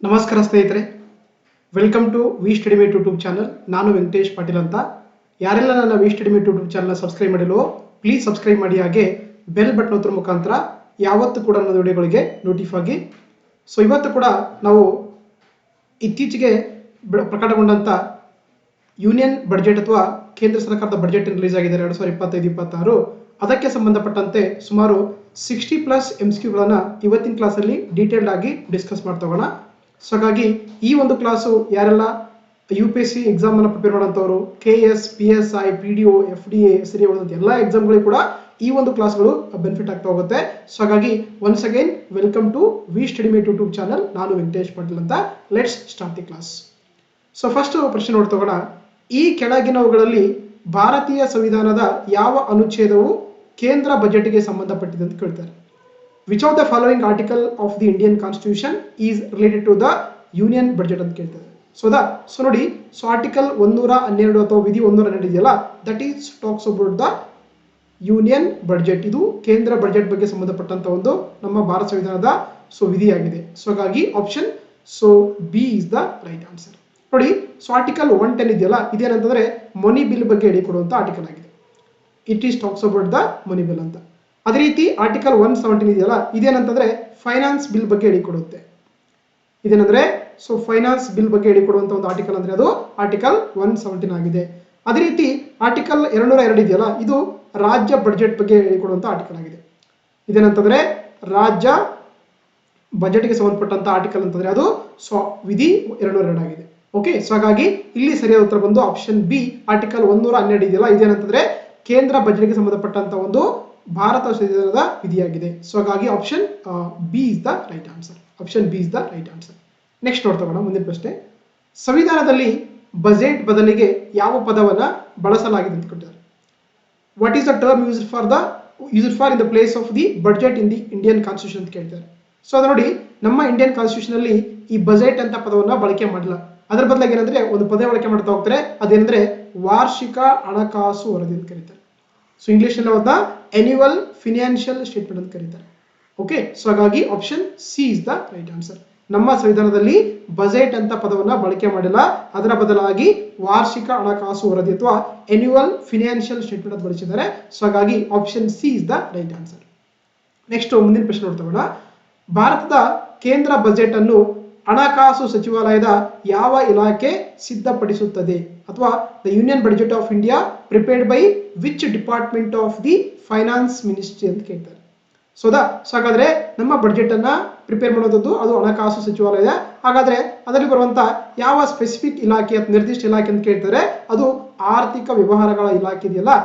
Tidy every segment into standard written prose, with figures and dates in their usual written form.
ನಮಸ್ಕಾರ ಸ್ನೇಹಿತರೆ, welcome to V study mate YouTube channel. ನಾನು ವೆಂಕಟೇಶ್ ಪಾಟೀಲ್ ಅಂತ. ಯಾರೆಲ್ಲ ನನ್ನ V study mate YouTube channel subscribe ಮಾಡಿಲ್ವೋ ಪ್ಲೀಸ್ ಸಬ್ಸ್ಕ್ರೈಬ್ ಮಾಡಿ, ಹಾಗೆ ಬೆಲ್ ಬಟನ್ ಒತ್ತುವ ಮುಖಾಂತರ ಯಾವತ್ತೂ ಕೂಡ ನನ್ನ ವಿಡಿಯೋಗಳಿಗೆ ನೋಟಿಫೈ ಆಗಿ. ಸೊ ಇವತ್ತು ಕೂಡ ನಾವು ಇತ್ತೀಚೆಗೆ ಪ್ರಕಟಗೊಂಡಂಥ ಯೂನಿಯನ್ ಬಡ್ಜೆಟ್ ಅಥವಾ ಕೇಂದ್ರ ಸರ್ಕಾರದ ಬಡ್ಜೆಟ್ ರಿಲೀಸ್ ಆಗಿದೆ 2025-26. ಅದಕ್ಕೆ ಸಂಬಂಧಪಟ್ಟಂತೆ ಸುಮಾರು 60+ MCQಗಳನ್ನು ಇವತ್ತಿನ ಕ್ಲಾಸಲ್ಲಿ ಡೀಟೇಲ್ಡ್ ಆಗಿ ಡಿಸ್ಕಸ್ ಮಾಡ್ತಾ ಹೋಗೋಣ. ಸೊ ಹಾಗಾಗಿ ಈ ಒಂದು ಕ್ಲಾಸು ಯಾರೆಲ್ಲ UPSC ಎಕ್ಸಾಮನ್ನು ಪ್ರಿಪೇರ್ ಮಾಡೋಂಥವ್ರು, KS, PSI, PDO, FDA ಸರಿ ಹೋದಂಥ ಎಲ್ಲ ಎಕ್ಸಾಮ್ಗಳಿಗೂ ಕೂಡ ಈ ಒಂದು ಕ್ಲಾಸ್ಗಳು ಬೆನಿಫಿಟ್ ಆಗ್ತಾ ಹೋಗುತ್ತೆ. ಸೊ ಹಾಗಾಗಿ once again welcome to V study mate YouTube channel. ನಾನು ವೆಂಕಟೇಶ್ ಪಾಟೀಲ್ ಅಂತ. Let's start the class. So first ಪ್ರಶ್ನೆ ನೋಡ್ತೋಗೋಣ. ಈ ಕೆಳಗಿನವುಗಳಲ್ಲಿ ಭಾರತೀಯ ಸಂವಿಧಾನದ ಯಾವ ಅನುಚ್ಛೇದವು ಕೇಂದ್ರ ಬಜೆಟ್ಗೆ ಸಂಬಂಧಪಟ್ಟಿದೆ ಅಂತ ಕೇಳ್ತಾರೆ. Which of the following article of the Indian constitution is related to the union budget ಅಂತ ಕೇಳ್ತಾರೆ. ಸೊ ನೋಡಿ, ಸೊ ಆರ್ಟಿಕಲ್ 112 ಅಥವಾ ವಿಧಿ 112 ಇದೆಯಲ್ಲ, that is talks about the union budget. ಇದು ಕೇಂದ್ರ ಬಜೆಟ್ ಬಗ್ಗೆ ಸಂಬಂಧಪಟ್ಟಂತ ಒಂದು ನಮ್ಮ ಭಾರತ ಸಂವಿಧಾನದ ವಿಧಿಯಾಗಿದೆ. ಸೊ ಹಾಗಾಗಿ option B is the right answer. ನೋಡಿ, ಸೊ ಆರ್ಟಿಕಲ್ 110 ಇದೆಯಲ್ಲ, ಇದೇನಂತಂದ್ರೆ ಮನಿ ಬಿಲ್ ಬಗ್ಗೆ ಹೇಳಿಕೊಡುವಂತ ಆರ್ಟಿಕಲ್ ಆಗಿದೆ. It is talks about the money bill ಅಂತ. ಅದೇ ರೀತಿ ಆರ್ಟಿಕಲ್ 117 ಇದೆಯಲ್ಲ, ಇದೇನಂತಂದ್ರೆ ಫೈನಾನ್ಸ್ ಬಿಲ್ ಬಗ್ಗೆ ಹೇಳಿಕೊಡುತ್ತೆ. ಇದೇನಂದ್ರೆ ಫೈನಾನ್ಸ್ ಬಿಲ್ ಬಗ್ಗೆ ಹೇಳಿಕೊಡುವಂತ ಒಂದು ಆರ್ಟಿಕಲ್ ಅಂದ್ರೆ ಅದು ಆರ್ಟಿಕಲ್ 117 ಆಗಿದೆ. ಅದೇ ರೀತಿ ಆರ್ಟಿಕಲ್ 202 ಇದೆಯಲ್ಲ, ಇದು ರಾಜ್ಯ ಬಜೆಟ್ ಬಗ್ಗೆ ಹೇಳಿಕೊಡುವಂತ ಆರ್ಟಿಕಲ್ ಆಗಿದೆ. ಇದೇನಂತಂದ್ರೆ ರಾಜ್ಯ ಬಜೆಟ್ಗೆ ಸಂಬಂಧಪಟ್ಟಂತ ಆರ್ಟಿಕಲ್ ಅಂತಂದ್ರೆ ಅದು ವಿಧಿ 202 ಆಗಿದೆ. ಓಕೆ, ಸೊ ಹಾಗಾಗಿ ಇಲ್ಲಿ ಸರಿಯಾದ ಉತ್ತರ ಬಂದು ಆಪ್ಷನ್ ಬಿ, ಆರ್ಟಿಕಲ್ 112 ಇದೆಯಲ್ಲ, ಇದೇನಂತಂದ್ರೆ ಕೇಂದ್ರ ಬಜೆಟ್ಗೆ ಸಂಬಂಧಪಟ್ಟಂತ ಒಂದು ಭಾರತ ಸಂವಿಧಾನದ ವಿಧಿಯಾಗಿದೆ. ಸೊ ಹಾಗಾಗಿ option B is the right answer. Option B is the right answer. Next ನೋಡ್ತೋಣ ಮುಂದಿನ ಪ್ರಶ್ನೆ. ಸಂವಿಧಾನದಲ್ಲಿ ಬಜೆಟ್ ಬದಲಿಗೆ ಯಾವ ಪದವನ್ನ ಬಳಸಲಾಗಿದೆ ಅಂತ ಕೊಟ್ಟಿದ್ದಾರೆ. What is the term used for in the place of the budget in the Indian constitution ಅಂತ ಕೇಳ್ತಾರೆ. ಸೊ ಅದು ನೋಡಿ, ನಮ್ಮ ಇಂಡಿಯನ್ ಕಾನ್ಸ್ಟಿಟ್ಯೂಷನ್ ಅಲ್ಲಿ ಈ ಬಜೆಟ್ ಅಂತ ಪದವನ್ನ ಬಳಕೆ ಮಾಡಿಲ್ಲ. ಅದರ ಬದಲಾಗಿ ಏನಂದ್ರೆ ಒಂದು ಪದ ಬಳಕೆ ಮಾಡ್ತಾ ಹೋಗ್ತಾರೆ, ಅದೇನಂದ್ರೆ ವಾರ್ಷಿಕ ಹಣಕಾಸು ವರದಿ ಅಂತ ಕರೀತಾರೆ. ಸೊ ಇಂಗ್ಲಿಷ್ ನಲ್ಲಿ ಅದನ್ನ ಆನ್ಯುವಲ್ ಫಿನಾನ್ಷಿಯಲ್ ಸ್ಟೇಟ್ಮೆಂಟ್ ಅಂತ ಕರೀತಾರೆ. ಓಕೆ, ಸೊ ಹಾಗಾಗಿ option C is the right answer. ನಮ್ಮ ಸಂವಿಧಾನದಲ್ಲಿ ಬಜೆಟ್ ಅಂತ ಪದವನ್ನ ಬಳಕೆ ಮಾಡಿಲ್ಲ, ಅದರ ಬದಲಾಗಿ ವಾರ್ಷಿಕ ಹಣಕಾಸು ವರದಿ ಅಥವಾ ಆನ್ಯುವಲ್ ಫಿನಾನ್ಷಿಯಲ್ ಸ್ಟೇಟ್ಮೆಂಟ್ ಅಂತ ಬಳಸಿದ್ದಾರೆ. ಸೊ ಹಾಗಾಗಿ option C is the right answer. Next ಮುಂದಿನ ಪ್ರಶ್ನೆ ನೋಡ್ತೋಣ. ಭಾರತದ ಕೇಂದ್ರ ಬಜೆಟ್ ಅನ್ನು ಹಣಕಾಸು ಸಚಿವಾಲಯದ ಯಾವ ಇಲಾಖೆ ಸಿದ್ಧಪಡಿಸುತ್ತದೆ, ಅಥವಾ the union budget of India prepared by which department of the finance ministry ಅಂತ ಕೇಳ್ತಾರೆ. ಸೊ ಹಾಗಾದ್ರೆ ನಮ್ಮ ಬಜೆಟ್ ಅನ್ನ ಪ್ರಿಪೇರ್ ಮಾಡೋದು ಅದು ಹಣಕಾಸು ಸಚಿವಾಲಯ. ಹಾಗಾದ್ರೆ ಅದರಲ್ಲಿ ಬರುವಂತ ಯಾವ ಸ್ಪೆಸಿಫಿಕ್ ಇಲಾಖೆ ಅಥವಾ ನಿರ್ದಿಷ್ಟ ಇಲಾಖೆ ಅಂತ ಕೇಳ್ತಾರೆ, ಅದು ಆರ್ಥಿಕ ವ್ಯವಹಾರಗಳ ಇಲಾಖೆ ಇದೆಯಲ್ಲ,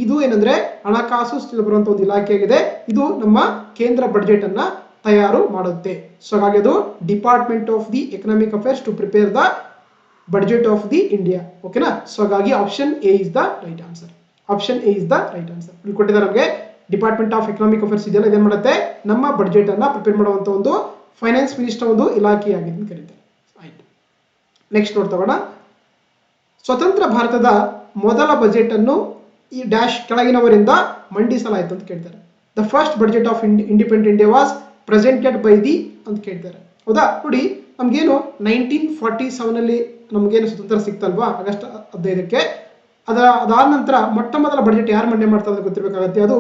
ಇದು ಏನಂದ್ರೆ ಹಣಕಾಸು ಬರುವಂತ ಒಂದು ಇಲಾಖೆ ಆಗಿದೆ. ಇದು ನಮ್ಮ ಕೇಂದ್ರ ಬಜೆಟ್ ಅನ್ನ ತಯಾರು ಮಾಡುತ್ತೆ. ಸೊ ಹಾಗಾಗಿ ಅದು department of the economic affairs to prepare the budget of the India. ಓಕೆನಾ. ಸೊ ಹಾಗಾಗಿ option A is the right answer. Option A is the right answer. ಇಲ್ಲಿ ಕೊಟ್ಟಿದ್ದಾರೆ ನಮಗೆ ಡಿಪಾರ್ಟ್ಮೆಂಟ್ ಆಫ್ ಎಕನಾಮಿಕ್ ಅಫೇರ್ಸ್ ಇದೆಯಲ್ಲ, ಇದೇನ್ ಮಾಡುತ್ತೆ, ನಮ್ಮ ಬಜೆಟ್ ಅನ್ನ ಪ್ರಿಪೇರ್ ಮಾಡುವಂತ ಒಂದು ಫೈನಾನ್ಸ್ ಮಿನಿಸ್ಟರ್ ಒಂದು ಇಲಾಖೆಯಾಗಿದೆ ಅಂತ ಕರೀತಾರೆ. ಆಯ್ತು, ನೆಕ್ಸ್ಟ್ ನೋಡ್ತೋಣ. ಸ್ವತಂತ್ರ ಭಾರತದ ಮೊದಲ ಬಜೆಟ್ ಅನ್ನು ಈ ಡ್ಯಾಶ್ ಕೆಳಗಿನವರಿಂದ ಮಂಡಿಸಲಾಯಿತು ಅಂತ ಕೇಳ್ತಾರೆ. The first budget of independent India was presented by the ಅಂತ ಕೇಳ್ತಾರೆ. ಹೌದಾ. ನೋಡಿ, ನಮ್ಗೇನು 1947 ಅಲ್ಲಿ ನಮ್ಗೇನು ಸ್ವತಂತ್ರ ಸಿಕ್ತಲ್ವಾ, ಆಗಸ್ಟ್ 15ಕ್ಕೆ. ಅದಾದ ನಂತರ ಮೊಟ್ಟ ಮೊದಲ ಬಜೆಟ್ ಯಾರು ಮಂಡನೆ ಮಾಡ್ತಾರೆ ಅಂತ ಗೊತ್ತಿರಬೇಕಾಗತ್ತೆ. ಅದು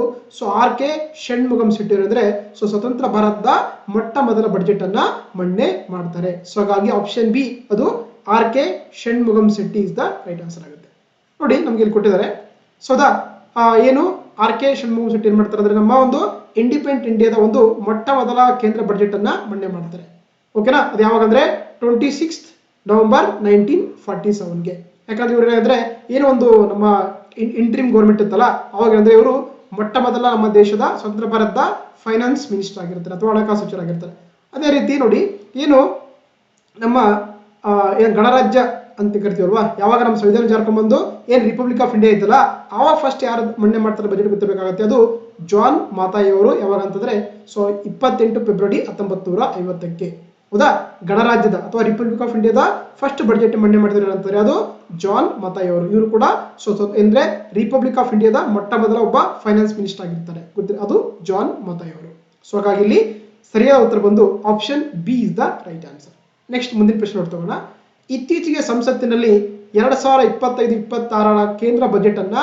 RK ಷಣ್ಮುಗಂ ಶೆಟ್ಟಿ ಅಂದ್ರೆ ಸ್ವತಂತ್ರ ಭಾರತದ ಮೊಟ್ಟ ಮೊದಲ ಬಜೆಟ್ ಅನ್ನ ಮಂಡನೆ ಮಾಡ್ತಾರೆ. ಸೊ ಹಾಗಾಗಿ ಆಪ್ಷನ್ ಬಿ, ಅದು RK Shanmugam Shetty is the right answer ಆಗುತ್ತೆ. ನೋಡಿ, ನಮ್ಗೆ ಇಲ್ಲಿ ಕೊಟ್ಟಿದ್ದಾರೆ. ಸೊ ಏನು RK ಷಣ್ಮುಗಂ ಶೆಟ್ಟಿ ಏನ್ ಮಾಡ್ತಾರೆ ಅಂದ್ರೆ ನಮ್ಮ ಒಂದು ಇಂಡಿಪೆಂಡೆಂಟ್ ಇಂಡಿಯಾದ ಒಂದು ಮೊಟ್ಟ ಮೊದಲ ಕೇಂದ್ರ ಬಜೆಟ್ ಅನ್ನ ಮಂಡನೆ ಮಾಡ್ತಾರೆ. ಓಕೆನಾ. ಅದು ಯಾವಾಗಂದ್ರೆ 26 ನವೆಂಬರ್ 1947ಗೆ. ಯಾಕಂದ್ರೆ ಇವ್ರು ಏನಾದ್ರೆ ಏನೋ ಒಂದು ನಮ್ಮ ಇಂಟ್ರಿಮ್ ಗೌರ್ಮೆಂಟ್ ಇತ್ತಲ್ಲ, ಅವಾಗ ಅಂದ್ರೆ ಇವರು ಮೊಟ್ಟ ಮೊದಲ ನಮ್ಮ ದೇಶದ ಸ್ವತಂತ್ರ ಭಾರತದ ಫೈನಾನ್ಸ್ ಮಿನಿಸ್ಟರ್ ಆಗಿರ್ತಾರೆ ಅಥವಾ ಹಣಕಾಸು ಸಚಿವರಾಗಿರ್ತಾರೆ. ಅದೇ ರೀತಿ ನೋಡಿ, ಏನು ನಮ್ಮ ಏನ್ ಗಣರಾಜ್ಯ ಅಂತ ಕರಿತೀವಲ್ವಾ, ಯಾವಾಗ ನಮ್ಮ ಸಂವಿಧಾನ ಜಾರ್ಕೊಂಡ್ಬಂದು ಏನ್ ರಿಪಬ್ಲಿಕ್ ಆಫ್ ಇಂಡಿಯಾ ಇತ್ತಲ್ಲ, ಆವಾಗ ಫಸ್ಟ್ ಯಾರು ಮಂಡನೆ ಮಾಡ್ತಾರೆ ಬಜೆಟ್ ಗೊತ್ತಿರಬೇಕಾಗತ್ತೆ. ಅದು ಜಾನ್ ಮಾತಾಯಿ ಅವರು. ಯಾವಾಗ ಅಂತಂದ್ರೆ 28 ಫೆಬ್ರವರಿ 1950ಕ್ಕೆ. ಹೌದಾ. ಗಣರಾಜ್ಯದ ಅಥವಾ ರಿಪಬ್ಲಿಕ್ ಆಫ್ ಇಂಡಿಯಾದ ಫಸ್ಟ್ ಬಜೆಟ್ ಮಂಡನೆ ಮಾಡಿದ್ರೆ ಅಂತಂದ್ರೆ ಅದು ಜಾನ್ ಮಾತಾಯಿ ಅವರು. ಇವರು ಕೂಡ ಅಂದ್ರೆ ರಿಪಬ್ಲಿಕ್ ಆಫ್ ಇಂಡಿಯಾದ ಮೊಟ್ಟ ಮೊದಲ ಒಬ್ಬ ಫೈನಾನ್ಸ್ ಮಿನಿಸ್ಟರ್ ಆಗಿರ್ತಾರೆ, ಅದು ಜಾನ್ ಮಾತಾಯಿ ಅವರು. ಸೊ ಹಾಗಾಗಿ ಇಲ್ಲಿ ಸರಿಯಾದ ಉತ್ತರ ಬಂದು option B is the right answer. Next ಮುಂದಿನ ಪ್ರಶ್ನೆ ನೋಡ್ತೋಣ. ಇತ್ತೀಚೆಗೆ ಸಂಸತ್ತಿನಲ್ಲಿ 2025-26 ಕೇಂದ್ರ ಬಜೆಟ್ ಅನ್ನ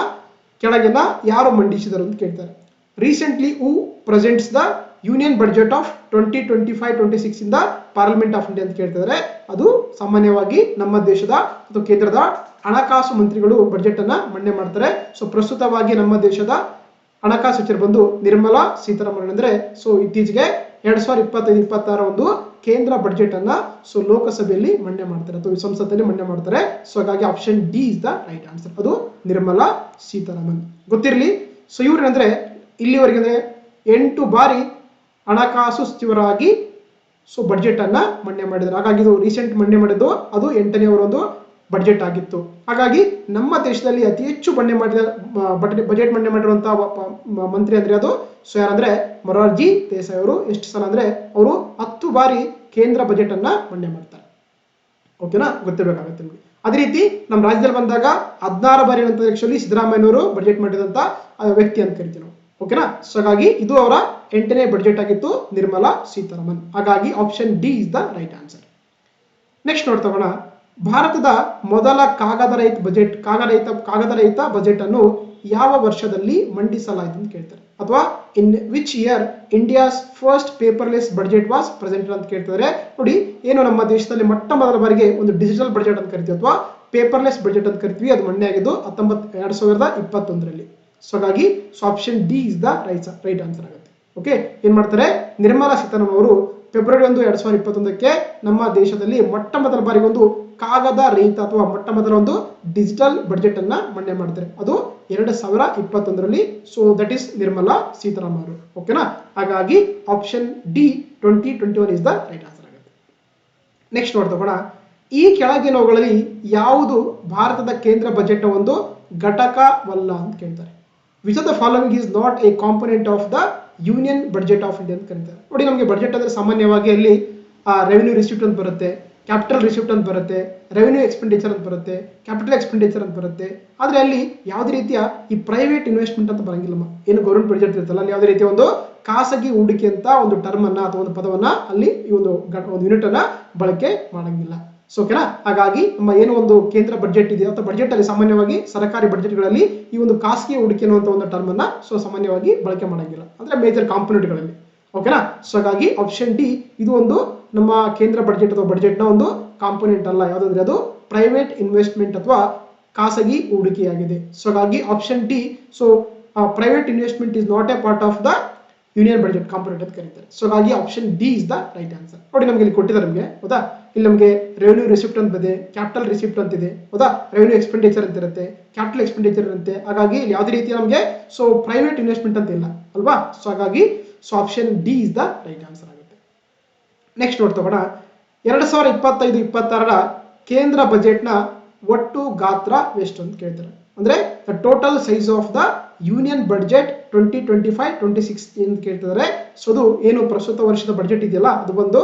ಕೆಳಗಿನ ಯಾರು ಮಂಡಿಸಿದರು ಅಂತ ಕೇಳ್ತಾರೆ. Recently who presents the union budget of 2025-26 in the parliament of India ಅಂತ ಕೇಳ್ತಿದ್ದಾರೆ. ಅದು ಸಾಮಾನ್ಯವಾಗಿ ನಮ್ಮ ದೇಶದ ಅಥವಾ ಕೇಂದ್ರದ ಹಣಕಾಸು ಮಂತ್ರಿಗಳು ಬಜೆಟ್ ಅನ್ನ ಮಂಡನೆ ಮಾಡ್ತಾರೆ. ಸೊ ಪ್ರಸ್ತುತವಾಗಿ ನಮ್ಮ ದೇಶದ ಹಣಕಾಸು ಸಚಿವರು ಬಂದು ನಿರ್ಮಲಾ ಸೀತಾರಾಮನ್ ಅಂದ್ರೆ ಸೊ ಇತ್ತೀಚೆಗೆ 2025-26 ಒಂದು ಕೇಂದ್ರ ಬಜೆಟ್ ಅನ್ನ ಸೊ ಲೋಕಸಭೆಯಲ್ಲಿ ಮಂಡನೆ ಮಾಡ್ತಾರೆ ಅಥವಾ ಸಂಸತ್ತಲ್ಲಿ ಮಂಡನೆ ಮಾಡ್ತಾರೆ. ಸೊ ಹಾಗಾಗಿ option D is the right answer. ಅದು ನಿರ್ಮಲಾ ಸೀತಾರಾಮನ್. ಗೊತ್ತಿರಲಿ. ಸೊ ಇವ್ರು ಅಂದ್ರೆ ಇಲ್ಲಿವರೆಗೆ ಅಂದ್ರೆ 8 ಬಾರಿ ಹಣಕಾಸು ಸಚಿವರಾಗಿ ಸೊ ಬಜೆಟ್ ಅನ್ನ ಮಂಡನೆ ಮಾಡಿದ್ರು. ಹಾಗಾಗಿ ಇದು ರೀಸೆಂಟ್ ಮಂಡನೆ ಮಾಡಿದ್ದು ಅದು 8ನೇ ಒಂದು ಬಜೆಟ್ ಆಗಿತ್ತು. ಹಾಗಾಗಿ ನಮ್ಮ ದೇಶದಲ್ಲಿ ಅತಿ ಹೆಚ್ಚು ಮಂಡನೆ ಮಾಡಿದ ಬಜೆಟ್ ಮಂಡನೆ ಮಾಡಿರುವಂತಹ ಮಂತ್ರಿ ಅಂದ್ರೆ ಅದು ಸೊ ಯಾರಂದ್ರೆ ಮೊರಾರ್ಜಿ ದೇಸಾಯಿ ಅವರು. ಎಷ್ಟು ಸಲ ಅಂದ್ರೆ ಅವರು 10 ಬಾರಿ ಕೇಂದ್ರ ಬಜೆಟ್ ಅನ್ನ ಮಂಡನೆ ಮಾಡ್ತಾರೆ. ಓಕೆನಾ, ಗೊತ್ತಿರಬೇಕಾಗುತ್ತೆ ನಿಮಗೆ. ಅದೇ ರೀತಿ ನಮ್ಮ ರಾಜ್ಯದಲ್ಲಿ ಬಂದಾಗ 16 ಬಾರಿ ಅಂತ ಆಕ್ಚುಲಿ ಸಿದ್ದರಾಮಯ್ಯನವರು ಬಜೆಟ್ ಮಾಡಿದಂತ ವ್ಯಕ್ತಿ ಅಂತ ಕರಿತೀವಿ ನಾವು. ಓಕೆನಾ. ಸೊ ಹಾಗಾಗಿ ಇದು ಅವರ 8ನೇ ಬಜೆಟ್ ಆಗಿತ್ತು, ನಿರ್ಮಲಾ ಸೀತಾರಾಮನ್. ಹಾಗಾಗಿ option D is the right answer. Next ನೋಡ್ತೋಣ. ಭಾರತದ ಮೊದಲ ಕಾಗದರಹಿತ ಬಜೆಟ್ ಅನ್ನು ಯಾವ ವರ್ಷದಲ್ಲಿ ಮಂಡಿಸಲಾಯಿತು ಅಂತ ಕೇಳ್ತಾರೆ. ಅಥವಾ in which year India's first paperless budget was presented ಅಂತ ಕೇಳ್ತಾರೆ. ನೋಡಿ, ಏನು ನಮ್ಮ ದೇಶದಲ್ಲಿ ಮೊಟ್ಟ ಮೊದಲ ಬಾರಿಗೆ ಒಂದು ಡಿಜಿಟಲ್ ಬಜೆಟ್ ಅಂತ ಕರಿತೀವಿ ಅಥವಾ ಪೇಪರ್ಲೆಸ್ ಬಜೆಟ್ ಅಂತ ಕರಿತೀವಿ. ಅದು ಮಂಡನೆ ಆಗಿದ್ದು 2021ರಲ್ಲಿ. ಸೊ ಹಾಗಾಗಿ option D is the right answer ಆಗುತ್ತೆ. ಓಕೆ, ಏನ್ ಮಾಡ್ತಾರೆ, ನಿರ್ಮಲಾ ಸೀತಾರಾಮನ್ ಅವರು ಫೆಬ್ರವರಿ 1, 2021ಕ್ಕೆ ನಮ್ಮ ದೇಶದಲ್ಲಿ ಮೊಟ್ಟ ಮೊದಲ ಬಾರಿಗೆ ಒಂದು ಕಾಗದ ರಹಿತ ಅಥವಾ ಮೊಟ್ಟ ಮೊದಲ ಒಂದು ಡಿಜಿಟಲ್ ಬಜೆಟ್ ಅನ್ನ ಮಂಡನೆ ಮಾಡ್ತಾರೆ. ಅದು 2021ರಲ್ಲಿ. So that is Nirmala Sitharaman ಅವರು. ಓಕೆನಾ. ಹಾಗಾಗಿ option D 2021 is the right answer ಆಗುತ್ತೆ. ನೆಕ್ಸ್ಟ್ ನೋಡ್ತೋಣ. ಈ ಕೆಳಗಿನವುಗಳಲ್ಲಿ ಯಾವುದು ಭಾರತದ ಕೇಂದ್ರ ಬಜೆಟ್ ನ ಒಂದು ಘಟಕವಲ್ಲ ಅಂತ ಕೇಳ್ತಾರೆ. Which of the following is not A component of the union budget of India ಅಂತ ಕರೀತಾರೆ. ನೋಡಿ, ನಮಗೆ ಬಜೆಟ್ ಅಂದ್ರೆ ಸಾಮಾನ್ಯವಾಗಿ ಅಲ್ಲಿ ರೆವಿನ್ಯೂ ರಿಸಿಪ್ಟ್ ಅಂತ ಬರುತ್ತೆ, ಕ್ಯಾಪಿಟಲ್ ರಿಸಿಪ್ಟ್ ಅಂತ ಬರುತ್ತೆ, ರೆವಿನ್ಯೂ ಎಕ್ಸ್ಪೆಂಡಿಚರ್ ಅಂತ ಬರುತ್ತೆ, ಕ್ಯಾಪಿಟಲ್ ಎಕ್ಸ್ಪೆಂಡಿಚರ್ ಅಂತ ಬರುತ್ತೆ. ಆದ್ರೆ ಅಲ್ಲಿ ಯಾವುದೇ ರೀತಿಯ ಈ ಪ್ರೈವೇಟ್ ಇನ್ವೆಸ್ಟ್ಮೆಂಟ್ ಅಂತ ಬರಂಗಿಲ್ಲಮ್ಮ. ಏನು ಗೌರ್ಮೆಂಟ್ ಬಜೆಟ್ ಇರುತ್ತಲ್ಲ, ಅಲ್ಲಿ ಯಾವುದೇ ರೀತಿಯ ಒಂದು ಖಾಸಗಿ ಹೂಡಿಕೆ ಅಂತ ಒಂದು ಟರ್ಮ್ ಅನ್ನ ಅಥವಾ ಒಂದು ಪದವನ್ನ ಅಲ್ಲಿ ಈ ಒಂದು ಯೂನಿಟ್ ಅನ್ನ ಬಳಕೆ ಮಾಡಂಗಿಲ್ಲ. ಸೊ ಓಕೆನಾ. ಹಾಗಾಗಿ ನಮ್ಮ ಏನು ಒಂದು ಕೇಂದ್ರ ಬಜೆಟ್ ಇದೆ ಅಥವಾ ಬಜೆಟ್ ಅಲ್ಲಿ ಸಾಮಾನ್ಯವಾಗಿ ಸರ್ಕಾರಿ ಬಜೆಟ್ಗಳಲ್ಲಿ ಈ ಒಂದು ಖಾಸಗಿ ಹೂಡಿಕೆ ಅನ್ನುವಂಥ ಒಂದು ಟರ್ಮ್ ಅನ್ನ ಸೊ ಸಾಮಾನ್ಯವಾಗಿ ಬಳಕೆ ಮಾಡಂಗಿಲ್ಲ, ಅಂದ್ರೆ ಮೇಜರ್ ಕಾಂಪೊನೆಂಟ್ಗಳಲ್ಲಿ. ಓಕೆನಾ. ಸೊ ಹಾಗಾಗಿ ಆಪ್ಷನ್ ಡಿ ಇದು ಒಂದು ನಮ್ಮ ಕೇಂದ್ರ ಬಜೆಟ್ ಅಥವಾ ಬಜೆಟ್ ನ ಒಂದು ಕಾಂಪೊನೆಂಟ್ ಅಲ್ಲ. ಯಾವುದಂದ್ರೆ ಅದು ಪ್ರೈವೇಟ್ ಇನ್ವೆಸ್ಟ್ಮೆಂಟ್ ಅಥವಾ ಖಾಸಗಿ ಹೂಡಿಕೆಯಾಗಿದೆ. ಸೊ ಹಾಗಾಗಿ option D. So private investment is not A part of the union budget component ಅಂತ ಕರೀತಾರೆ. ಸೊ ಹಾಗಾಗಿ option D is the right answer. ನೋಡಿ, ನಮಗೆ ಇಲ್ಲಿ ಕೊಟ್ಟಿದ್ದಾರೆ ನಮಗೆ, ಹೌದಾ. ಇಲ್ಲಿ ನಮಗೆ ರೆವಿನ್ಯೂ ರಿಸಿಪ್ಟ್ ಅಂತ ಇದೆ, ಕ್ಯಾಪಿಟಲ್ ರಿಸಿಪ್ಟ್ ಅಂತ ಇದೆ, ಹೌದಾ. ರೆವಿನ್ಯೂ ಎಕ್ಸ್ಪೆಂಡಿಚರ್ ಅಂತ ಇರುತ್ತೆ, ಕ್ಯಾಪಿಟಲ್ ಎಕ್ಸ್ಪೆಂಡಿಚರ್ ಇರುತ್ತೆ. ಹಾಗಾಗಿ ಇಲ್ಲಿ ಯಾವುದೇ ರೀತಿಯ ನಮಗೆ ಸೊ ಪ್ರೈವೇಟ್ ಇನ್ವೆಸ್ಟ್ಮೆಂಟ್ ಅಂತ ಇಲ್ಲ ಅಲ್ವಾ. ಸೊ ಹಾಗಾಗಿ option D is the right answer ಆಗುತ್ತೆ. ನೆಕ್ಸ್ಟ್ ನೋಡ್ತೋಣ. 2025-26 ಕೇಂದ್ರ ಬಜೆಟ್ ನ ಒಟ್ಟು ಗಾತ್ರ ಎಷ್ಟು ಅಂತ ಕೇಳ್ತಾರೆ. ಅಂದ್ರೆ the total size of the union budget 2025-26 ಅಂತ ಕೇಳ್ತಿದ್ದಾರೆ. ಸೊ ಅದು ಏನು ಪ್ರಸ್ತುತ ವರ್ಷದ ಬಜೆಟ್ ಇದೆಯಲ್ಲ, ಅದು ಬಂದು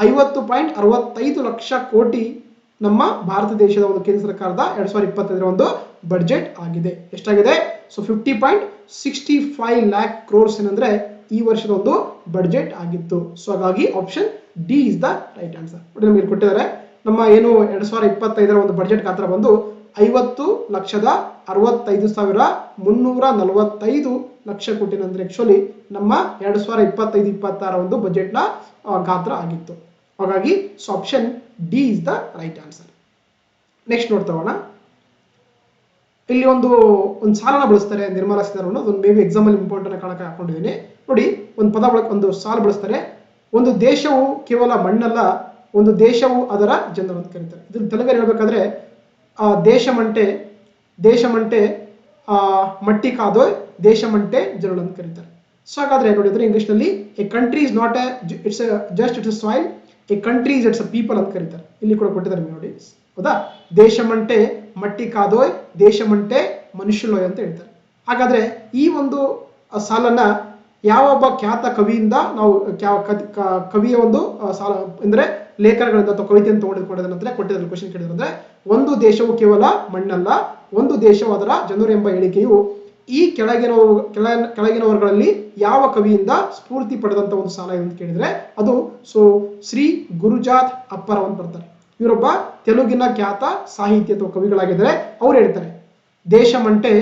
50.65 ಲಕ್ಷ ಕೋಟಿ ನಮ್ಮ ಭಾರತ ದೇಶದ ಒಂದು ಕೇಂದ್ರ ಸರ್ಕಾರದ 2025 ಒಂದು ಬಜೆಟ್ ಆಗಿದೆ. ಎಷ್ಟಾಗಿದೆ? ಸೊ 50.65 lakh crores ಏನಂದ್ರೆ ಈ ವರ್ಷದ ಒಂದು ಬಜೆಟ್ ಆಗಿತ್ತು. ಸೊ ಹಾಗಾಗಿ option D is the right answer. ನಮಗೆ ಕೊಟ್ಟಿದ್ದಾರೆ ನಮ್ಮ ಏನು 2025 ಒಂದು ಬಜೆಟ್ ಗಾತ್ರ ಬಂದು 50,65,345 ಲಕ್ಷ ಕೋಟಿ ಅಂದ್ರೆ ಆಕ್ಚುಲಿ ನಮ್ಮ 2025-26 ಒಂದು ಬಜೆಟ್ ನ ಗಾತ್ರ ಆಗಿತ್ತು. ಹಾಗಾಗಿ option D is the right answer. Next ನೋಡ್ತೋಣ. ಇಲ್ಲಿ ಒಂದು ಸಾಲನ ಬಳಸ್ತಾರೆ ನಿರ್ಮಲಾ ಸೀತಾರಾಮನ್. ಅದೊಂದು ಮೇ ಬಿ ಎಕ್ಸಾಮ್ ಅಲ್ಲಿ ಇಂಪಾರ್ಟೆಂಟ್ ಕಾಣಕ್ಕೆ ಹಾಕೊಂಡಿದ್ದೀನಿ. ನೋಡಿ, ಒಂದು ಪದ ಒಂದು ಸಾಲು ಬಳಸ್ತಾರೆ. ಒಂದು ದೇಶವು ಕೇವಲ ಮಣ್ಣಲ್ಲ, ಒಂದು ದೇಶವು ಅದರ ಜನರು ಅಂತ ಕರೀತಾರೆ. ಇದನ್ನ ತೆಲುಗಲ್ಲಿ ಹೇಳ್ಬೇಕಾದ್ರೆ ದೇಶಮಂಟೆ ಮಟ್ಟಿ ಕಾದೋಯ್ ದೇಶಮಂಟೆ ಜನರು ಅಂತ ಕರೀತಾರೆ. ಸೊ ಹಾಗಾದ್ರೆ ನೋಡಿದ್ರೆ ಇಂಗ್ಲಿಷ್ ನಲ್ಲಿ A country is not it's soil, A country is it's a people ಅಂತ ಕರೀತಾರೆ. ಇಲ್ಲಿ ಕೂಡ ಕೊಟ್ಟಿದ್ದಾರೆ ನೋಡಿ, ಹೌದಾ. ದೇಶಮಂಟೆ ಮಟ್ಟಿ ಕಾದೋಯ್ ದೇಶಮಂಟೆ ಮನುಷ್ಯಲೋಯ್ ಅಂತ ಹೇಳ್ತಾರೆ. ಹಾಗಾದ್ರೆ ಈ ಒಂದು ಸಾಲನ್ನ ಯಾವ ಒಬ್ಬ ಖ್ಯಾತ ಕವಿಯಿಂದ ನಾವು ಕವಿಯ ಒಂದು ಸಾಲ ಅಂದ್ರೆ ಲೇಖನಗಳಿಂದ ಅಥವಾ ಕವಿತೆಯನ್ನು ತಗೊಂಡಿದ್ದರೆ ಕೊಟ್ಟಿದ್ದಾರೆ ಕ್ವಶನ್ ಕೇಳಿದ್ರೆ, ಒಂದು ದೇಶವು ಕೇವಲ ಮಣ್ಣಲ್ಲ, ಒಂದು ದೇಶವು ಅದರ ಜನರು ಎಂಬ ಹೇಳಿಕೆಯು ಈ ಕೆಳಗಿನವರುಗಳಲ್ಲಿ ಯಾವ ಕವಿಯಿಂದ ಸ್ಫೂರ್ತಿ ಪಡೆದಂತ ಒಂದು ಸಾಲ ಅಂತ ಕೇಳಿದ್ರೆ ಅದು ಶ್ರೀ ಗುರುಜಾತ್ ಅಪ್ಪರ್ ಅಂತ ಬರ್ತಾರೆ. ಇವರೊಬ್ಬ ತೆಲುಗಿನ ಖ್ಯಾತ ಸಾಹಿತ್ಯ ಅಥವಾ ಕವಿಗಳಾಗಿದ್ದಾರೆ. ಅವ್ರು ಹೇಳ್ತಾರೆ, ದೇಶಮಂಟೆ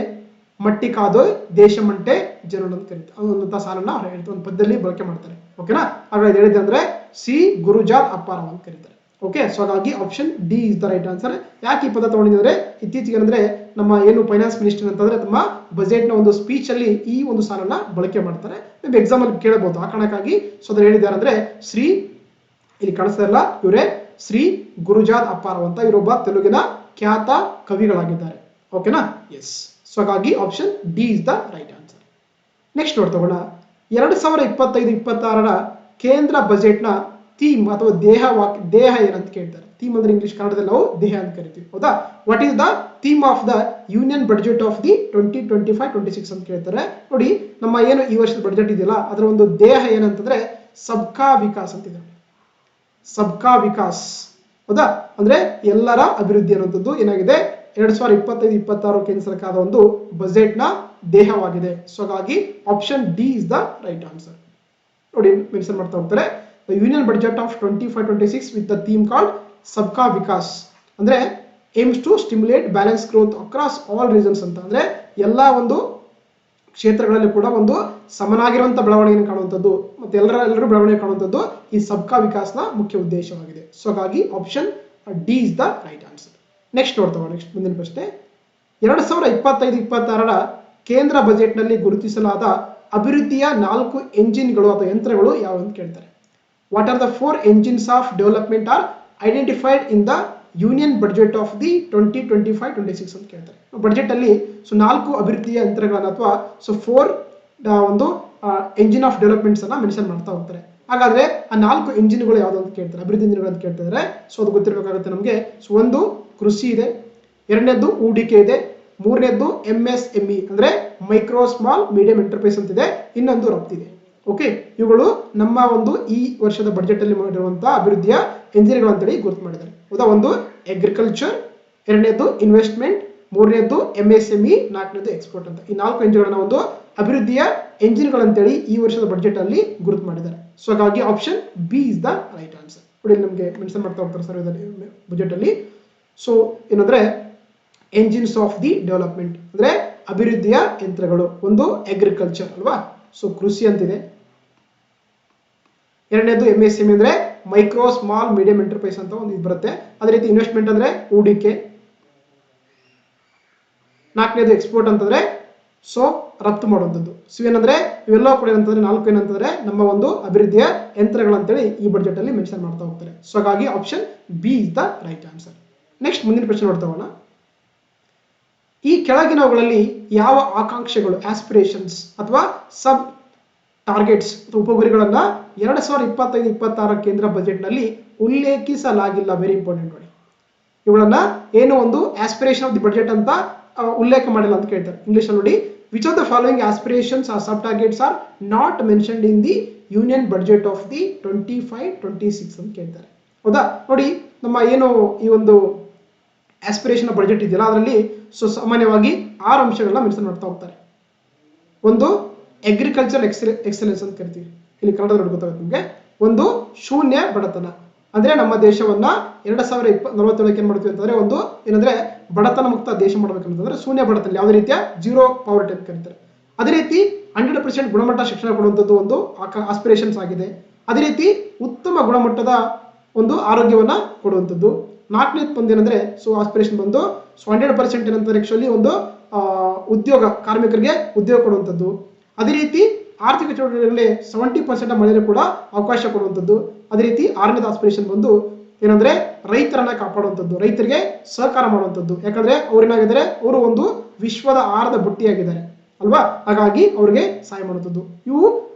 ಮಟ್ಟಿ ಕಾದು ದೇಶಮಂಟೆ ಜನರು ಅಂತ ಕರೀತಾರೆ ಅನ್ನುವಂಥ ಸಾಲನ್ನ ಅವ್ರು ಹೇಳ್ತಾರೆ, ಒಂದು ಪದ್ಯದಲ್ಲಿ ಬಳಕೆ ಮಾಡ್ತಾರೆ. ಓಕೆನಾ? ಹಾಗಾಗಿ ಹೇಳಿದೆ ಅಂದ್ರೆ ಸಿ ಗುರುಜಾತ್ ಅಪ್ಪಾರಾವ್ ಅಂತ ಕರೀತಾರೆ. ಓಕೆ, ಸೊ ಹಾಗಾಗಿ option D is the right answer. ಯಾಕೆ ಈ ಪದ ತಗೊಂಡಿದ್ರೆ ಇತ್ತೀಚೆಗೆ ಅಂದ್ರೆ ನಮ್ಮ ಏನು ಫೈನಾನ್ಸ್ ಮಿನಿಸ್ಟರ್ ಅಂತಂದ್ರೆ ತಮ್ಮ ಬಜೆಟ್ ನ ಒಂದು ಸ್ಪೀಚ್ ಅಲ್ಲಿ ಈ ಒಂದು ಸಾಲನ್ನ ಬಳಕೆ ಮಾಡ್ತಾರೆ. ಎಕ್ಸಾಮ್ ಅಲ್ಲಿ ಕೇಳಬಹುದು. ಆ ಕಾರಣಕ್ಕಾಗಿ ಸೊ ಅದ್ರ ಹೇಳಿದ್ದಾರೆ ಅಂದ್ರೆ ಶ್ರೀ, ಇಲ್ಲಿ ಕಾಣಿಸ್ತಾ ಇಲ್ಲ, ಇವರೇ ಶ್ರೀ ಗುರುಜಾತ್ ಅಪ್ಪಾರಾವ್ ಅಂತ, ಇವರೊಬ್ಬ ತೆಲುಗಿನ ಖ್ಯಾತ ಕವಿಗಳಾಗಿದ್ದಾರೆ. ಓಕೆನಾ? ಎಸ್. ಸೊ ಹಾಗಾಗಿ option D is the right answer. Next ನೋಡ್ತಗೋಣ. 2025-26 ಕೇಂದ್ರ ಬಜೆಟ್ ನ ಥೀಮ್ ಅಥವಾ ದೇಹ ಏನಂತ ಕೇಳ್ತಾರೆ. ಥೀಮ್ ಅಂದ್ರೆ ಇಂಗ್ಲಿಷ್, ಕನ್ನಡದಲ್ಲಿ ನಾವು ದೇಹ ಅಂತ ಕರಿತೀವಿ. ಹೌದಾ? What is the theme of the union budget of the 2025-26 ಅಂತ ಕೇಳ್ತಾರೆ. ನೋಡಿ, ನಮ್ಮ ಏನು ಈ ವರ್ಷದ ಬಜೆಟ್ ಇದೆಯಲ್ಲ ಅದರ ಒಂದು ದೇಹ ಏನಂತಂದ್ರೆ ಸಬ್ಕಾ ವಿಕಾಸ್ ಅಂತಿದೆ. ಸಬ್ಕಾ ವಿಕಾಸ್. ಹೌದಾ? ಅಂದ್ರೆ ಎಲ್ಲರ ಅಭಿವೃದ್ಧಿ ಅನ್ನುವಂಥದ್ದು ಏನಾಗಿದೆ 2025-26 ಕೇಂದ್ರ ಸರ್ಕಾರದ ಒಂದು ಬಜೆಟ್ ನ ದೇಹವಾಗಿದೆ. ಸೊ ಹಾಗಾಗಿ option D is the right answer. ನೋಡಿ, ಮೆನ್ಷನ್ ಮಾಡ್ತಾ ಹೋಗ್ತಾರೆ, the union budget of 2025-26 with the theme called Sabka Vikas ಅಂದ್ರೆ aims to stimulate balance growth across all regions ಅಂತ. ಅಂದ್ರೆ ಎಲ್ಲಾ ಒಂದು ಕ್ಷೇತ್ರಗಳಲ್ಲಿ ಕೂಡ ಒಂದು ಸಮನಾಗಿರುವಂತಹ ಬೆಳವಣಿಗೆ ಕಾಣುವಂಥದ್ದು ಮತ್ತೆ ಎಲ್ಲರೂ ಬೆಳವಣಿಗೆ ಕಾಣುವಂಥದ್ದು ಈ ಸಬ್ಕಾ ವಿಕಾಸ್ನ ಮುಖ್ಯ ಉದ್ದೇಶವಾಗಿದೆ. ಸೊ ಹಾಗಾಗಿ option D is the right answer. Next ನೋಡ್ತಾ ಹೋಗೋಣ. ನೆಕ್ಸ್ಟ್ ಮುಂದಿನ ಪ್ರಶ್ನೆ, 2025-26 ಕೇಂದ್ರ ಬಜೆಟ್ ನಲ್ಲಿ ಗುರುತಿಸಲಾದ ಅಭಿವೃದ್ಧಿಯ 4 ಎಂಜಿನ್ಗಳು ಅಥವಾ ಯಂತ್ರಗಳು ಯಾವುವು ಅಂತ ಕೇಳ್ತಾರೆ. What are the 4 engines of development are identified in the union budget of the 2025-26 ಅಂತ ಕೇಳ್ತಾರೆ. ಬಜೆಟ್ ಅಲ್ಲಿ 4 ಅಭಿವೃದ್ಧಿಯ ಯಂತ್ರಗಳನ್ನು ಅಥವಾ 4 ಒಂದು ಎಂಜಿನ್ ಆಫ್ ಡೆವಲಪ್ಮೆಂಟ್ಸ್ ಅನ್ನ ಮೆನ್ಷನ್ ಮಾಡ್ತಾ ಹೋಗ್ತಾರೆ. ಹಾಗಾದ್ರೆ ಆ 4 ಎಂಜಿನ್ಗಳು ಯಾವ್ದು ಅಂತ ಕೇಳ್ತಾರೆ, ಅಭಿವೃದ್ಧಿ ಎಂಜಿನ್ಗಳು ಅಂತ ಕೇಳ್ತಿದ್ದಾರೆ. ಸೊ ಅದು ಗೊತ್ತಿರಬೇಕಾಗುತ್ತೆ ನಮಗೆ. ಸೊ ಒಂದು ಕೃಷಿ ಇದೆ, ಎರಡನೇದ್ದು ಹೂಡಿಕೆ ಇದೆ, ಮೂರನೇದ್ದು MSME ಅಂದ್ರೆ ಮೈಕ್ರೋ ಸ್ಮಾಲ್ ಮೀಡಿಯಂ ಎಂಟರ್ಪ್ರೈಸ್ ಅಂತಿದೆ, ಇನ್ನೊಂದು ರಫ್ತಿದೆ. ಓಕೆ, ಇವುಗಳು ನಮ್ಮ ಒಂದು ಈ ವರ್ಷದ ಬಜೆಟ್ ಅಲ್ಲಿ ಮಾಡಿರುವಂತಹ ಅಭಿವೃದ್ಧಿಯ ಎಂಜಿನ್ಗಳು ಅಂತೇಳಿ ಗುರುತು ಮಾಡಿದ್ದಾರೆ. ಹೌದಾ? ಒಂದು ಅಗ್ರಿಕಲ್ಚರ್, ಎರಡನೇದ್ದು ಇನ್ವೆಸ್ಟ್ಮೆಂಟ್, ಮೂರನೇದ್ದು MSME, ನಾಲ್ಕನೇದು ಎಕ್ಸ್ಪೋರ್ಟ್ ಅಂತ. ಈ 4 ಎಂಜಿನ್ಗಳನ್ನ ಒಂದು ಅಭಿವೃದ್ಧಿಯ ಎಂಜಿನ್ಗಳಂತೇಳಿ ಈ ವರ್ಷದ ಬಜೆಟ್ ಅಲ್ಲಿ ಗುರುತು ಮಾಡಿದ್ದಾರೆ. ಸೊ ಹಾಗಾಗಿ option B is the right answer. ನೋಡಿ, ನಮಗೆ ಮೆನ್ಷನ್ ಮಾಡ್ತಾ ಹೋಗ್ತಾರೆ ಸರ್ವೇದಲ್ಲಿ ಬಜೆಟ್ ಅಲ್ಲಿ. ಸೊ ಏನಂದ್ರೆ ಎಂಜಿನ್ಸ್ ಆಫ್ ದಿ ಡೆವಲಪ್ಮೆಂಟ್ ಅಂದ್ರೆ ಅಭಿವೃದ್ಧಿಯ ಯಂತ್ರಗಳು. ಒಂದು ಅಗ್ರಿಕಲ್ಚರ್ ಅಲ್ವಾ, ಸೊ ಕೃಷಿ ಅಂತಿದೆ. ಎರಡನೇದು MSME ಅಂದ್ರೆ ಮೈಕ್ರೋ ಸ್ಮಾಲ್ ಮೀಡಿಯಂ ಎಂಟರ್ಪ್ರೈಸ್ ಅಂತ ಒಂದು ಇದು ಬರುತ್ತೆ. ಅದೇ ರೀತಿ ಇನ್ವೆಸ್ಟ್ಮೆಂಟ್ ಅಂದ್ರೆ ಹೂಡಿಕೆ. ನಾಲ್ಕನೇದು ಎಕ್ಸ್ಪೋರ್ಟ್ ಅಂತಂದ್ರೆ ಸೊ ರಫ್ತು ಮಾಡುವಂಥದ್ದು. ಸೊ ಏನಂದ್ರೆ ಇವೆಲ್ಲ ಕೂಡ ಏನಂತಂದ್ರೆ 4 ಏನಂತಂದ್ರೆ ನಮ್ಮ ಒಂದು ಅಭಿವೃದ್ಧಿಯ ಯಂತ್ರಗಳಂತೇಳಿ ಈ ಬಜೆಟ್ ಅಲ್ಲಿ ಮೆನ್ಷನ್ ಮಾಡ್ತಾ ಹೋಗ್ತಾರೆ. ಸೊ ಹಾಗಾಗಿ option B is the right answer. Next ಮುಂದಿನ ಪ್ರಶ್ನೆ ನೋಡ್ತಾ ಹೋಗೋಣ. ಈ ಕೆಳಗಿನವುಗಳಲ್ಲಿ ಯಾವ ಆಕಾಂಕ್ಷೆಗಳು ಆಸ್ಪಿರೇಷನ್ಸ್ ಅಥವಾ ಸಬ್ ಟಾರ್ಗೆಟ್ಸ್ ಅಥವಾ ಉಪಗುರಿಗಳನ್ನ 2025-26 ಕೇಂದ್ರ ಬಜೆಟ್ ನಲ್ಲಿ ಉಲ್ಲೇಖಿಸಲಾಗಿಲ್ಲ? ವೆರಿ ಇಂಪಾರ್ಟೆಂಟ್ ನೋಡಿ. ಇವುಗಳನ್ನ ಏನು ಒಂದು ಆಸ್ಪಿರೇಷನ್ ಆಫ್ ದಿ ಬಜೆಟ್ ಅಂತ ಉಲ್ಲೇಖ ಮಾಡಿಲ್ಲ ಅಂತ ಕೇಳ್ತಾರೆ. ಇಂಗ್ಲಿಷ್ ಅಲ್ಲಿ ನೋಡಿ, which of the following aspirations are sub targets are not mentioned in the union budget of the 25-26 ಅಂತ ಕೇಳ್ತಾರೆ. ಹೌದಾ? ನೋಡಿ, ನಮ್ಮ ಏನು ಈ ಒಂದು ಆಸ್ಪಿರೇಷನ್ ಬಜೆಟ್ ಇದೆಯಲ್ಲ ಅದರಲ್ಲಿ ಸೊ ಸಾಮಾನ್ಯವಾಗಿ 6 ಅಂಶಗಳನ್ನ ಮೆನ್ಷನ್ ಮಾಡ್ತಾ ಹೋಗ್ತಾರೆ. ಒಂದು ಅಗ್ರಿಕಲ್ಚರ್ ಎಕ್ಸಲೆನ್ಸ್ ಅಂತ ಕರಿತೀವಿ, ಇಲ್ಲಿ ಕನ್ನಡದಲ್ಲಿ ಗೊತ್ತಾಗುತ್ತೆ ನಿಮಗೆ. ಒಂದು ಶೂನ್ಯ ಬಡತನ ಅಂದ್ರೆ ನಮ್ಮ ದೇಶವನ್ನ 2047 ಏನ್ ಮಾಡ್ತೀವಿ ಅಂತಂದ್ರೆ ಒಂದು ಏನಂದ್ರೆ ಬಡತನ ಮುಕ್ತ ದೇಶ ಮಾಡ್ಬೇಕಂತಂದ್ರೆ ಶೂನ್ಯ ಬಡತನ, ಯಾವುದೇ ರೀತಿಯ ಜೀರೋ ಪಾವರ್ಟಿ ಅಂತ ಕರೀತಾರೆ. ಅದೇ ರೀತಿ 100% ಗುಣಮಟ್ಟ ಶಿಕ್ಷಣ ಕೊಡುವಂಥದ್ದು ಒಂದು ಆಸ್ಪಿರೇಷನ್ಸ್ ಆಗಿದೆ. ಅದೇ ರೀತಿ ಉತ್ತಮ ಗುಣಮಟ್ಟದ ಒಂದು ಆರೋಗ್ಯವನ್ನ ಕೊಡುವಂಥದ್ದು. ನಾಲ್ಕನೇದು ಬಂದು ಏನಂದ್ರೆ ಸೊ ಆಸ್ಪಿರೇಷನ್ ಬಂದು 100% ಏನಂತಾರೆ ಆಕ್ಚುಲಿ ಒಂದು ಉದ್ಯೋಗ, ಕಾರ್ಮಿಕರಿಗೆ ಉದ್ಯೋಗ ಕೊಡುವಂಥದ್ದು. ಅದೇ ರೀತಿ ಆರ್ಥಿಕ ಚಟುವಟಿಕೆಗಳಲ್ಲಿ 70% ಮಹಿಳೆಯರು ಕೂಡ ಅವಕಾಶ ಕೊಡುವಂಥದ್ದು. ಅದೇ ರೀತಿ 6ನೇದು ಆಸ್ಪಿರೇಷನ್ ಬಂದು ಏನಂದ್ರೆ ರೈತರನ್ನ ಕಾಪಾಡುವಂಥದ್ದು, ರೈತರಿಗೆ ಸಹಕಾರ ಮಾಡುವಂಥದ್ದು. ಯಾಕಂದ್ರೆ ಅವ್ರೇನಾಗಿದ್ದಾರೆ, ಅವರು ಒಂದು ವಿಶ್ವದ ಆಹಾರದ ಬುಟ್ಟಿಯಾಗಿದ್ದಾರೆ ಅಲ್ವಾ, ಹಾಗಾಗಿ ಅವ್ರಿಗೆ ಸಹಾಯ ಮಾಡುವಂಥದ್ದು. ಇವು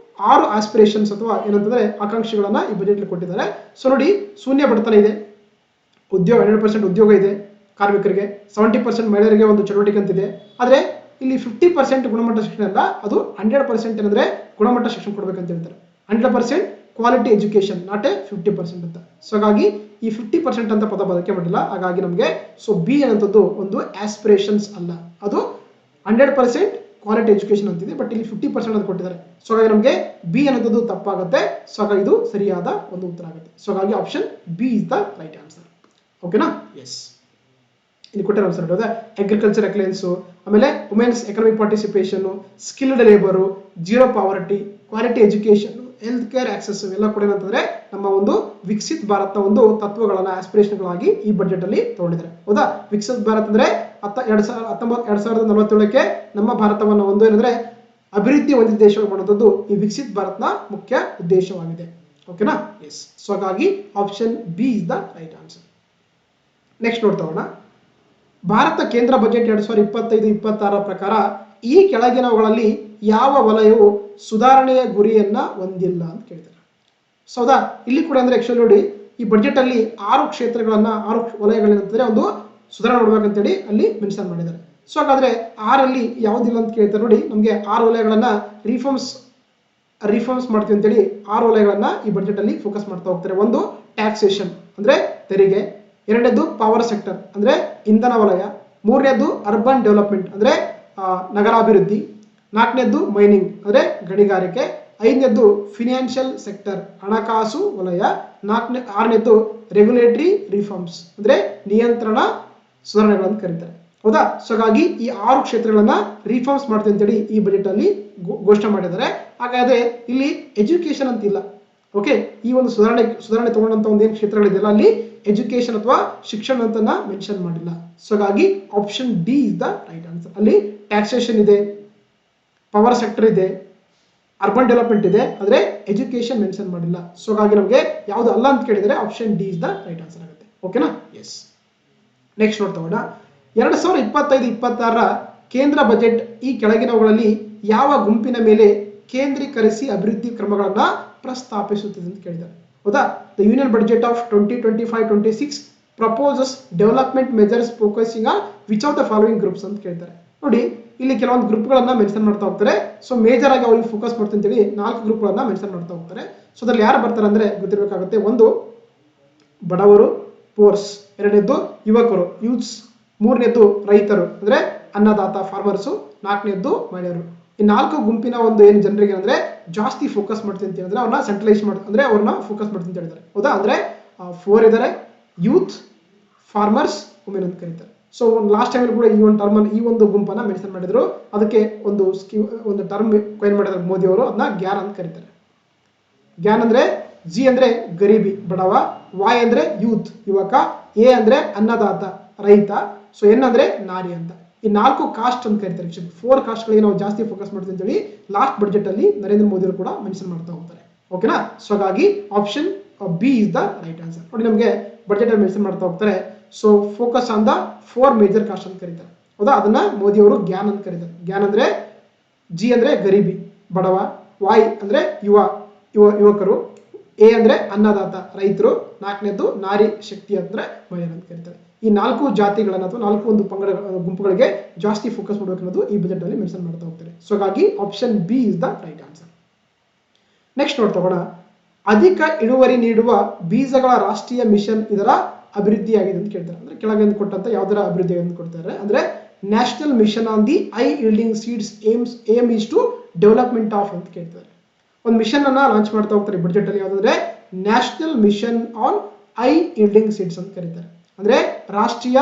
6 ಆಸ್ಪಿರೇಷನ್ಸ್ ಅಥವಾ ಏನಂತಂದ್ರೆ ಆಕಾಂಕ್ಷೆಗಳನ್ನ ಈ ಬಜೆಟ್ ಅಲ್ಲಿ ಕೊಟ್ಟಿದ್ದಾರೆ. ಸೊ ನೋಡಿ, ಶೂನ್ಯ ಬಡತನ ಇದೆ, ಉದ್ಯೋಗ 100% ಉದ್ಯೋಗ ಇದೆ ಕಾರ್ಮಿಕರಿಗೆ, 70% ಮಹಿಳೆಯರಿಗೆ ಒಂದು ಚಟುವಟಿಕೆ ಅಂತಿದೆ. ಆದ್ರೆ ಇಲ್ಲಿ 50% ಗುಣಮಟ್ಟ ಶಿಕ್ಷಣ ಅಲ್ಲ, ಅದು 100% ಏನಂದ್ರೆ ಗುಣಮಟ್ಟ ಶಿಕ್ಷಣ ಕೊಡ್ಬೇಕಂತ ಹೇಳ್ತಾರೆ. 100% ಕ್ವಾಲಿಟಿ ಎಜುಕೇಶನ್, ನಾಟ್ 50% ಅಂತ. ಸೊ ಹಾಗಾಗಿ ಈ 50% ಅಂತ ಪದ ಬಳಕೆ ಮಾಡಿಲ್ಲ. ಹಾಗಾಗಿ ನಮಗೆ ಸೊ ಬಿ ಅನ್ನೋಂಥದ್ದು ಒಂದು ಆಸ್ಪಿರೇಷನ್ಸ್ ಅಲ್ಲ, ಅದು 100% ಕ್ವಾಲಿಟಿ ಎಜುಕೇಶನ್ ಅಂತಿದೆ, ಬಟ್ ಇಲ್ಲಿ 50% ಅಂತ ಕೊಟ್ಟಿದ್ದಾರೆ. ಸೊ ಹಾಗಾಗಿ ನಮಗೆ ಬಿ ಅನ್ನೋದು ತಪ್ಪಾಗುತ್ತೆ. ಸೊ ಹಾಗಾಗಿ ಇದು ಸರಿಯಾದ ಒಂದು ಉತ್ತರ ಆಗುತ್ತೆ. ಸೊ ಹಾಗಾಗಿ option B is the right answer. ಓಕೆನಾ? ಎಸ್, ಇಲ್ಲಿ ಕೊಟ್ಟಿರೋ ಆನ್ಸರ್ ನೋಡಿದ್ರೆ ಅಗ್ರಿಕಲ್ಚರ್ ಎಕ್ಸಲೆನ್ಸ್, ಆಮೇಲೆ women's economic participation, skilled labour, zero poverty, quality education, health care access ಎಲ್ಲ ಕೂಡ ಏನಂತಂದ್ರೆ ನಮ್ಮ ಒಂದು ವಿಕಸಿತ್ ಭಾರತ ಒಂದು ತತ್ವಗಳನ್ನ ಆಸ್ಪಿರೇಷನ್ಗಳಾಗಿ ಈ ಬಜೆಟ್ ಅಲ್ಲಿ ತಗೊಂಡಿದ್ದಾರೆ. ಹೌದಾ? ವಿಕಸಿತ್ ಭಾರತ ಅಂದ್ರೆ 2047ಕ್ಕೆ ನಮ್ಮ ಭಾರತವನ್ನು ಒಂದು ಏನಂದ್ರೆ ಅಭಿವೃದ್ಧಿ ಹೊಂದಿದ ದೇಶ ಮಾಡುವಂಥದ್ದು ಈ ವಿಕಸಿತ್ ಭಾರತನ ಮುಖ್ಯ ಉದ್ದೇಶವಾಗಿದೆ. ಓಕೆನಾ? ಎಸ್. ಸೊ ಹಾಗಾಗಿ option B is the right answer. Next ನೋಡ್ತಾ ಹೋಗೋಣ. ಭಾರತ ಕೇಂದ್ರ ಬಜೆಟ್ 2025-26 ಪ್ರಕಾರ ಈ ಕೆಳಗಿನವುಗಳಲ್ಲಿ ಯಾವ ವಲಯವು ಸುಧಾರಣೆಯ ಗುರಿಯನ್ನ ಹೊಂದಿಲ್ಲ ಅಂತ ಕೇಳ್ತಾರೆ. ಸೊ ಹೌದಾ? ಇಲ್ಲಿ ಕೂಡ ಅಂದ್ರೆ ಆಕ್ಚುಲಿ ನೋಡಿ, ಈ ಬಜೆಟ್ ಅಲ್ಲಿ 6 ಕ್ಷೇತ್ರಗಳನ್ನ 6 ವಲಯಗಳೇನಂತಂದ್ರೆ ಒಂದು ಸುಧಾರಣೆ ಮಾಡ್ಬೇಕಂತೇಳಿ ಅಲ್ಲಿ ಮೆನ್ಷನ್ ಮಾಡಿದ್ದಾರೆ. ಸೊ ಹಾಗಾದ್ರೆ 6ರಲ್ಲಿ ಯಾವುದಿಲ್ಲ ಅಂತ ಕೇಳ್ತಾರೆ ನೋಡಿ. ನಮಗೆ 6 ವಲಯಗಳನ್ನ ರಿಫಾರ್ಮ್ಸ್ ಮಾಡ್ತೀವಿ ಅಂತೇಳಿ 6 ವಲಯಗಳನ್ನ ಈ ಬಜೆಟ್ ಅಲ್ಲಿ ಫೋಕಸ್ ಮಾಡ್ತಾ ಹೋಗ್ತಾರೆ. ಒಂದು ಟ್ಯಾಕ್ಸೇಷನ್ ಅಂದ್ರೆ ತೆರಿಗೆ, ಎರಡನೇದು ಪವರ್ ಸೆಕ್ಟರ್ ಅಂದ್ರೆ ಇಂಧನ ವಲಯ, ಮೂರನೇದು ಅರ್ಬನ್ ಡೆವಲಪ್ಮೆಂಟ್ ಅಂದ್ರೆ ನಗರಾಭಿವೃದ್ಧಿ, ನಾಲ್ಕನೇದು ಮೈನಿಂಗ್ ಅಂದ್ರೆ ಗಣಿಗಾರಿಕೆ, ಐದನೇದು ಫಿನಾನ್ಷಿಯಲ್ ಸೆಕ್ಟರ್ ಹಣಕಾಸು ವಲಯ, ಆರನೇದು ರೆಗ್ಯುಲೇಟರಿ ರಿಫಾರ್ಮ್ಸ್ ಅಂದ್ರೆ ನಿಯಂತ್ರಣ ಸುಧಾರಣೆಗಳನ್ನು ಕರೀತಾರೆ. ಹೌದಾ? ಸೊ ಹಾಗಾಗಿ ಈ 6 ಕ್ಷೇತ್ರಗಳನ್ನ ರಿಫಾರ್ಮ್ಸ್ ಮಾಡ್ತೀವಿ ಅಂತೇಳಿ ಈ ಬಜೆಟ್ ಅಲ್ಲಿ ಘೋಷಣೆ ಮಾಡಿದ್ದಾರೆ. ಹಾಗಾದ್ರೆ ಇಲ್ಲಿ ಎಜುಕೇಶನ್ ಅಂತಿಲ್ಲ. ಓಕೆ, ಈ ಒಂದು ಸುಧಾರಣೆ ತಗೊಂಡಂತ ಒಂದೇನು ಕ್ಷೇತ್ರಗಳಿದೆಯಲ್ಲ ಅಲ್ಲಿ ಎಜುಕೇಶನ್ ಅಥವಾ ಶಿಕ್ಷಣ ಅಂತ ಮೆನ್ಷನ್ ಮಾಡಿಲ್ಲ. ಸೊ ಹಾಗಾಗಿ option D is the right answer. ಅಲ್ಲಿ ಟ್ಯಾಕ್ಸೇಷನ್ ಇದೆ, ಪವರ್ ಸೆಕ್ಟರ್ ಇದೆ, ಅರ್ಬನ್ ಡೆವಲಪ್ಮೆಂಟ್ ಇದೆ, ಆದ್ರೆ ಎಜುಕೇಶನ್ ಮೆನ್ಷನ್ ಮಾಡಿಲ್ಲ. ಸೊ ಹಾಗಾಗಿ ನಮಗೆ ಯಾವುದು ಅಲ್ಲ ಅಂತ ಕೇಳಿದರೆ option D is the right answer ಆಗುತ್ತೆ. ಓಕೆನಾ? ಎಸ್. ನೆಕ್ಸ್ಟ್ ನೋಡ್ತಾ ಹೋಗೋಣ. 2025-26 ಕೇಂದ್ರ ಬಜೆಟ್ ಈ ಕೆಳಗಿನವುಗಳಲ್ಲಿ ಯಾವ ಗುಂಪಿನ ಮೇಲೆ ಕೇಂದ್ರೀಕರಿಸಿ ಅಭಿವೃದ್ಧಿ ಕ್ರಮಗಳನ್ನ ಪ್ರಸ್ತಾಪಿಸುತ್ತದೆ ಅಂತ ಕೇಳಿದ್ದಾರೆ. ಹೌದಾ? The union budget of 2025-26 proposes development measures focusing on which of the following groups ಅಂತ ಕೇಳ್ತಾರೆ. ನೋಡಿ, ಇಲ್ಲಿ ಕೆಲವೊಂದು ಗ್ರೂಪ್ಗಳನ್ನ ಮೆನ್ಷನ್ ಮಾಡ್ತಾ ಹೋಗ್ತಾರೆ. ಸೊ ಮೇಜರ್ ಆಗಿ ಅವ್ರಿಗೆ ಫೋಕಸ್ ಮಾಡ್ತೀನಿ ಅಂತೇಳಿ 4 ಗ್ರೂಪ್ಗಳನ್ನ ಮೆನ್ಷನ್ ಮಾಡ್ತಾ ಹೋಗ್ತಾರೆ. ಸೊ ಅದ್ರಲ್ಲಿ ಯಾರು ಬರ್ತಾರೆ ಅಂದ್ರೆ ಗೊತ್ತಿರಬೇಕಾಗುತ್ತೆ. ಒಂದು ಬಡವರು ಪೋರ್ಸ್, ಎರಡನೇದ್ದು ಯುವಕರು ಯೂತ್ಸ್, ಮೂರನೇದ್ದು ರೈತರು ಅಂದ್ರೆ ಅನ್ನದಾತ ಫಾರ್ಮರ್ಸು, ನಾಲ್ಕನೇದ್ದು ಮಹಿಳೆಯರು. ಈ 4 ಗುಂಪಿನ ಒಂದು ಏನು ಜನರಿಗೆ ಅಂದ್ರೆ ಜಾಸ್ತಿ ಫೋಕಸ್ ಮಾಡ್ತೀನಿ ಅಂತ ಹೇಳಿದ್ರೆ ಅವ್ರನ್ನ ಸೆಂಟ್ರಲೈಸ್ ಅಂದ್ರೆ ಅವ್ರನ್ನ ಫೋಕಸ್ ಮಾಡ್ತೀನಿ ಅಂತ ಹೇಳಿದ್ದಾರೆ. ಹೌದಾ? ಅಂದ್ರೆ 4 ಇದ್ದಾರೆ: ಯೂತ್, ಫಾರ್ಮರ್ಸ್, ವುಮೆನ್ ಅಂತ ಕರೀತಾರೆ. ಸೊ ಲಾಸ್ಟ್ ಟೈಮ್ ಕೂಡ ಈ ಒಂದು ಟರ್ಮ್ ಈ ಒಂದು ಗುಂಪನ್ನ ಮೆನ್ಷನ್ ಮಾಡಿದ್ರು. ಅದಕ್ಕೆ ಒಂದು ಟರ್ಮ್ ಕಾಯಿನ್ ಮಾಡಿದ್ದಾರೆ ಮೋದಿ ಅವರು, ಅದನ್ನ ಗ್ಯಾನ್ ಅಂತ ಕರೀತಾರೆ. ಗ್ಯಾನ್ ಅಂದ್ರೆ ಜಿ ಅಂದ್ರೆ ಗರೀಬಿ ಬಡವ, ವಾಯ್ ಅಂದ್ರೆ ಯೂತ್ ಯುವಕ, ಎ ಅಂದ್ರೆ ಅನ್ನದಾತ ರೈತ, ಸೊ ಎನ್ ಅಂದ್ರೆ ನಾರಿ ಅಂತ. ಈ 4 ಕಾಸ್ಟ್ ಅಂತ ಕರೀತಾರೆ. 4 ಕಾಸ್ಟ್ಗಳಿಗೆ ನಾವು ಜಾಸ್ತಿ ಫೋಕಸ್ ಮಾಡ್ತೀವಿ ಅಂತೇಳಿ ಲಾಸ್ಟ್ ಬಜೆಟ್ ಅಲ್ಲಿ ನರೇಂದ್ರ ಮೋದಿ ಅವರು ಕೂಡ ಮೆನ್ಷನ್ ಮಾಡ್ತಾ ಹೋಗ್ತಾರೆ. ಓಕೆನಾ? ಸೊ ಹಾಗಾಗಿ option B is the right answer. ನೋಡಿ, ನಮಗೆ ಬಜೆಟ್ ಅಲ್ಲಿ ಮೆನ್ಷನ್ ಮಾಡ್ತಾ ಹೋಗ್ತಾರೆ. So focus on the 4 major cost ಅಂತ ಕರೀತಾರೆ. ಹೌದಾ? ಅದನ್ನ ಮೋದಿ ಅವರು ಗ್ಯಾನ್ ಅಂತ ಕರೀತಾರೆ. ಗ್ಯಾನ್ ಅಂದ್ರೆ ಜಿ ಅಂದ್ರೆ ಗರೀಬಿ ಬಡವ, ವಾಯ್ ಅಂದ್ರೆ ಯುವಕರು, ಎ ಅಂದ್ರೆ ಅನ್ನದಾತ ರೈತರು, ನಾಲ್ಕನೇದು ನಾರಿ ಶಕ್ತಿ ಅಂದ್ರೆ ಮಹಿಳೆಯರು ಅಂತ ಕರೀತಾರೆ. ಈ 4 ಜಾತಿಗಳನ್ನ ಅಥವಾ 4 ಒಂದು ಗುಂಪುಗಳಿಗೆ ಜಾಸ್ತಿ ಫೋಕಸ್ ಮಾಡಬೇಕನ್ನೋದು ಈ ಬಜೆಟ್ ಅಲ್ಲಿ ಮೆನ್ಷನ್ ಮಾಡ್ತಾ ಹೋಗ್ತಾರೆ. ಸೊ ಹಾಗಾಗಿ option B is the right answer. Next ನೋಡ್ತಾ ಹೋಗೋಣ. ಅಧಿಕ ಇಳುವರಿ ನೀಡುವ ಬೀಜಗಳ ರಾಷ್ಟ್ರೀಯ ಮಿಷನ್ ಇದರ ಅಭಿವೃದ್ಧಿಯಾಗಿದೆ ಅಂತ ಕೇಳ್ತಾರೆ. ಅಂದ್ರೆ ಕೆಳಗೆ ಕೊಟ್ಟಂತ ಯಾವ್ದರ ಅಭಿವೃದ್ಧಿ ಅಂತ ಕೊಡ್ತಾರೆ ಅಂದ್ರೆ national mission on the high yielding seeds aim is to development of ಅಂತ ಕೇಳ್ತಾರೆ. ಒಂದು ಮಿಷನ್ ಅನ್ನ ಲಾಂಚ್ ಮಾಡ್ತಾ ಹೋಗ್ತಾರೆ ಬಜೆಟ್ ಅಲ್ಲಿ. ಯಾವ್ದಂದ್ರೆ national mission on high yielding seeds ಅಂತ ಕರೀತಾರೆ. ಅಂದ್ರೆ ರಾಷ್ಟ್ರೀಯ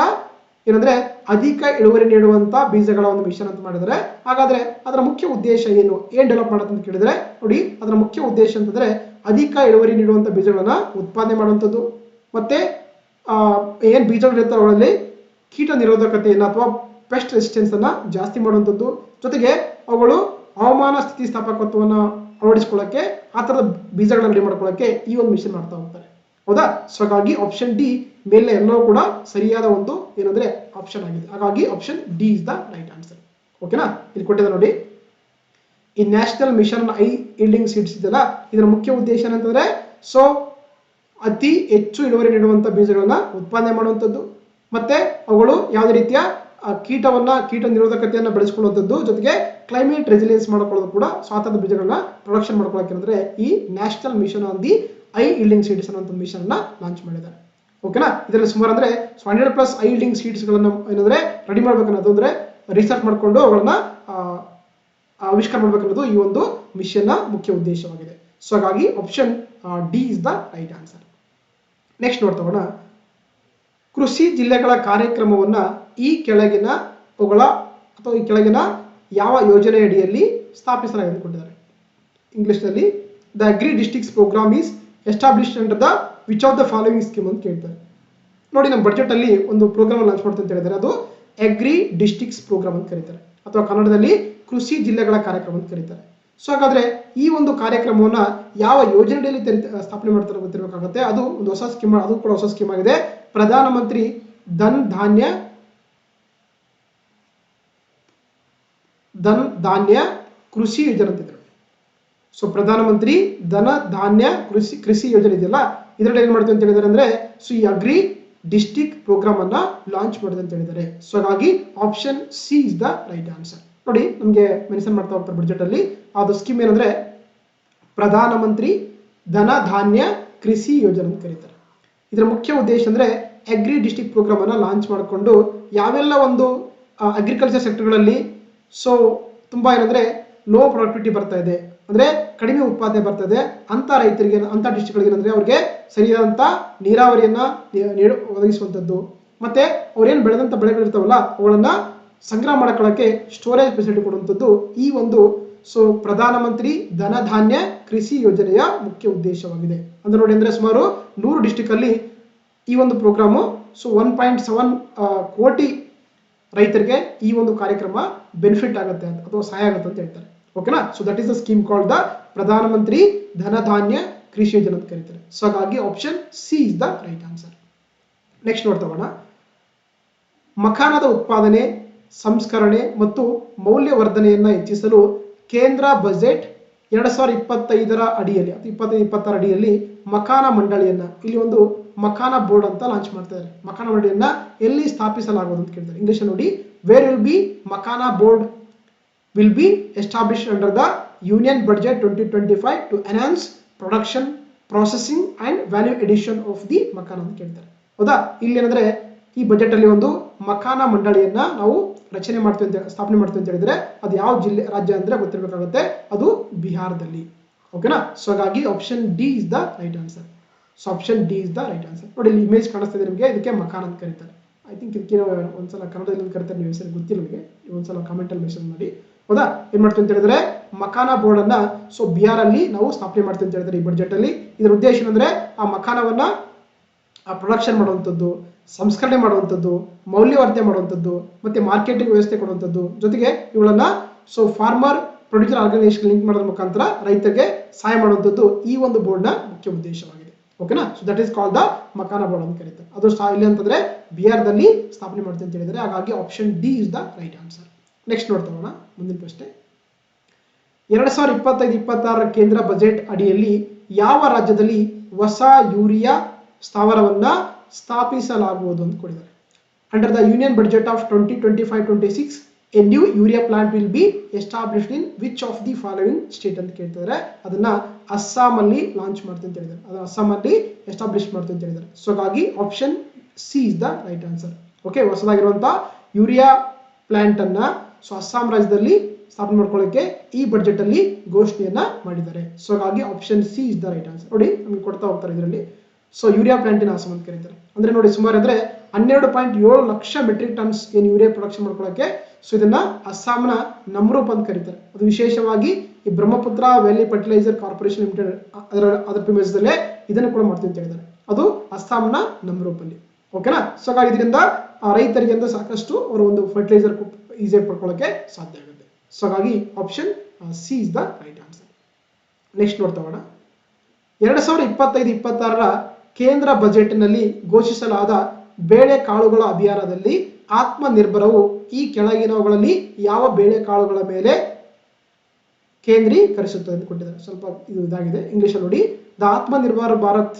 ಏನಂದ್ರೆ ಅಧಿಕ ಇಳುವರಿ ನೀಡುವಂತ ಬೀಜಗಳ ಒಂದು ಮಿಷನ್ ಅಂತ ಮಾಡಿದ್ರೆ. ಹಾಗಾದ್ರೆ ಅದರ ಮುಖ್ಯ ಉದ್ದೇಶ ಏನ್ ಡೆವಲಪ್ ಮಾಡುತ್ತೆ ಅಂತ ಕೇಳಿದ್ರೆ ನೋಡಿ, ಅದರ ಮುಖ್ಯ ಉದ್ದೇಶ ಅಂತಂದ್ರೆ ಅಧಿಕ ಇಳುವರಿ ನೀಡುವಂತ ಬೀಜಗಳನ್ನ ಉತ್ಪಾದನೆ ಮಾಡುವಂಥದ್ದು, ಮತ್ತೆ ಏನ್ ಬೀಜಗಳಿರ್ತಾವೆ ಅವುಗಳಲ್ಲಿ ಕೀಟ ನಿರೋಧಕತೆಯನ್ನು ಅಥವಾ ಪೆಸ್ಟ್ ರೆಸಿಸ್ಟೆನ್ಸ್ ಅನ್ನ ಜಾಸ್ತಿ ಮಾಡುವಂಥದ್ದು, ಜೊತೆಗೆ ಅವುಗಳು ಹವಾಮಾನ ಸ್ಥಿತಿಸ್ಥಾಪಕತ್ವವನ್ನು ಅಳವಡಿಸಿಕೊಳ್ಳಕ್ಕೆ ಆ ಥರದ ಬೀಜಗಳನ್ನ ರೆಡಿ ಮಾಡ್ಕೊಳ್ಳಕ್ಕೆ ಈ ಒಂದು ಮಿಷನ್ ಮಾಡ್ತಾ ಹೋಗ್ತಾರೆ. ಹೌದಾ? ಸೊ ಹಾಗಾಗಿ ಆಪ್ಷನ್ ಡಿ ಮೇಲೆ ಎಲ್ಲವೂ ಕೂಡ ಸರಿಯಾದ ಒಂದು ಏನಂದ್ರೆ ಆಪ್ಷನ್ ಆಗಿದೆ. ಹಾಗಾಗಿ option D is the right answer. ಓಕೆನಾ? ಇಲ್ಲಿ ಕೊಟ್ಟಿದ್ದಾರೆ ನೋಡಿ, ಈ national mission high yielding seeds ಇದೆಯಲ್ಲ, ಇದರ ಮುಖ್ಯ ಉದ್ದೇಶ ಏನಂತಂದ್ರೆ ಸೊ ಅತಿ ಹೆಚ್ಚು ಇಳುವರಿ ನೀಡುವಂತ ಬೀಜಗಳನ್ನ ಉತ್ಪಾದನೆ ಮಾಡುವಂಥದ್ದು, ಮತ್ತೆ ಅವುಗಳು ಯಾವುದೇ ರೀತಿಯ ಕೀಟ ನಿರೋಧಕತೆಯನ್ನು ಬೆಳೆಸ್ಕೊಳ್ಳುವಂಥದ್ದು, ಜೊತೆಗೆ ಕ್ಲೈಮೇಟ್ ರೆಸಿಲಿಯನ್ಸ್ ಮಾಡ್ಕೊಳ್ಳೋದು ಕೂಡ ಸ್ವಾತಂತ್ರ್ಯ ಬೀಜಗಳನ್ನ ಪ್ರೊಡಕ್ಷನ್ ಮಾಡ್ಕೊಳ್ಳೋಕೆ ಅಂದ್ರೆ ಈ national mission on the high yielding seeds ಅನ್ನೋ ಮಿಷನ್ ಅನ್ನ ಲಾಂಚ್ ಮಾಡಿದ್ದಾರೆ. ಓಕೆನಾ? ಇದರಲ್ಲಿ ಸುಮಾರು ಅಂದ್ರೆ 100+ ಐ ಈಲ್ಡಿಂಗ್ ಸೀಡ್ಸ್ ಗಳನ್ನ ಏನಂದ್ರೆ ರೆಡಿ ಮಾಡ್ಬೇಕನ್ನೋದು ಅಂದ್ರೆ ರಿಸರ್ಚ್ ಮಾಡ್ಕೊಂಡು ಅವುಗಳನ್ನ ಆವಿಷ್ಕಾರ ಮಾಡಬೇಕನ್ನೋದು ಈ ಒಂದು ಮಿಷನ್ನ ಮುಖ್ಯ ಉದ್ದೇಶವಾಗಿದೆ. ಸೊ ಹಾಗಾಗಿ option D is the right answer. Next ನೋಡ್ತಾ ಹೋಗೋಣ. ಕೃಷಿ ಜಿಲ್ಲೆಗಳ ಕಾರ್ಯಕ್ರಮವನ್ನ ಈ ಕೆಳಗಿನ ಯಾವ ಯೋಜನೆಯಡಿಯಲ್ಲಿ ಸ್ಥಾಪಿಸಲಾಗಿದೆ ಕೊಟ್ಟಿದ್ದಾರೆ. ಇಂಗ್ಲಿಷ್ನಲ್ಲಿ the agri districts programme is established under the which of the following scheme ಅಂತ ಕೇಳ್ತಾರೆ. ನೋಡಿ, ನಮ್ಮ ಬಜೆಟ್ ಅಲ್ಲಿ ಒಂದು ಪ್ರೋಗ್ರಾಮ್ ಲಾಂಚ್ ಮಾಡ್ತಾರೆ ಅಂತ ಹೇಳಿದ್ದಾರೆ. ಅದು ಅಗ್ರಿ ಡಿಸ್ಟ್ರಿಕ್ಟ್ಸ್ ಪ್ರೋಗ್ರಾಮ್ ಅಂತ ಕರೀತಾರೆ, ಅಥವಾ ಕನ್ನಡದಲ್ಲಿ ಕೃಷಿ ಜಿಲ್ಲೆಗಳ ಕಾರ್ಯಕ್ರಮ ಅಂತ ಕರೀತಾರೆ. ಸೊ ಹಾಗಾದ್ರೆ ಈ ಒಂದು ಕಾರ್ಯಕ್ರಮವನ್ನ ಯಾವ ಯೋಜನೆಯಲ್ಲಿ ಸ್ಥಾಪನೆ ಮಾಡ್ತಾರೆ ಗೊತ್ತಿರಬೇಕಾಗುತ್ತೆ. ಅದು ಒಂದು ಹೊಸ ಸ್ಕೀಮ್, ಅದು ಕೂಡ ಹೊಸ ಸ್ಕೀಮ್ ಆಗಿದೆ. ಪ್ರಧಾನಮಂತ್ರಿ ಧನ್ ಧಾನ್ಯ ಕೃಷಿ ಯೋಜನೆ ಅಂತಿದ್ರು. ಸೊ ಪ್ರಧಾನಮಂತ್ರಿ ಧನ ಧಾನ್ಯ ಕೃಷಿ ಯೋಜನೆ ಇದೆಯಲ್ಲ, ಇದರಲ್ಲಿ ಏನ್ ಮಾಡ್ತೀವಿ ಅಂತ ಹೇಳಿದ್ದಾರೆ ಅಂದ್ರೆ, ಸೊ ಈ ಅಗ್ರಿ ಡಿಸ್ಟ್ರಿಕ್ಟ್ ಪ್ರೋಗ್ರಾಮ್ ಅನ್ನ ಲಾಂಚ್ ಮಾಡಿದೆ ಅಂತ ಹೇಳಿದ್ದಾರೆ. ಸೊ ಹಾಗಾಗಿ option C is the right answer. ನೋಡಿ, ನಮಗೆ ಮೆನ್ಷನ್ ಮಾಡ್ತಾ ಹೋಗ್ತಾರೆ ಬಜೆಟ್ ಅಲ್ಲಿ. ಅದು ಸ್ಕೀಮ್ ಏನಂದ್ರೆ ಪ್ರಧಾನಮಂತ್ರಿ ಧನ ಧಾನ್ಯ ಕೃಷಿ ಯೋಜನೆ ಅಂತ ಕರೀತಾರೆ. ಇದರ ಮುಖ್ಯ ಉದ್ದೇಶ ಅಂದ್ರೆ ಅಗ್ರಿ ಡಿಸ್ಟ್ರಿಕ್ಟ್ ಪ್ರೋಗ್ರಾಮ್ ಅನ್ನ ಲಾಂಚ್ ಮಾಡಿಕೊಂಡು ಯಾವೆಲ್ಲ ಒಂದು ಅಗ್ರಿಕಲ್ಚರ್ ಸೆಕ್ಟರ್ಗಳಲ್ಲಿ ಸೊ ತುಂಬಾ ಏನಂದ್ರೆ ಲೋ ಪ್ರೊಡಕ್ಟಿವಿಟಿ ಬರ್ತಾ ಇದೆ, ಅಂದ್ರೆ ಕಡಿಮೆ ಉತ್ಪಾದನೆ ಬರ್ತಾ ಇದೆ ಅಂತ ರೈತರಿಗೆ, ಅಂತ ಡಿಸ್ಟ್ರಿಕ್ಟ್ಗಳಿಗೆ ಏನಂದ್ರೆ ಅವ್ರಿಗೆ ಸರಿಯಾದಂತ ನೀರಾವರಿಯನ್ನ ಒದಗಿಸುವಂಥದ್ದು, ಮತ್ತೆ ಅವ್ರೇನು ಬೆಳೆದಂತ ಬೆಳೆಗಳಿರ್ತಾವಲ್ಲ ಅವುಗಳನ್ನ ಸಂಗ್ರಹ ಮಾಡ್ಕೊಳ್ಳೋಕೆ ಸ್ಟೋರೇಜ್ ಫೆಸಿಲಿಟಿ ಕೊಡುವಂಥದ್ದು ಈ ಒಂದು ಸೊ ಪ್ರಧಾನಮಂತ್ರಿ ಧನ ಧಾನ್ಯ ಕೃಷಿ ಯೋಜನೆಯ ಮುಖ್ಯ ಉದ್ದೇಶವಾಗಿದೆ. ಅಂದ್ರೆ ನೋಡಿ, ಅಂದ್ರೆ ಸುಮಾರು 100 ಡಿಸ್ಟ್ರಿಕ್ಟ್ ಅಲ್ಲಿ ಈ ಒಂದು ಪ್ರೋಗ್ರಾಮು ಸೊ 1.7 ಕೋಟಿ ರೈತರಿಗೆ ಈ ಒಂದು ಕಾರ್ಯಕ್ರಮ ಬೆನಿಫಿಟ್ ಆಗುತ್ತೆ ಅಥವಾ ಸಹಾಯ ಆಗುತ್ತೆ ಅಂತ ಹೇಳ್ತಾರೆ. ಓಕೆನಾ? So that is the scheme called the ಪ್ರಧಾನಮಂತ್ರಿ ಧನ ಧಾನ್ಯ ಕೃಷಿ ಯೋಜನೆ ಅಂತ ಕರೀತಾರೆ. ಸೊ ಹಾಗಾಗಿ option C is the right answer. Next ನೋಡ್ತಾ ಹೋಗೋಣ. ಮಖಾನದ ಉತ್ಪಾದನೆ, ಸಂಸ್ಕರಣೆ ಮತ್ತು ಮೌಲ್ಯವರ್ಧನೆಯನ್ನ ಹೆಚ್ಚಿಸಲು ಕೇಂದ್ರ ಬಜೆಟ್ 2025 ಅಡಿಯಲ್ಲಿ 2026 ಅಡಿಯಲ್ಲಿ ಮಖಾನ ಮಂಡಳಿಯನ್ನ, ಇಲ್ಲಿ ಒಂದು ಮಖಾನ ಬೋರ್ಡ್ ಅಂತ ಲಾಂಚ್ ಮಾಡ್ತಾ ಇದ್ದಾರೆ. ಮಖಾನ ಮಂಡಳಿಯನ್ನ ಎಲ್ಲಿ ಸ್ಥಾಪಿಸಲಾಗುವುದು ಅಂತ ಕೇಳ್ತಾರೆ. ಇಂಗ್ಲಿಷ್ ನೋಡಿ, where will be makhana board will be established under the Union Budget 2025 to enhance production, processing and value addition of the makhana ಅಂತ ಕೇಳ್ತಾರೆ. ಹೌದಾ? ಇಲ್ಲಿ ಏನಂದ್ರೆ ಈ ಬಜೆಟ್ ಅಲ್ಲಿ ಒಂದು ಮಖಾನ ಮಂಡಳಿಯನ್ನ ನಾವು ರಚನೆ ಮಾಡ್ತೀವಿ ಅಂತ, ಸ್ಥಾಪನೆ ಮಾಡ್ತೀವಿ ಅಂತ ಹೇಳಿದ್ರೆ ಅದು ಯಾವ ಜಿಲ್ಲೆ ರಾಜ್ಯ ಅಂದ್ರೆ ಗೊತ್ತಿರಬೇಕಾಗುತ್ತೆ, ಅದು ಬಿಹಾರದಲ್ಲಿ. ಓಕೆನಾ? ಸೊ ಹಾಗಾಗಿ option D is the right answer. So option D is the right answer. ನೋಡಿ, ಇಲ್ಲಿ ಇಮೇಜ್ ಕಾಣಿಸ್ತಾ ಇದೆ ನಿಮಗೆ, ಇದಕ್ಕೆ ಮಖಾನ ಅಂತ ಕರೀತಾರೆ. ಐ ಥಿಂಕ್ ಇದಕ್ಕೆ ಒಂದ್ಸಲ ಕನ್ನಡದಲ್ಲಿ ಕರೀತಾರೆ, ನೀವು ಹೆಸರು ಗೊತ್ತಿಲ್ಲ ನಿಮಗೆ, ಒಂದ್ಸಲ ಕಾಮೆಂಟ್ ಅಲ್ಲಿ ಮೆನ್ಷನ್ ಮಾಡಿ. ಹೌದಾ? ಏನ್ ಮಾಡ್ತೀವಿ ಅಂತ ಹೇಳಿದ್ರೆ ಮಖಾನ ಬೋರ್ಡ್ ಅನ್ನ ಸೊ ಬಿಹಾರ್ ಅಲ್ಲಿ ನಾವು ಸ್ಥಾಪನೆ ಮಾಡ್ತೀವಿ ಅಂತ ಹೇಳಿದ್ರೆ ಈ ಬಜೆಟ್ ಅಲ್ಲಿ. ಇದರ ಉದ್ದೇಶ ಏನಂದ್ರೆ ಆ ಮಖಾನವನ್ನ ಪ್ರೊಡಕ್ಷನ್ ಮಾಡುವಂಥದ್ದು, ಸಂಸ್ಕರಣೆ ಮಾಡುವಂಥದ್ದು, ಮೌಲ್ಯವರ್ಧನೆ ಮಾಡುವಂಥದ್ದು, ಮತ್ತೆ ಮಾರ್ಕೆಟಿಂಗ್ ವ್ಯವಸ್ಥೆ ಕೊಡುವಂಥದ್ದು, ಜೊತೆಗೆ ಇವುಗಳನ್ನ so farmer producer organisation link ಮಾಡೋದ್ರ ಮುಖಾಂತರ ರೈತರಿಗೆ ಸಹಾಯ ಮಾಡುವಂಥದ್ದು ಈ ಒಂದು ಬೋರ್ಡ್ ನ ಮುಖ್ಯ ಉದ್ದೇಶವಾಗಿದೆ. ಓಕೆನಾ? So that is called the makhana board ಅಂತ ಕರೀತಾರೆ. ಅದು ಇಲ್ಲಿ ಅಂತಂದ್ರೆ ಬಿಹಾರದಲ್ಲಿ ಸ್ಥಾಪನೆ ಮಾಡ್ತೀವಿ ಅಂತ ಹೇಳಿದ್ರೆ, ಹಾಗಾಗಿ option D is the right answer. Next ನೋಡ್ತಾ ಹೋಗೋಣ ಮುಂದಿನ ಪ್ರಶ್ನೆ. 2025-26 ಕೇಂದ್ರ ಬಜೆಟ್ ಅಡಿಯಲ್ಲಿ ಯಾವ ರಾಜ್ಯದಲ್ಲಿ ಹೊಸ ಯೂರಿಯಾ ಸ್ಥಾವರವನ್ನ ಸ್ಥಾಪಿಸಲಾಗುವುದು ಅಂತ ಕೊಟ್ಟಿದ್ದಾರೆ. Under the union budget of 2025-26 A new urea plant will be established in which of the following state ಅಂತ ಕೇಳ್ತಿದ್ದಾರೆ. ಅದನ್ನ ಅಸ್ಸಾಂ ಅಲ್ಲಿ ಲಾಂಚ್ ಮಾಡ್ತೀನಿ ಅಂತ ಹೇಳಿದ್ದಾರೆ, ಅದು ಅಸ್ಸಾಂ ಅಲ್ಲಿ ಎಸ್ಟಾಬ್ಲಿಷ್ ಮಾಡ್ತೀನಿ ಅಂತ ಹೇಳಿದ್ದಾರೆ. ಸೊ ಹಾಗಾಗಿ option C is the right answer. Okay, ಹೊಸದಾಗಿರುವಂತಹ ಯೂರಿಯಾ ಪ್ಲಾಂಟ್ ಅನ್ನ ಸೊ ಅಸ್ಸಾಂ ರಾಜ್ಯದಲ್ಲಿ ಸ್ಥಾಪನೆ ಮಾಡ್ಕೊಳ್ಳೋಕೆ ಈ ಬಜೆಟ್ ಅಲ್ಲಿ ಘೋಷಣೆಯನ್ನ ಮಾಡಿದ್ದಾರೆ. ಸೊ ಹಾಗಾಗಿ option C is the right answer. ನೋಡಿ, ನಮ್ಗೆ ಕೊಡ್ತಾ ಹೋಗ್ತಾರೆ ಇದರಲ್ಲಿ. So urea plant in Assam ಅಂತ ಕರೀತಾರೆ. ಅಂದ್ರೆ ನೋಡಿ, ಸುಮಾರು ಅಂದ್ರೆ 12.7 ಲಕ್ಷ ಮೆಟ್ರಿಕ್ ಟನ್ಸ್ ಏನು ಯೂರಿಯಾ ಪ್ರೊಡಕ್ಷನ್ ಮಾಡ್ಕೊಳ್ಳೋಕೆ ಸೊ ಇದನ್ನ ಅಸ್ಸಾಂನ ನಮ್ರೂಪ್ ಅಂತ ಕರೀತಾರೆ. ಅದು ವಿಶೇಷವಾಗಿ ಈ Brahmaputra valley fertiliser corporation limited ಅದರ ಪ್ರಿಮೈಸಲ್ಲೇ ಇದನ್ನು ಕೂಡ ಮಾಡ್ತೀವಿ ಅಂತ ಹೇಳಿದ್ದಾರೆ. ಅದು ಅಸ್ಸಾಂನ ನಮ್ರೂಪ್ ಅಲ್ಲಿ. ಓಕೆನಾ? ಸೊ ಹಾಗಾಗಿ ಇದರಿಂದ ರೈತರಿಗೆ ಅಂದ್ರೆ ಸಾಕಷ್ಟು ಅವರು ಒಂದು ಫರ್ಟಿಲೈಸರ್ ಈಸಿಯಾಗಿ ಪಡ್ಕೊಳ್ಳೋಕೆ ಸಾಧ್ಯ ಆಗುತ್ತೆ. ಸೊ ಹಾಗಾಗಿ option C is the right answer. Next ನೋಡ್ತಾ ಹೋಗೋಣ. 2025-26 ಕೇಂದ್ರ ಬಜೆಟ್ನಲ್ಲಿ ಘೋಷಿಸಲಾದ ಬೇಳೆಕಾಳುಗಳ ಅಭಿಯಾನದಲ್ಲಿ ಆತ್ಮನಿರ್ಭರವು ಈ ಕೆಳಗಿನವುಗಳಲ್ಲಿ ಯಾವ ಬೇಳೆಕಾಳುಗಳ ಮೇಲೆ ಕೇಂದ್ರೀಕರಿಸುತ್ತದೆ ಅಂತ ಕೊಟ್ಟಿದ್ದಾರೆ. ಸ್ವಲ್ಪ ಇದು ಇದಾಗಿದೆ ಇಂಗ್ಲಿಷ್ ಅಲ್ಲಿ ನೋಡಿ. ದ ಆತ್ಮನಿರ್ಭರ್ ಭಾರತ್,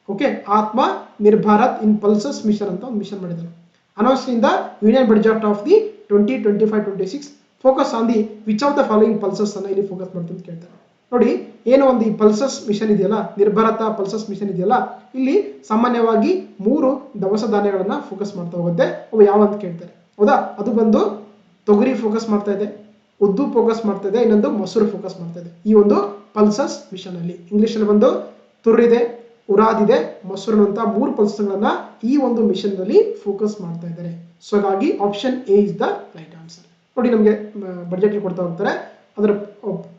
ಓಕೆ, ಆತ್ಮ ನಿರ್ಭಾರತ್ ಇನ್ ಪಲ್ಸಸ್ ಮಿಷನ್ ಅಂತ ಒಂದು ಮಿಷನ್ ಮಾಡಿದ್ದಾರೆ. Announced in the union budget of the 2025-26 focus on the which of the following pulses ಅನ್ನ ಇಲ್ಲಿ ಫೋಕಸ್ ಮಾಡ್ತೀನಿ ಅಂತ ಕೇಳ್ತಾರೆ. ನೋಡಿ, ಏನು ಒಂದು ಈ ಪಲ್ಸಸ್ ಮಿಷನ್ ಇದೆಯಲ್ಲ, ನಿರ್ಭರತ ಪಲ್ಸಸ್ ಮಿಷನ್ ಇದೆಯಲ್ಲ, ಇಲ್ಲಿ ಸಾಮಾನ್ಯವಾಗಿ 3 ದವಸ ಧಾನ್ಯಗಳನ್ನ ಫೋಕಸ್ ಮಾಡ್ತಾ ಹೋಗುತ್ತೆ. ಅವು ಯಾವ ಅಂತ ಕೇಳ್ತಾರೆ. ಹೌದಾ? ಅದು ಬಂದು ತೊಗರಿ ಫೋಕಸ್ ಮಾಡ್ತಾ ಇದೆ, ಉದ್ದು ಫೋಕಸ್ ಮಾಡ್ತಾ ಇದೆ, ಇನ್ನೊಂದು ಮೊಸರು ಫೋಕಸ್ ಮಾಡ್ತಾ ಇದೆ ಈ ಒಂದು ಪಲ್ಸಸ್ ಮಿಷನ್ ಅಲ್ಲಿ. ಇಂಗ್ಲಿಷ್ ಅಲ್ಲಿ ಬಂದು ತುರ್ರಿದೆ, ಉರಾದಿದೆ, ಮೊಸರು ಅಂತ 3 ಪಲ್ಸ್ಗಳನ್ನ ಈ ಒಂದು ಮಿಷನ್ ನಲ್ಲಿ ಫೋಕಸ್ ಮಾಡ್ತಾ ಇದ್ದಾರೆ. ಸೊ ಹಾಗಾಗಿ option A is the right answer. ನೋಡಿ ನಮಗೆ ಬಡ್ಜೆಟ್ ಕೊಡ್ತಾ ಹೋಗ್ತಾರೆ,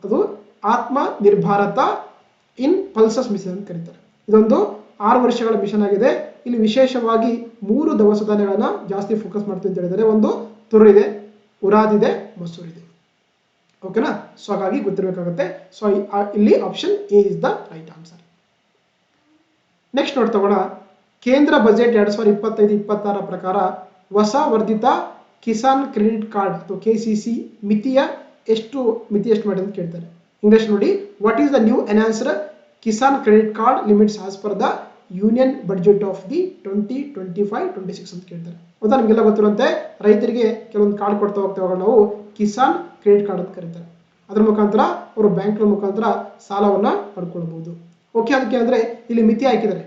ಅದು ಆತ್ಮ ನಿರ್ಭಾರತ ಇನ್ ಪಲ್ಸಸ್ ಮಿಷನ್ ಅಂತ ಕರೀತಾರೆ. ಇದೊಂದು 6 ವರ್ಷಗಳ ಮಿಷನ್ ಆಗಿದೆ. ಇಲ್ಲಿ ವಿಶೇಷವಾಗಿ 3 ದವಸ ಧಾನ್ಯಗಳನ್ನ ಜಾಸ್ತಿ ಫೋಕಸ್ ಮಾಡ್ತೀವಿ ಅಂತ ಹೇಳಿದರೆ, ಒಂದು ತುರ್ರಿದೆ, ಉರಾದಿದೆ, ಮೊಸರಿದೆ. ಓಕೆನಾ? ಸೊ ಹಾಗಾಗಿ ಗೊತ್ತಿರಬೇಕಾಗುತ್ತೆ. ಸೊ ಇಲ್ಲಿ option A is the right answer. Next ನೋಡ್ ತಗೋಣ. ಕೇಂದ್ರ ಬಜೆಟ್ 2025-26 ಪ್ರಕಾರ ಹೊಸ ವರ್ಧಿತ ಕಿಸಾನ್ ಕ್ರೆಡಿಟ್ ಕಾರ್ಡ್ ಅಥವಾ KCC ಮಿತಿ ಎಷ್ಟು ಮಾಡಿದೆ ಅಂತ ಕೇಳ್ತಾರೆ. ಇಂಗ್ಲಿಷ್ ನೋಡಿ, what is the new enhanced Kisan credit card limits as per the union budget of the 2025-26 ಅಂತ ಕೇಳ್ತಾರೆ. ಹೌದಾ? ನಿಮಗೆಲ್ಲ ಗೊತ್ತಿರುವಂತೆ ರೈತರಿಗೆ ಕೆಲವೊಂದು ಕಾರ್ಡ್ ಕೊಡ್ತಾ ಹೋಗ್ತೇವೆ ನಾವು, ಕಿಸಾನ್ ಕ್ರೆಡಿಟ್ ಕಾರ್ಡ್ ಅಂತ ಕರೀತಾರೆ. ಅದರ ಮುಖಾಂತರ ಅವರು ಬ್ಯಾಂಕ್ ಮುಖಾಂತರ ಸಾಲವನ್ನ ಪಡ್ಕೊಳ್ಬಹುದು. ಓಕೆ, ಅದಕ್ಕೆ ಅಂದ್ರೆ ಇಲ್ಲಿ ಮಿತಿ ಹಾಕಿದ್ದಾರೆ.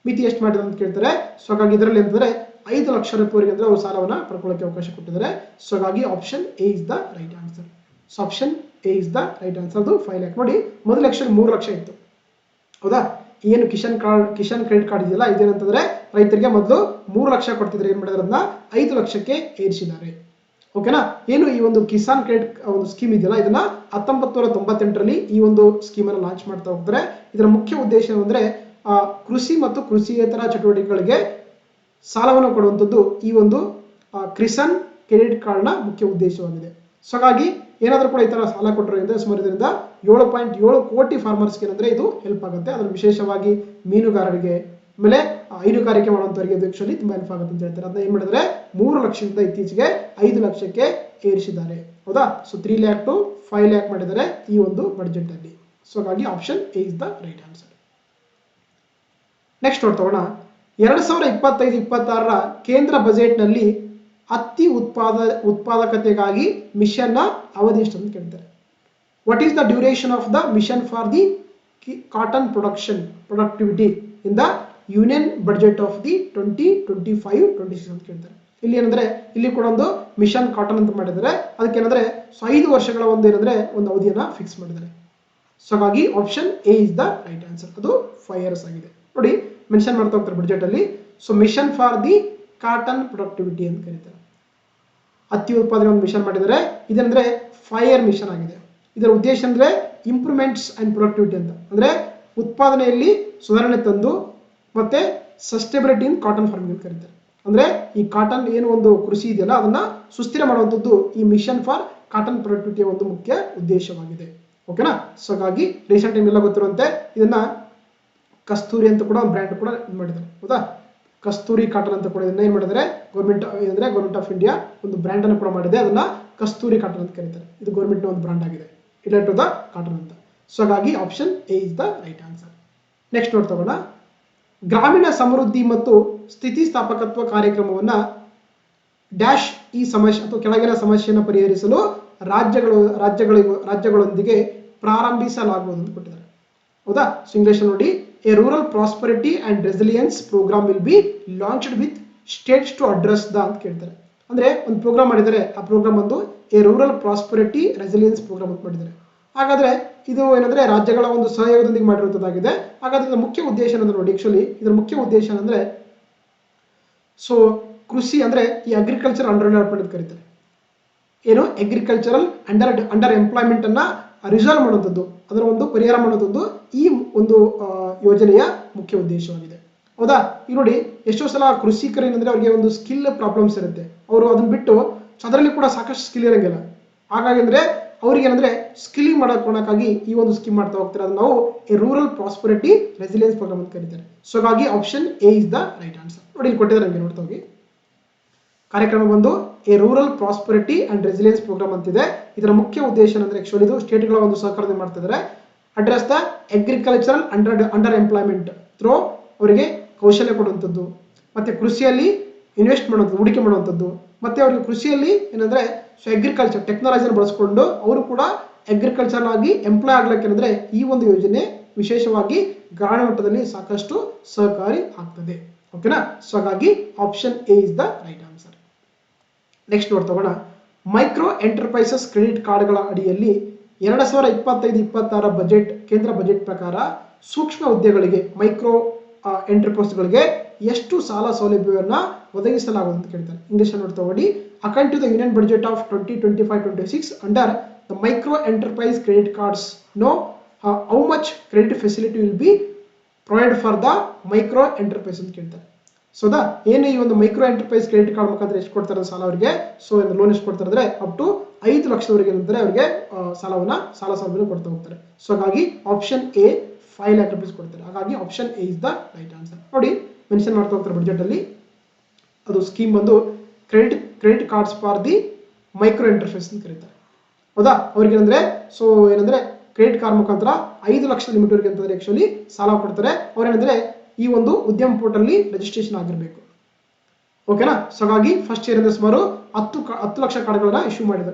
ಮಿತಿ ಎಷ್ಟು ಮಾಡಿದೆ ಅಂತ ಕೇಳ್ತಾರೆ. ಸೊ ಹಾಗಾಗಿ ಇದರಲ್ಲಿ ಅಂತಂದ್ರೆ 5 ಲಕ್ಷ ರೂಪಾಯಿವರೆಗೆ ಅಂದ್ರೆ ಅವರು ಸಾಲವನ್ನ ಪಡ್ಕೊಳ್ಳೋಕೆ ಅವಕಾಶ ಕೊಟ್ಟಿದ್ದಾರೆ. ಸೊ ಹಾಗಾಗಿ option A is the right answer. So option A is the right answer. ಅದು 5 ಲ್ಯಾಕ್. ನೋಡಿ, ಮೊದಲ ಆಕ್ಷನ್ 3 ಲಕ್ಷ ಇತ್ತು. ಹೌದಾ? ಏನು ಕಿಸಾನ್ ಕ್ರೆಡಿಟ್ ಕಾರ್ಡ್ ಇದೆಯಲ್ಲ, ಇದೇನಂತಂದ್ರೆ ರೈತರಿಗೆ ಮೊದಲು 3 ಲಕ್ಷ ಕೊಡ್ತಿದ್ರೆ, ಏನ್ ಮಾಡಿದ್ರೆ ಅದನ್ನ 5 ಲಕ್ಷಕ್ಕೆ ಏರಿಸಿದ್ದಾರೆ. ಓಕೆನಾ? ಏನು ಈ ಒಂದು ಕಿಸಾನ್ ಕ್ರೆಡಿಟ್ ಒಂದು ಸ್ಕೀಮ್ ಇದೆಯಲ್ಲ, ಇದನ್ನ 1998ರಲ್ಲಿ ಈ ಒಂದು ಸ್ಕೀಮ್ ಅನ್ನು ಲಾಂಚ್ ಮಾಡ್ತಾ ಹೋಗ್ತಾರೆ. ಇದರ ಮುಖ್ಯ ಉದ್ದೇಶ ಅಂದ್ರೆ ಕೃಷಿ ಮತ್ತು ಕೃಷಿಯೇತರ ಚಟುವಟಿಕೆಗಳಿಗೆ ಸಾಲವನ್ನು ಕೊಡುವಂಥದ್ದು ಈ ಒಂದು ಕಿಸಾನ್ ಕ್ರೆಡಿಟ್ ಕಾರ್ಡ್ನ ಮುಖ್ಯ ಉದ್ದೇಶವಾಗಿದೆ. ಸೊ ಹಾಗಾಗಿ ಏನಾದರೂ ಕೂಡ ಈ ತರ ಸಾಲ ಕೊಟ್ಟರೆ ಸುಮಾರು ಇದರಿಂದ 7.7 ಕೋಟಿ ಫಾರ್ಮರ್ಸ್ಗೆ ಏನಂದ್ರೆ ಇದು ಹೆಲ್ಪ್ ಆಗುತ್ತೆ. ಅದರಲ್ಲಿ ವಿಶೇಷವಾಗಿ ಮೀನುಗಾರರಿಗೆ, ಆಮೇಲೆ ಹೈನುಗಾರಿಕೆ ಮಾಡುವಂತವರಿಗೆ ಇದು ಆಕ್ಚುಲಿ ತುಂಬಾ ಹೆಲ್ಪ್ ಆಗುತ್ತೆ ಅಂತ ಹೇಳ್ತಾರೆ. ಅದನ್ನ ಏನ್ ಮಾಡಿದ್ರೆ 3 ಲಕ್ಷದಿಂದ ಇತ್ತೀಚೆಗೆ 5 ಲಕ್ಷಕ್ಕೆ ಏರಿಸಿದ್ದಾರೆ. ಹೌದಾ? ಸೊ 3 ಲ್ಯಾಕ್ ಟು 5 ಲ್ಯಾಕ್ ಮಾಡಿದ್ದಾರೆ ಈ ಒಂದು ಬಡ್ಜೆಟ್ ಅಲ್ಲಿ. ಸೊ ಹಾಗಾಗಿ option A is the right answer. Next ನೋಡ್ತೋಣ. 2025-26 ಕೇಂದ್ರ ಬಜೆಟ್ ನಲ್ಲಿ ಹತ್ತಿ ಉತ್ಪಾದಕತೆಗಾಗಿ ಮಿಷನ್ ನ ಅವಧಿ ಎಷ್ಟು ಅಂತ ಕೇಳ್ತಾರೆ. What is the duration of the mission for the cotton productivity in the union budget of the 2025-26 ಅಂತ ಕೇಳ್ತಾರೆ. ಇಲ್ಲಿ ಏನಂದ್ರೆ ಇಲ್ಲಿ ಕೂಡ ಒಂದು ಮಿಷನ್ ಕಾಟನ್ ಅಂತ ಮಾಡಿದ್ದಾರೆ. ಅದಕ್ಕೆ ಏನಂದ್ರೆ 5 ವರ್ಷಗಳ ಒಂದು ಏನಂದ್ರೆ ಒಂದು ಅವಧಿಯನ್ನ ಫಿಕ್ಸ್ ಮಾಡಿದ್ದಾರೆ. ಸೊ ಹಾಗಾಗಿ option A is the right answer. ಅದು 5 ಇಯರ್ಸ್ ಆಗಿದೆ. ನೋಡಿ, ಮೆನ್ಷನ್ ಮಾಡ್ತಾ ಹೋಗ್ತಾರೆ ಬಡ್ಜೆಟ್ ಅಲ್ಲಿ. So mission for the cotton productivity ಅಂತ ಕರೀತಾರೆ. ಹತ್ತಿ ಉತ್ಪಾದನೆ ಒಂದು ಮಿಷನ್ ಮಾಡಿದ್ದಾರೆ. ಇದಂದ್ರೆ 5 ಇಯರ್ ಮಿಷನ್ ಆಗಿದೆ. ಇದರ ಉದ್ದೇಶ ಅಂದ್ರೆ ಇಂಪ್ರೂವ್ಮೆಂಟ್ಸ್ ಅಂಡ್ ಪ್ರೊಡಕ್ಟಿವಿಟಿ ಅಂತ, ಅಂದ್ರೆ ಉತ್ಪಾದನೆಯಲ್ಲಿ ಸುಧಾರಣೆ ತಂದು ಮತ್ತೆ ಸಸ್ಟೈನಬಿಲಿಟಿ ಇನ್ ಕಾಟನ್ ಫಾರ್ಮಿಂಗ್ ಅಂತ ಕರೀತಾರೆ. ಅಂದ್ರೆ ಈ ಕಾಟನ್ ಏನು ಒಂದು ಕೃಷಿ ಇದೆಯಲ್ಲ, ಅದನ್ನ ಸುಸ್ಥಿರ ಮಾಡುವಂಥದ್ದು ಈ ಮಿಷನ್ ಫಾರ್ ಕಾಟನ್ ಪ್ರೊಡಕ್ಟಿವಿಟಿಯ ಒಂದು ಮುಖ್ಯ ಉದ್ದೇಶವಾಗಿದೆ. ಓಕೆನಾ? ಸೊ ಹಾಗಾಗಿ ರೀಸೆಂಟ್ ಟೈಮ್ ಎಲ್ಲ ಗೊತ್ತಿರುವಂತೆ ಇದನ್ನ ಕಸ್ತೂರಿ ಅಂತ ಕೂಡ ಒಂದು ಬ್ರ್ಯಾಂಡ್ ಕೂಡ ಇದು ಮಾಡಿದ್ದಾರೆ. ಹೌದಾ? ಕಸ್ತೂರಿ ಕಾಟನ್ ಅಂತ ಕೂಡ ಇದನ್ನ ಏನ್ ಮಾಡಿದ್ದಾರೆ, ಗೌರ್ಮೆಂಟ್ ಆಫ್ ಇಂಡಿಯಾ ಒಂದು ಬ್ರ್ಯಾಂಡ್ ಅನ್ನು ಕೂಡ ಮಾಡಿದೆ. ಅದನ್ನ ಕಸ್ತೂರಿ ಕಾಟನ್ ಅಂತ ಕರೀತಾರೆ. ಇದು ಗೌರ್ಮೆಂಟ್ ಒಂದು ಬ್ರ್ಯಾಂಡ್ ಆಗಿದೆ, ರಿಲೇಟೆಡ್ ಟು ದ ಕಾಟನ್ ಅಂತ. ಸೊ ಹಾಗಾಗಿ option A is the right answer. Next ನೋಡ್ತಗೋಣ. ಗ್ರಾಮೀಣ ಸಮೃದ್ಧಿ ಮತ್ತು ಸ್ಥಿತಿಸ್ಥಾಪಕತ್ವ ಕಾರ್ಯಕ್ರಮವನ್ನ ಡ್ಯಾಶ್ ಈ ಸಮಸ್ಯೆ ಅಥವಾ ಕೆಳಗಿನ ಸಮಸ್ಯೆಯನ್ನು ಪರಿಹರಿಸಲು ರಾಜ್ಯಗಳೊಂದಿಗೆ ಪ್ರಾರಂಭಿಸಲಾಗುವುದು ಅಂತ ಕೊಟ್ಟಿದ್ದಾರೆ. ಹೌದಾ? ಸೊ ಇಂಗ್ಲಿಷ್ ನೋಡಿ, a rural prosperity and resilience programme will be launched with states to address the ಅಂತ ಕೇಳ್ತಾರೆ. ಅಂದ್ರೆ ಒಂದು ಪ್ರೋಗ್ರಾಮ್ ಮಾಡಿದ್ದಾರೆ. ಆ ಪ್ರೋಗ್ರಾಮ್ ಒಂದು a rural prosperity resilience programme ಅಂತ ಮಾಡಿದ್ದಾರೆ. ಹಾಗಾದ್ರೆ ಇದು ಏನಂದ್ರೆ ರಾಜ್ಯಗಳ ಒಂದು ಸಹಯೋಗದೊಂದಿಗೆ ಮಾಡಿರುವಂತದ್ದಾಗಿದೆ. ಹಾಗಾದ್ರೆ ಇದರ ಮುಖ್ಯ ಉದ್ದೇಶ ಏನಂದ್ರೆ ನೋಡಿ, ಆಕ್ಚುಲಿ ಇದರ ಮುಖ್ಯ ಉದ್ದೇಶ ಅಂದ್ರೆ ಸೊ ಕೃಷಿ ಅಂದ್ರೆ ಈ ಅಗ್ರಿಕಲ್ಚರ್ ಅಂಡರ್ ಡೆವಲಪ್ಮೆಂಟ್ ಅಂತ ಕರೀತಾರೆ. ಏನು ಅಗ್ರಿಕಲ್ಚರಲ್ ಅಂಡರ್ ಎಂಪ್ಲಾಯ್ಮೆಂಟ್ ಅನ್ನ ರಿಸಾಲ್ವ್ ಮಾಡುವಂಥದ್ದು, ಅದರ ಒಂದು ಪರಿಹಾರ ಮಾಡುವಂಥದ್ದು ಈ ಒಂದು ಯೋಜನೆಯ ಮುಖ್ಯ ಉದ್ದೇಶವಾಗಿದೆ. ಹೌದಾ? ಈಗ ನೋಡಿ, ಎಷ್ಟೋ ಸಲ ಕೃಷಿಕರು ಏನಂದ್ರೆ ಅವ್ರಿಗೆ ಒಂದು ಸ್ಕಿಲ್ ಪ್ರಾಬ್ಲಮ್ಸ್ ಇರುತ್ತೆ. ಅವರು ಅದನ್ನ ಬಿಟ್ಟು ಅದರಲ್ಲಿ ಕೂಡ ಸಾಕಷ್ಟು ಸ್ಕಿಲ್ ಇರಂಗಿಲ್ಲ. ಹಾಗಾಗಿ ಅಂದ್ರೆ ಅವ್ರಿಗೆ ಏನಂದ್ರೆ ಸ್ಕಿಲ್ಲಿಂಗ್ ಮಾಡೋಕ್ಕಾಗಿ ಈ ಒಂದು ಸ್ಕೀಮ್ ಮಾಡ್ತಾ ಹೋಗ್ತಾರೆ. ಅದನ್ನ ನಾವು a rural prosperity resilience programme ಅಂತ ಕರೀತಾರೆ. ಸೊ ಹಾಗಾಗಿ option A is the right answer. ನೋಡಿ, ಇಲ್ಲಿ ಕೊಟ್ಟಿದ್ದಾರೆ ನಮಗೆ, ನೋಡ್ತಾ ಹೋಗಿ. ಕಾರ್ಯಕ್ರಮ ಬಂದು a rural prosperity and resilience programme ಅಂತಿದೆ. ಇದರ ಮುಖ್ಯ ಉದ್ದೇಶ ಅಂದ್ರೆ ಆಕ್ಚುಲಿ ಇದು ಸ್ಟೇಟ್ಗಳ ಒಂದು ಸಹಕಾರದಿಂದ ಮಾಡ್ತಿದ್ದಾರೆ. Address the agricultural under employment through ಅವರಿಗೆ ಕೌಶಲ್ಯ ಕೊಡುವಂಥದ್ದು, ಮತ್ತೆ ಕೃಷಿಯಲ್ಲಿ ಇನ್ವೆಸ್ಟ್ ಮಾಡುವಂಥದ್ದು, ಹೂಡಿಕೆ ಮಾಡುವಂಥದ್ದು, ಮತ್ತೆ ಅವರಿಗೆ ಕೃಷಿಯಲ್ಲಿ ಏನಂದ್ರೆ ಸೊ ಅಗ್ರಿಕಲ್ಚರ್ ಟೆಕ್ನಾಲಜಿಯನ್ನು ಬಳಸಿಕೊಂಡು ಅವರು ಕೂಡ ಅಗ್ರಿಕಲ್ಚರ್ ಆಗಿ ಎಂಪ್ಲಾಯ್ ಆಗ್ಲಿಕ್ಕೆ ಏನಂದ್ರೆ ಈ ಒಂದು ಯೋಜನೆ ವಿಶೇಷವಾಗಿ ಗ್ರಾಮೀಣ ಮಟ್ಟದಲ್ಲಿ ಸಾಕಷ್ಟು ಸಹಕಾರಿ ಆಗ್ತದೆ. ಓಕೆನಾ? ಸೊ ಹಾಗಾಗಿ option A is the right answer. Next ನೋಡ್ತಗೋಣ. ಮೈಕ್ರೋ ಎಂಟರ್ಪ್ರೈಸಸ್ ಕ್ರೆಡಿಟ್ ಕಾರ್ಡ್ಗಳ ಅಡಿಯಲ್ಲಿ 2025-26 ಬಜೆಟ್ ಕೇಂದ್ರ ಬಜೆಟ್ ಪ್ರಕಾರ ಸೂಕ್ಷ್ಮ ಉದ್ಯಮಗಳಿಗೆ ಮೈಕ್ರೋ ಎಂಟರ್ಪ್ರೈಸ್ಗಳಿಗೆ ಎಷ್ಟು ಸಾಲ ಸೌಲಭ್ಯವನ್ನು ಒದಗಿಸಲಾಗುವುದು ಅಂತ ಕೇಳ್ತಾರೆ. ಇಂಗ್ಲಿಷ್ ನೋಡಿ ತಗೊಳ್ಳಿ. According to the union budget of 2025-26 under the micro enterprise credit cards know how much credit facility will be provide for the micro enterprise ಅಂತ ಕೇಳ್ತಾರೆ. ಸೊ ಏನು ಈ ಒಂದು ಮೈಕ್ರೋ ಎಂಟರ್ಪ್ರೈಸ್ ಕ್ರೆಡಿಟ್ ಕಾರ್ಡ್ ಮುಖಾಂತರ ಎಷ್ಟು ಕೊಡ್ತಾರೆ ಸಾಲ ಅವರಿಗೆ, ಸೊ ಲೋನ್ ಎಷ್ಟು ಕೊಡ್ತಾರೆ ಅಂದ್ರೆ ಅಪ್ ಟು 5 ಲಕ್ಷದವರೆಗೆ ಏನಂತಾರೆ ಅವರಿಗೆ ಸಾಲ ಸೌಲಭ್ಯ ಕೊಡ್ತಾ ಹೋಗ್ತಾರೆ. ಸೊ ಹಾಗಾಗಿ ಆಪ್ಷನ್ ಎ 5 lakh rupees ಕೊಡ್ತಾರೆ. ಹಾಗಾಗಿ option A is the right answer. ನೋಡಿ ಮೆನ್ಷನ್ ಮಾಡ್ತಾ ಹೋಗ್ತಾರೆ ಬಜೆಟ್ ಅಲ್ಲಿ. ಅದು ಸ್ಕೀಮ್ ಬಂದು credit cards for the micro enterprise ಅಂತ ಕರೀತಾರೆ. ಹೌದಾ, ಅವ್ರಿಗೆ ಏನಂದ್ರೆ ಸೊ ಏನಂದ್ರೆ ಕ್ರೆಡಿಟ್ ಕಾರ್ಡ್ ಮುಖಾಂತರ 5 ಲಕ್ಷ ಲಿಮಿಟ್ ವರೆಗೆ ಅಂತಂದ್ರೆ ಆಕ್ಚುಲಿ ಸಾಲ ಕೊಡ್ತಾರೆ. ಅವ್ರೇನಂದ್ರೆ ಈ ಒಂದು ಉದ್ಯಮ ಪೋರ್ಟಲ್ ಅಲ್ಲಿ ರಿಜಿಸ್ಟ್ರೇಷನ್ ಆಗಿರಬೇಕು. ಓಕೆನಾ. ಸೊ ಹಾಗಾಗಿ ಫಸ್ಟ್ ಇಯರ್ ಅಂದ್ರೆ ಸುಮಾರು 10 ಲಕ್ಷ ಕಾರ್ಡ್ಗಳನ್ನ ಇಶ್ಯೂ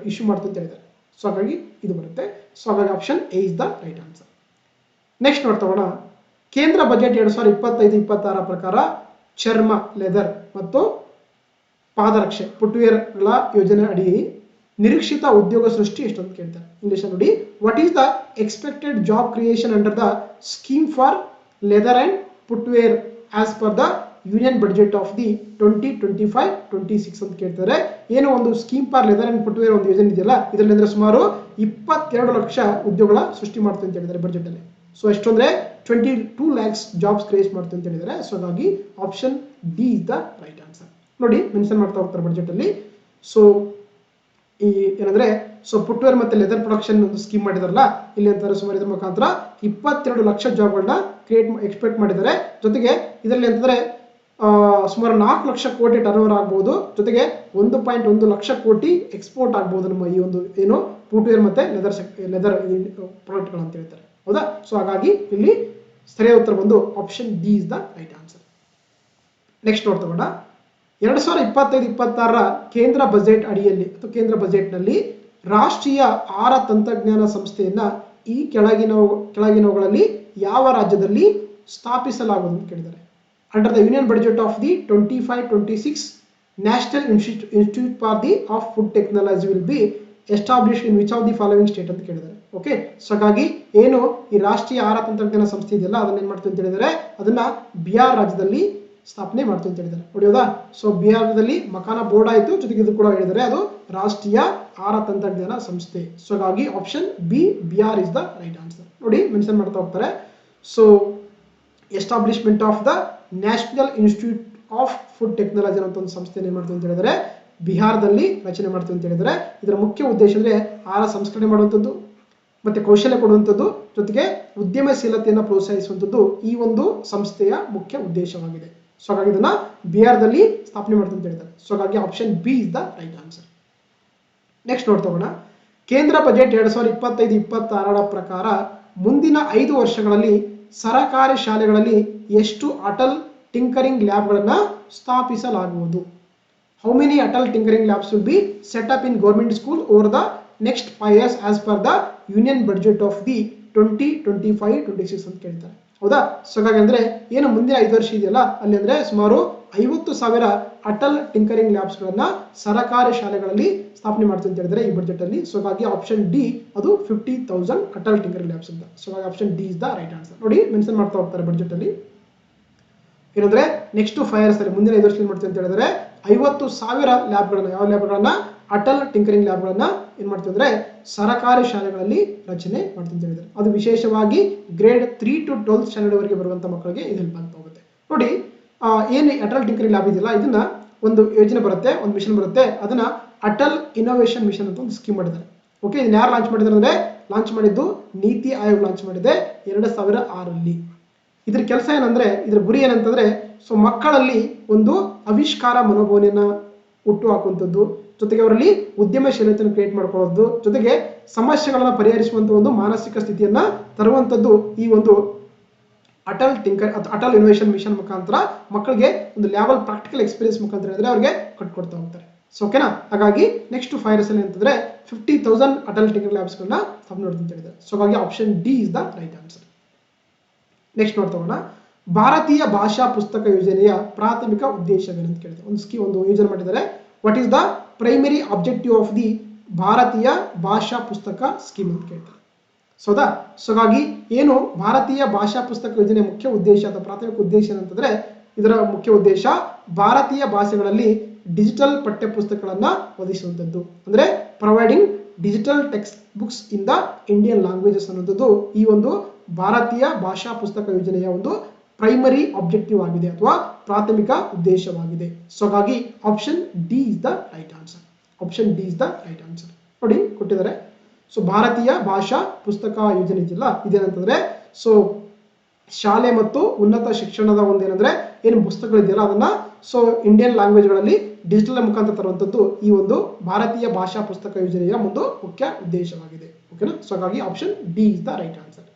ಮಾಡ್ತು ಅಂತ ಹೇಳಿದ್ದಾರೆ. ಸೊ ಹಾಗಾಗಿ ಇದು ಬರುತ್ತೆ. ಸೊ ಹಾಗಾಗಿ option A is the right answer. Next ನೋಡ್ತೋಣ. ಕೇಂದ್ರ ಬಜೆಟ್ 2025-26 ಪ್ರಕಾರ ಚರ್ಮ ಲೆದರ್ ಮತ್ತು ಪಾದರಕ್ಷೆ ಫುಟ್ವೇರ್ಗಳ ಯೋಜನೆ ಅಡಿ ನಿರೀಕ್ಷಿತ ಉದ್ಯೋಗ ಸೃಷ್ಟಿ ಎಷ್ಟು ಅಂತ ಕೇಳ್ತಾರೆ. ಇಂಗ್ಲಿಷ್ ನೋಡಿ. What is the expected job creation under the scheme for leather and footwear as per the union budget of the 2025-26 ಅಂತ ಕೇಳ್ತಾರೆ. ಏನು ಒಂದು scheme for leather and footwear ಒಂದು ಯೋಜನೆ ಇದೆಯಲ್ಲ, ಇದರಲ್ಲಿ ಅಂದ್ರೆ ಸುಮಾರು 22 ಲಕ್ಷ ಉದ್ಯೋಗಗಳ ಸೃಷ್ಟಿ ಮಾಡ್ತೀವಿ ಅಂತ ಹೇಳಿದ್ದಾರೆ ಬಜೆಟ್ ಅಲ್ಲಿ. ಸೊ ಎಷ್ಟು ಅಂದ್ರೆ 22 lakhs ಜಾಬ್ಸ್ ಕ್ರಿಯೇಟ್ ಮಾಡ್ತೀವಿ ಅಂತ ಹೇಳಿದ್ದಾರೆ. ಸೊ ಹಾಗಾಗಿ option D is the right answer. ನೋಡಿ ಮೆನ್ಷನ್ ಮಾಡ್ತಾ ಹೋಗ್ತಾರೆ ಬಜೆಟ್ ಅಲ್ಲಿ. ಸೊ ಈ ಏನಂದ್ರೆ ಸೊ ಫುಟ್ವೇರ್ ಮತ್ತೆ ಲೆದರ್ ಪ್ರೊಡಕ್ಷನ್ ಒಂದು ಸ್ಕೀಮ್ ಮಾಡಿದಾರಲ್ಲ, ಇಲ್ಲಿ ಅಂತಾರೆ ಸುಮಾರು ಇದ್ರ ಮುಖಾಂತರ 22 ಲಕ್ಷ ಜಾಬ್ಗಳನ್ನ ಎಕ್ಸ್ಪೆಕ್ಟ್ ಮಾಡಿದ್ದಾರೆ. ಜೊತೆಗೆ ಇದರಲ್ಲಿ ಅಂತಂದ್ರೆ ಸುಮಾರು 4 ಲಕ್ಷ ಕೋಟಿ ಟರ್ನ್ ಓವರ್ ಆಗ್ಬಹುದು. ಜೊತೆಗೆ 1.1 ಲಕ್ಷ ಕೋಟಿ ಎಕ್ಸ್ಪೋರ್ಟ್ ಆಗ್ಬಹುದು ನಮ್ಮ ಈ ಒಂದು ಏನು ಫುಟ್ವೇರ್ ಮತ್ತೆ ಲೆದರ್ ಪ್ರಾಡಕ್ಟ್ಗಳು ಅಂತ ಹೇಳ್ತಾರೆ. ಹೌದಾ. ಸೊ ಹಾಗಾಗಿ ಇಲ್ಲಿ ಸರಿಯಾದ ಉತ್ತರ ಬಂದು option D is the right answer. Next ನೋಡ್ತೋಣ. 2025-26 ಕೇಂದ್ರ ಬಜೆಟ್ ಅಡಿಯಲ್ಲಿ ಅಥವಾ ಕೇಂದ್ರ ಬಜೆಟ್ನಲ್ಲಿ ರಾಷ್ಟ್ರೀಯ ಆಹಾರ ತಂತ್ರಜ್ಞಾನ ಸಂಸ್ಥೆಯನ್ನ ಈ ಕೆಳಗಿನವುಗಳಲ್ಲಿ ಯಾವ ರಾಜ್ಯದಲ್ಲಿ ಸ್ಥಾಪಿಸಲಾಗುವುದು ಅಂತ ಕೇಳಿದ್ದಾರೆ. Under the union budget of the 25-26 national institute for the of food technology will be established in which of the following state ಅಂತ ಕೇಳಿದ್ದಾರೆ. ಓಕೆ. ಸೊ ಹಾಗಾಗಿ ಏನು ಈ ರಾಷ್ಟ್ರೀಯ ಆಹಾರ ತಂತ್ರಜ್ಞಾನ ಸಂಸ್ಥೆ ಇದೆಯಲ್ಲ ಅದನ್ನ ಏನ್ ಮಾಡ್ತೀವಿ ಅಂತ ಹೇಳಿದರೆ ಅದನ್ನ ಬಿಹಾರ್ ರಾಜ್ಯದಲ್ಲಿ ಸ್ಥಾಪನೆ ಮಾಡ್ತೀವಿ ಅಂತ ಹೇಳಿದ್ದಾರೆ. ಹೊಡೆಯೋದಾ. ಸೊ ಬಿಹಾರದಲ್ಲಿ ಮಕಾನ ಬೋರ್ಡ್ ಆಯಿತು, ಜೊತೆಗೆ ಇದು ಕೂಡ ಹೇಳಿದರೆ ಅದು ರಾಷ್ಟ್ರೀಯ ಆಹಾರ ತಂತ್ರಜ್ಞಾನ ಸಂಸ್ಥೆ. ಸೊ ಹಾಗಾಗಿ option B Bihar is the right answer. ನೋಡಿ ಮೆನ್ಷನ್ ಮಾಡ್ತಾ ಹೋಗ್ತಾರೆ. So establishment of the national institute of food technology ಅಂತ ಒಂದು ಸಂಸ್ಥೆಯನ್ನು ಏನ್ ಮಾಡ್ತೀವಿ ಅಂತ ಹೇಳಿದರೆ ಬಿಹಾರದಲ್ಲಿ ರಚನೆ ಮಾಡ್ತೀವಿ ಅಂತ ಹೇಳಿದರೆ ಇದರ ಮುಖ್ಯ ಉದ್ದೇಶ ಅಂದ್ರೆ ಆಹಾರ ಸಂಸ್ಕರಣೆ ಮಾಡುವಂಥದ್ದು ಮತ್ತೆ ಕೌಶಲ್ಯ ಕೊಡುವಂಥದ್ದು, ಜೊತೆಗೆ ಉದ್ಯಮಶೀಲತೆಯನ್ನು ಪ್ರೋತ್ಸಾಹಿಸುವಂಥದ್ದು ಈ ಒಂದು ಸಂಸ್ಥೆಯ ಮುಖ್ಯ ಉದ್ದೇಶವಾಗಿದೆ. ಸೊ ಹಾಗಾಗಿ ಇದನ್ನ ಬಿಹಾರದಲ್ಲಿ ಸ್ಥಾಪನೆ ಮಾಡ್ತೀವಿ ಅಂತ ಹೇಳಿದ್ದಾರೆ. ಸೊ ಹಾಗಾಗಿ option B is the right answer. Next ನೋಡ್ತೋಣ. ಕೇಂದ್ರ ಬಜೆಟ್ 2025-26 ಪ್ರಕಾರ ಮುಂದಿನ 5 ವರ್ಷಗಳಲ್ಲಿ ಸರಕಾರಿ ಶಾಲೆಗಳಲ್ಲಿ ಎಷ್ಟು ಅಟಲ್ ಟಿಂಕರಿಂಗ್ ಲ್ಯಾಬ್ಗಳನ್ನ ಸ್ಥಾಪಿಸಲಾಗುವುದು? How many Atal tinkering labs will be set up in government school over the next 5 years as per the union budget of the 2025-26 ಅಂತ ಕೇಳ್ತಾರೆ. ಹೌದಾ. ಸೊ ಹಾಗಾಗಿ ಅಂದ್ರೆ ಏನು ಮುಂದಿನ 5 ವರ್ಷ ಇದೆಯಲ್ಲ ಅಲ್ಲಿ ಅಂದ್ರೆ ಸುಮಾರು 50,000 ಅಟಲ್ ಟಿಂಕರಿಂಗ್ ಲ್ಯಾಬ್ಸ್ ಗಳನ್ನ ಸರಕಾರಿ ಶಾಲೆಗಳಲ್ಲಿ ಸ್ಥಾಪನೆ ಮಾಡ್ತೀವಿ ಅಂತ ಹೇಳಿದ್ರೆ ಈ ಬಜೆಟ್ ಅಲ್ಲಿ. ಸೊ ಹಾಗಾಗಿ ಆಪ್ಷನ್ ಡಿ ಅದು 50,000 ಅಟಲ್ ಟಿಂಕರಿಂಗ್ ಲ್ಯಾಬ್ಸ್ ಅಂತ. ಸೊ ಹಾಗಾಗಿ option D is the right answer. ನೋಡಿ ಮೆನ್ಷನ್ ಮಾಡ್ತಾ ಹೋಗ್ತಾರೆ ಬಜೆಟ್ ಅಲ್ಲಿ. ಏನಂದ್ರೆ ನೆಕ್ಸ್ಟ್ 5 years ಅಲ್ಲಿ ಮುಂದಿನ 5 ವರ್ಷ ಏನ್ ಮಾಡ್ತೀವಿ ಅಂತ ಹೇಳಿದ್ರೆ 50,000 ಲ್ಯಾಬ್ಗಳನ್ನ ಯಾವ ಲ್ಯಾಬ್ಗಳನ್ನ ಅಟಲ್ ಟಿಂಕರಿಂಗ್ ಲ್ಯಾಬ್ಗಳನ್ನ ಏನ್ ಮಾಡ್ತೀವಿ ಅಂದ್ರೆ ಸರಕಾರಿ ಶಾಲೆಗಳಲ್ಲಿ ರಚನೆ ಮಾಡ್ತೀವಿ ಅಂತ ಹೇಳಿದ್ರೆ ಅದು ವಿಶೇಷವಾಗಿ ಗ್ರೇಡ್ 3 to 12th ಸ್ಟ್ಯಾಂಡರ್ಡ್ ವರೆಗೆ ಬರುವಂತ ಮಕ್ಕಳಿಗೆ ಇದು ಹೆಲ್ಪ್ ಆಗ್ತಾ ಹೋಗುತ್ತೆ. ನೋಡಿ ಏನು ಅಟಲ್ ಟಿಂಕರಿಂಗ್ ಲ್ಯಾಬ್ ಇದೆಯಲ್ಲ ಇದನ್ನ ಒಂದು ಯೋಜನೆ ಬರುತ್ತೆ, ಒಂದು ಮಿಷನ್ ಬರುತ್ತೆ, ಅದನ್ನ ಅಟಲ್ ಇನ್ನೋವೇಷನ್ ಮಿಷನ್ ಅಂತ ಒಂದು ಸ್ಕೀಮ್ ಮಾಡಿದ್ದಾರೆ. ಓಕೆ. ಇದನ್ನ ಯಾರು ಲಾಂಚ್ ಮಾಡಿದ್ದಾರೆ ಅಂದ್ರೆ ಲಾಂಚ್ ಮಾಡಿದ್ದು ನೀತಿ ಆಯೋಗ ಲಾಂಚ್ ಮಾಡಿದೆ 2006ರಲ್ಲಿ. ಇದ್ರ ಕೆಲಸ ಏನಂದ್ರೆ ಇದ್ರ ಗುರಿ ಏನಂತಂದ್ರೆ ಸೊ ಮಕ್ಕಳಲ್ಲಿ ಒಂದು ಆವಿಷ್ಕಾರ ಮನೋಭಾವನೆಯನ್ನ ಹುಟ್ಟು ಹಾಕುವಂಥದ್ದು, ಜೊತೆಗೆ ಅವರಲ್ಲಿ ಉದ್ಯಮಶೀಲತೆಯನ್ನು ಕ್ರಿಯೇಟ್ ಮಾಡ್ಕೊಳ್ಳೋದು, ಜೊತೆಗೆ ಸಮಸ್ಯೆಗಳನ್ನ ಪರಿಹರಿಸುವಂತ ಒಂದು ಮಾನಸಿಕ ಸ್ಥಿತಿಯನ್ನ ತರುವಂತದ್ದು ಈ ಒಂದು ಅಟಲ್ ಇನ್ನೋವೇಷನ್ ಮಿಷನ್ ಮುಖಾಂತರ ಮಕ್ಕಳಿಗೆ ಒಂದು ಲೆವೆಲ್ ಪ್ರಾಕ್ಟಿಕಲ್ ಎಕ್ಸ್ಪೀರಿಯನ್ಸ್ ಮುಖಾಂತರ ಹೇಳಿದ್ರೆ ಅವ್ರಿಗೆ ಕಟ್ಕೊಡ್ತಾ ಹೋಗ್ತಾರೆ. ಸೊ ಓಕೆನಾ. ಹಾಗಾಗಿ ನೆಕ್ಸ್ಟ್ 5 years ಅಲ್ಲಿ ಅಂತಂದ್ರೆ 50,000 ಅಟಲ್ ಟಿಂಕರಿಂಗ್ ಲ್ಯಾಬ್ಸ್ ಗಳನ್ನ ಸ್ಥಾಪನೆ ಮಾಡ್ತೀವಿ ಅಂತ ಹೇಳಿದ್ದಾರೆ. ಸೊ ಹಾಗಾಗಿ option D is the right answer. Next ನೋಡ್ತೋಣ. ಭಾರತೀಯ ಭಾಷಾ ಪುಸ್ತಕ ಯೋಜನೆಯ ಪ್ರಾಥಮಿಕ ಉದ್ದೇಶವೇನು ಅಂತ ಕೇಳಿದ್ರೆ ಒಂದು ಯೋಜನೆ ಮಾಡಿದ್ದಾರೆ. What is the primary objective of the ಭಾರತೀಯ ಭಾಷಾ ಪುಸ್ತಕ ಸ್ಕೀಮ್ ಅಂತ ಕೇಳ್ತಾರೆ. ಹೌದಾ? ಸೊ ಹಾಗಾಗಿ ಏನು ಭಾರತೀಯ ಭಾಷಾ ಪುಸ್ತಕ ಯೋಜನೆ ಮುಖ್ಯ ಉದ್ದೇಶ ಅಥವಾ ಪ್ರಾಥಮಿಕ ಉದ್ದೇಶ ಏನಂತಂದ್ರೆ, ಇದರ ಮುಖ್ಯ ಉದ್ದೇಶ ಭಾರತೀಯ ಭಾಷೆಗಳಲ್ಲಿ ಡಿಜಿಟಲ್ ಪಠ್ಯ ಪುಸ್ತಕಗಳನ್ನ ಒದಗಿಸುವಂಥದ್ದು, ಅಂದ್ರೆ providing digital text books in the Indian languages ಅನ್ನುವಂಥದ್ದು ಈ ಒಂದು ಭಾರತೀಯ ಭಾಷಾ ಪುಸ್ತಕ ಯೋಜನೆಯ ಒಂದು ಪ್ರೈಮರಿ ಆಬ್ಜೆಕ್ಟಿವ್ ಆಗಿದೆ ಅಥವಾ ಪ್ರಾಥಮಿಕ ಉದ್ದೇಶವಾಗಿದೆ. ಸೊ ಹಾಗಾಗಿ option D is the right answer. Option D is the right answer. ನೋಡಿ ಕೊಟ್ಟಿದ್ದಾರೆ. ಸೊ ಭಾರತೀಯ ಭಾಷಾ ಪುಸ್ತಕ ಯೋಜನೆ ಇದೆಯಲ್ಲ, ಇದೇನಂತಂದ್ರೆ ಸೊ ಶಾಲೆ ಮತ್ತು ಉನ್ನತ ಶಿಕ್ಷಣದ ಒಂದೇನಂದ್ರೆ ಏನು ಪುಸ್ತಕಗಳಿದೆಯಲ್ಲ ಅದನ್ನ ಸೊ ಇಂಡಿಯನ್ ಲ್ಯಾಂಗ್ವೇಜ್ಗಳಲ್ಲಿ ಡಿಜಿಟಲ್ ಮುಖಾಂತರ ತರುವಂಥದ್ದು ಈ ಒಂದು ಭಾರತೀಯ ಭಾಷಾ ಪುಸ್ತಕ ಯೋಜನೆಯ ಒಂದು ಮುಖ್ಯ ಉದ್ದೇಶವಾಗಿದೆ. ಓಕೆನಾ? ಸೊ ಹಾಗಾಗಿ option D is the right answer.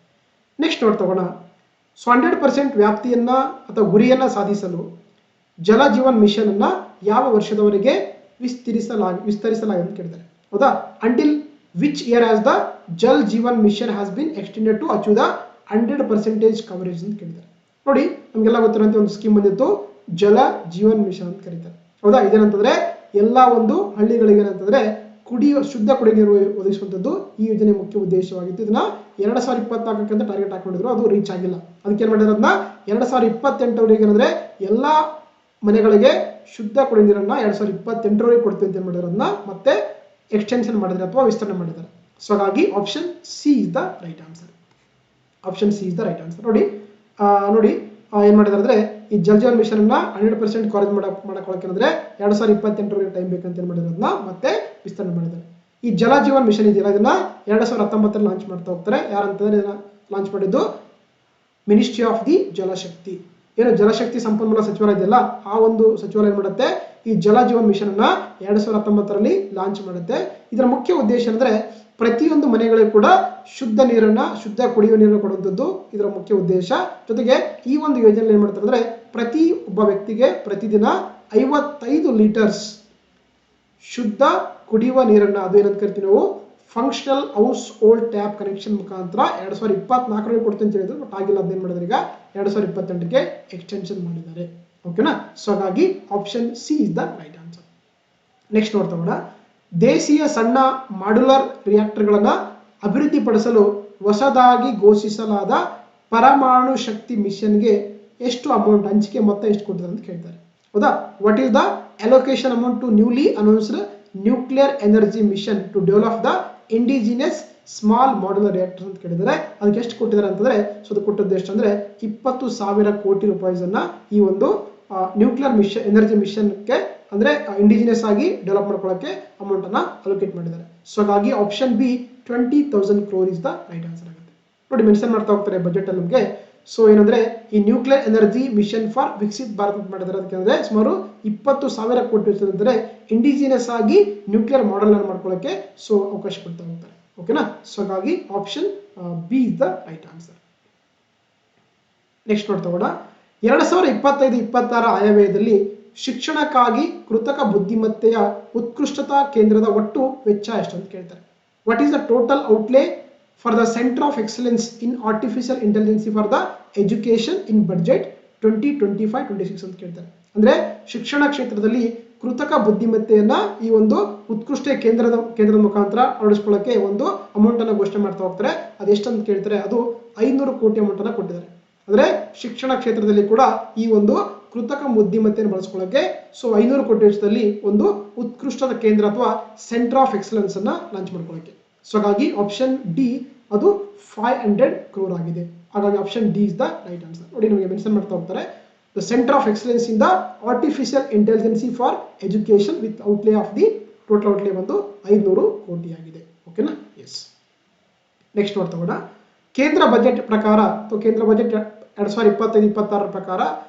Next ನೋಡಿ ತಗೋಣ. ಸೊ 100% ವ್ಯಾಪ್ತಿಯನ್ನ ಅಥವಾ ಗುರಿಯನ್ನ ಸಾಧಿಸಲು ಜಲ ಜೀವನ್ ಮಿಷನ್ ಅನ್ನ ಯಾವ ವರ್ಷದವರೆಗೆ ವಿಸ್ತರಿಸಲಾಗಿದೆ ಅಂತ ಕೇಳಿದ್ದಾರೆ. ಹೌದಾ? Until which year has the Jal Jeevan mission has been extended to achieve the 100% coverage ಅಂತ ಕೇಳಿದ್ದಾರೆ. ನೋಡಿ ನಮಗೆಲ್ಲ ಗೊತ್ತಿರುವಂತೆ ಒಂದು ಸ್ಕೀಮ್ ಬಂದಿತ್ತು, ಜಲ ಜೀವನ್ ಮಿಷನ್ ಅಂತ ಕರೀತಾರೆ. ಹೌದಾ? ಇದೇನಂತಂದ್ರೆ ಎಲ್ಲ ಒಂದು ಹಳ್ಳಿಗಳಿಗೆ ಏನಂತಂದ್ರೆ ಶುದ್ಧ ಕುಡಿಯುವ ನೀರು ಒದಗಿಸುವಂಥದ್ದು ಈ ಯೋಜನೆ ಮುಖ್ಯ ಉದ್ದೇಶವಾಗಿತ್ತು. ಇದನ್ನ 2024 ಅಂತ ಟಾರ್ಗೆಟ್ ಹಾಕೊಂಡಿದ್ರು, ಅದು ರೀಚ್ ಆಗಿಲ್ಲ. ಅದಕ್ಕೆ ಏನ್ ಮಾಡಿದ್ರು, ಅದನ್ನ 2028 ಏನಂದ್ರೆ ಎಲ್ಲಾ ಮನೆಗಳಿಗೆ ಶುದ್ಧ ಕುಡಿಯುವ ನೀರನ್ನ 2028 ಕೊಡ್ತೀವಿ ಅಂತ ಏನ್ ಮಾಡಿದ್ರು, ಅದನ್ನ ಮತ್ತೆ ಎಕ್ಸ್ಟೆನ್ಷನ್ ಮಾಡಿದ್ರೆ ಅಥವಾ ವಿಸ್ತರಣೆ ಮಾಡಿದ್ದಾರೆ. ಸೊ ಹಾಗಾಗಿ option C is the right answer. Option C is the right answer. ನೋಡಿ ಏನ್ ಮಾಡಿದಾರೆ ಅಂದ್ರೆ ಈ ಜಲ್ ಜೀವನ್ ಮಿಷನ್ ಅನ್ನ 100% ಕವರೇಜ್ ಮಾಡಕೊಳ್ಳಕ್ಕೆ ಅಂದ್ರೆ 2028 ಟೈಮ್ ಬೇಕಂತ ಏನ್ ಮಾಡಿದ್ರು, ಅದನ್ನ ಮತ್ತೆ ವಿಸ್ತರಣೆ ಮಾಡಿದ್ದಾರೆ. ಈ ಜಲ ಜೀವನ್ ಮಿಷನ್ ಇದೆಯಲ್ಲ, ಇದನ್ನ 2019 ಲಾಂಚ್ ಮಾಡ್ತಾ ಹೋಗ್ತಾರೆ. ಯಾರಂತಂದ್ರೆ ಇದನ್ನ ಲಾಂಚ್ ಮಾಡಿದ್ದು ಮಿನಿಸ್ಟ್ರಿ ಆಫ್ ದಿ ಜಲಶಕ್ತಿ. ಏನು ಜಲಶಕ್ತಿ ಸಂಪನ್ಮೂಲ ಸಚಿವಾಲಯ ಇದೆಯಲ್ಲ, ಆ ಒಂದು ಸಚಿವಾಲಯ ಏನ್ ಮಾಡುತ್ತೆ, ಈ ಜಲ ಜೀವನ್ ಮಿಷನ್ ಅನ್ನ 2019 ಲಾಂಚ್ ಮಾಡುತ್ತೆ. ಇದರ ಮುಖ್ಯ ಉದ್ದೇಶ ಅಂದ್ರೆ ಪ್ರತಿಯೊಂದು ಮನೆಗಳಿಗೂ ಕೂಡ ಶುದ್ಧ ಕುಡಿಯುವ ನೀರನ್ನು ಕೊಡುವಂಥದ್ದು ಇದರ ಮುಖ್ಯ ಉದ್ದೇಶ. ಜೊತೆಗೆ ಈ ಒಂದು ಯೋಜನೆ ಏನ್ ಮಾಡ್ತಾರೆ ಅಂದ್ರೆ ಪ್ರತಿ ಒಬ್ಬ ವ್ಯಕ್ತಿಗೆ ಪ್ರತಿದಿನ 55 ಲೀಟರ್ಸ್ ಶುದ್ಧ ಕುಡಿಯುವ ನೀರನ್ನ, ಅದು ಏನಂತ ಕರಿತೀವಿ ನಾವು functional house hold tap connection ಮುಖಾಂತರ 2024 ಕೊಡ್ತೀನಿ ಅಂತ ಹೇಳಿದ್ರು, ಬಟ್ ಆಗಿಲ್ಲ. ಅದೇನ್ ಮಾಡಿದ್ರೆ ಈಗ 2028ಗೆ ಎಕ್ಸ್ಟೆನ್ಷನ್ ಮಾಡಿದ್ದಾರೆ. ಓಕೆನಾ? ಸೊ ಹಾಗಾಗಿ option C is the right answer. Next ನೋಡ್ತಾ ಹೋಗೋಣ. ದೇಶೀಯ ಸಣ್ಣ ಮಾಡ್ಯುಲರ್ ರಿಯಾಕ್ಟರ್ಗಳನ್ನ ಅಭಿವೃದ್ಧಿಪಡಿಸಲು ಹೊಸದಾಗಿ ಘೋಷಿಸಲಾದ ಪರಮಾಣು ಶಕ್ತಿ ಮಿಷನ್ಗೆ ಎಷ್ಟು ಅಮೌಂಟ್, ಹಂಚಿಕೆ ಮೊತ್ತ ಎಷ್ಟು ಕೊಟ್ಟಿದ್ದಾರೆ ಅಂತ ಕೇಳ್ತಾರೆ. ಹೌದಾ? What is the allocation amount to newly announced nuclear energy mission to develop the indigenous small modular reactor ಅಂತ ಕೇಳಿದ್ದಾರೆ. ಅದಕ್ಕೆ ಎಷ್ಟು ಕೊಟ್ಟಿದ್ದಾರೆ ಅಂತಂದ್ರೆ, ಸೊ ಅದು ಕೊಟ್ಟದ್ದು ಎಷ್ಟು ಅಂದ್ರೆ 20,000 ಕೋಟಿ ರೂಪಾಯಿಯನ್ನ ಈ ಒಂದು ನ್ಯೂಕ್ಲಿಯರ್ ಎನರ್ಜಿ ಮಿಷನ್ಗೆ ಅಂದ್ರೆ ಇಂಡಿಜಿನಿಯಸ್ ಆಗಿ ಡೆವಲಪ್ ಮಾಡ್ಕೊಳ್ಳೋಕೆ ಅಮೌಂಟ್ ಅನ್ನ ಅಲೋಕೇಟ್ ಮಾಡಿದ್ದಾರೆ. ಸೊ ಹಾಗಾಗಿ option B 20,000 crore is the right answer ಆಗುತ್ತೆ. ನೋಡಿ ಮೆನ್ಷನ್ ಮಾಡ್ತಾ ಹೋಗ್ತಾರೆ ಬಜೆಟ್ ಅಲ್ಲಿ ನಮಗೆ. ಸೊ ಏನಂದ್ರೆ ಈ nuclear energy mission for Viksit Bharat ಅಂತ ಮಾಡಿದ್ದಾರೆ. ಅದಕ್ಕೆ ಸುಮಾರು 20,000 ಕೋಟಿ ಅಂದ್ರೆ ಇಂಡಿಜಿನಿಯಸ್ ಆಗಿ ನ್ಯೂಕ್ಲಿಯರ್ ಮಾಡೆಲ್ ಅನ್ನು ಮಾಡ್ಕೊಳ್ಳೋಕೆ ಸೊ ಅವಕಾಶ ಕೊಡ್ತಾ ಹೋಗ್ತಾರೆ. ಓಕೆನಾ? ಸೊ ಹಾಗಾಗಿ option B is the right answer. Next ನೋಡ್ತಾ ಹೋಗೋಣ. 2025-26 ಆಯವ್ಯಯದಲ್ಲಿ ಶಿಕ್ಷಣಕ್ಕಾಗಿ ಕೃತಕ ಬುದ್ಧಿಮತ್ತೆಯ ಉತ್ಕೃಷ್ಟತಾ ಕೇಂದ್ರದ ಒಟ್ಟು ವೆಚ್ಚ ಎಷ್ಟು ಅಂತ ಕೇಳ್ತಾರೆ. What is the total ಔಟ್ಲೇ for the centre of excellence in artificial intelligence for the education in budget 2025-26 ಅಂತ ಕೇಳ್ತಾರೆ. ಅಂದ್ರೆ ಶಿಕ್ಷಣ ಕ್ಷೇತ್ರದಲ್ಲಿ ಕೃತಕ ಬುದ್ಧಿಮತ್ತೆಯನ್ನ ಈ ಒಂದು ಉತ್ಕೃಷ್ಟ ಕೇಂದ್ರದ ಮುಖಾಂತರ ಅಳವಡಿಸಿಕೊಳ್ಳಕ್ಕೆ ಒಂದು ಅಮೌಂಟ್ ಅನ್ನು ಘೋಷಣೆ ಮಾಡ್ತಾ ಹೋಗ್ತಾರೆ. ಅದೆಷ್ಟು ಅಂತ ಕೇಳ್ತಾರೆ, ಅದು 500 ಕೋಟಿ ಅಮೌಂಟ್ ಅನ್ನ ಕೊಟ್ಟಿದ್ದಾರೆ. ಅಂದ್ರೆ ಶಿಕ್ಷಣ ಕ್ಷೇತ್ರದಲ್ಲಿ ಕೂಡ ಈ ಒಂದು ಕೃತಕ ಬುದ್ಧಿಮತ್ತೆಯನ್ನು ಬಳಸ್ಕೊಳ್ಳಕ್ಕೆ ಸೊ 500 ಕೋಟಿ ವೆಚ್ಚದಲ್ಲಿ ಒಂದು ಉತ್ಕೃಷ್ಟದ ಕೇಂದ್ರ ಅಥವಾ ಸೆಂಟರ್ ಆಫ್ ಎಕ್ಸಲೆನ್ಸ್ ಅನ್ನ ಲಾಂಚ್ ಮಾಡ್ಕೊಳ್ಳಕ್ಕೆ. ಸೊ ಹಾಗಾಗಿ ಆಪ್ಷನ್ ಡಿ ಅದು 500 crore ಆಗಿದೆ. ಹಾಗಾಗಿ option D is the right answer. ನೋಡಿ ನಮಗೆ ಮೆನ್ಷನ್ ಮಾಡ್ತಾ ಹೋಗ್ತಾರೆ, the centre of excellence in the artificial intelligence for education with ಔಟ್ಲೇ of the total ಔಟ್ಲೇ ಒಂದು 500 ಕೋಟಿ ಆಗಿದೆ. ಓಕೆನಾ? ಎಸ್. ನೆಕ್ಸ್ಟ್ ನೋಡ್ತಾ ಹೋಗೋಣ. ಕೇಂದ್ರ ಬಜೆಟ್ ಪ್ರಕಾರ ಅಥವಾ ಕೇಂದ್ರ ಬಜೆಟ್ 2025-26 ಪ್ರಕಾರ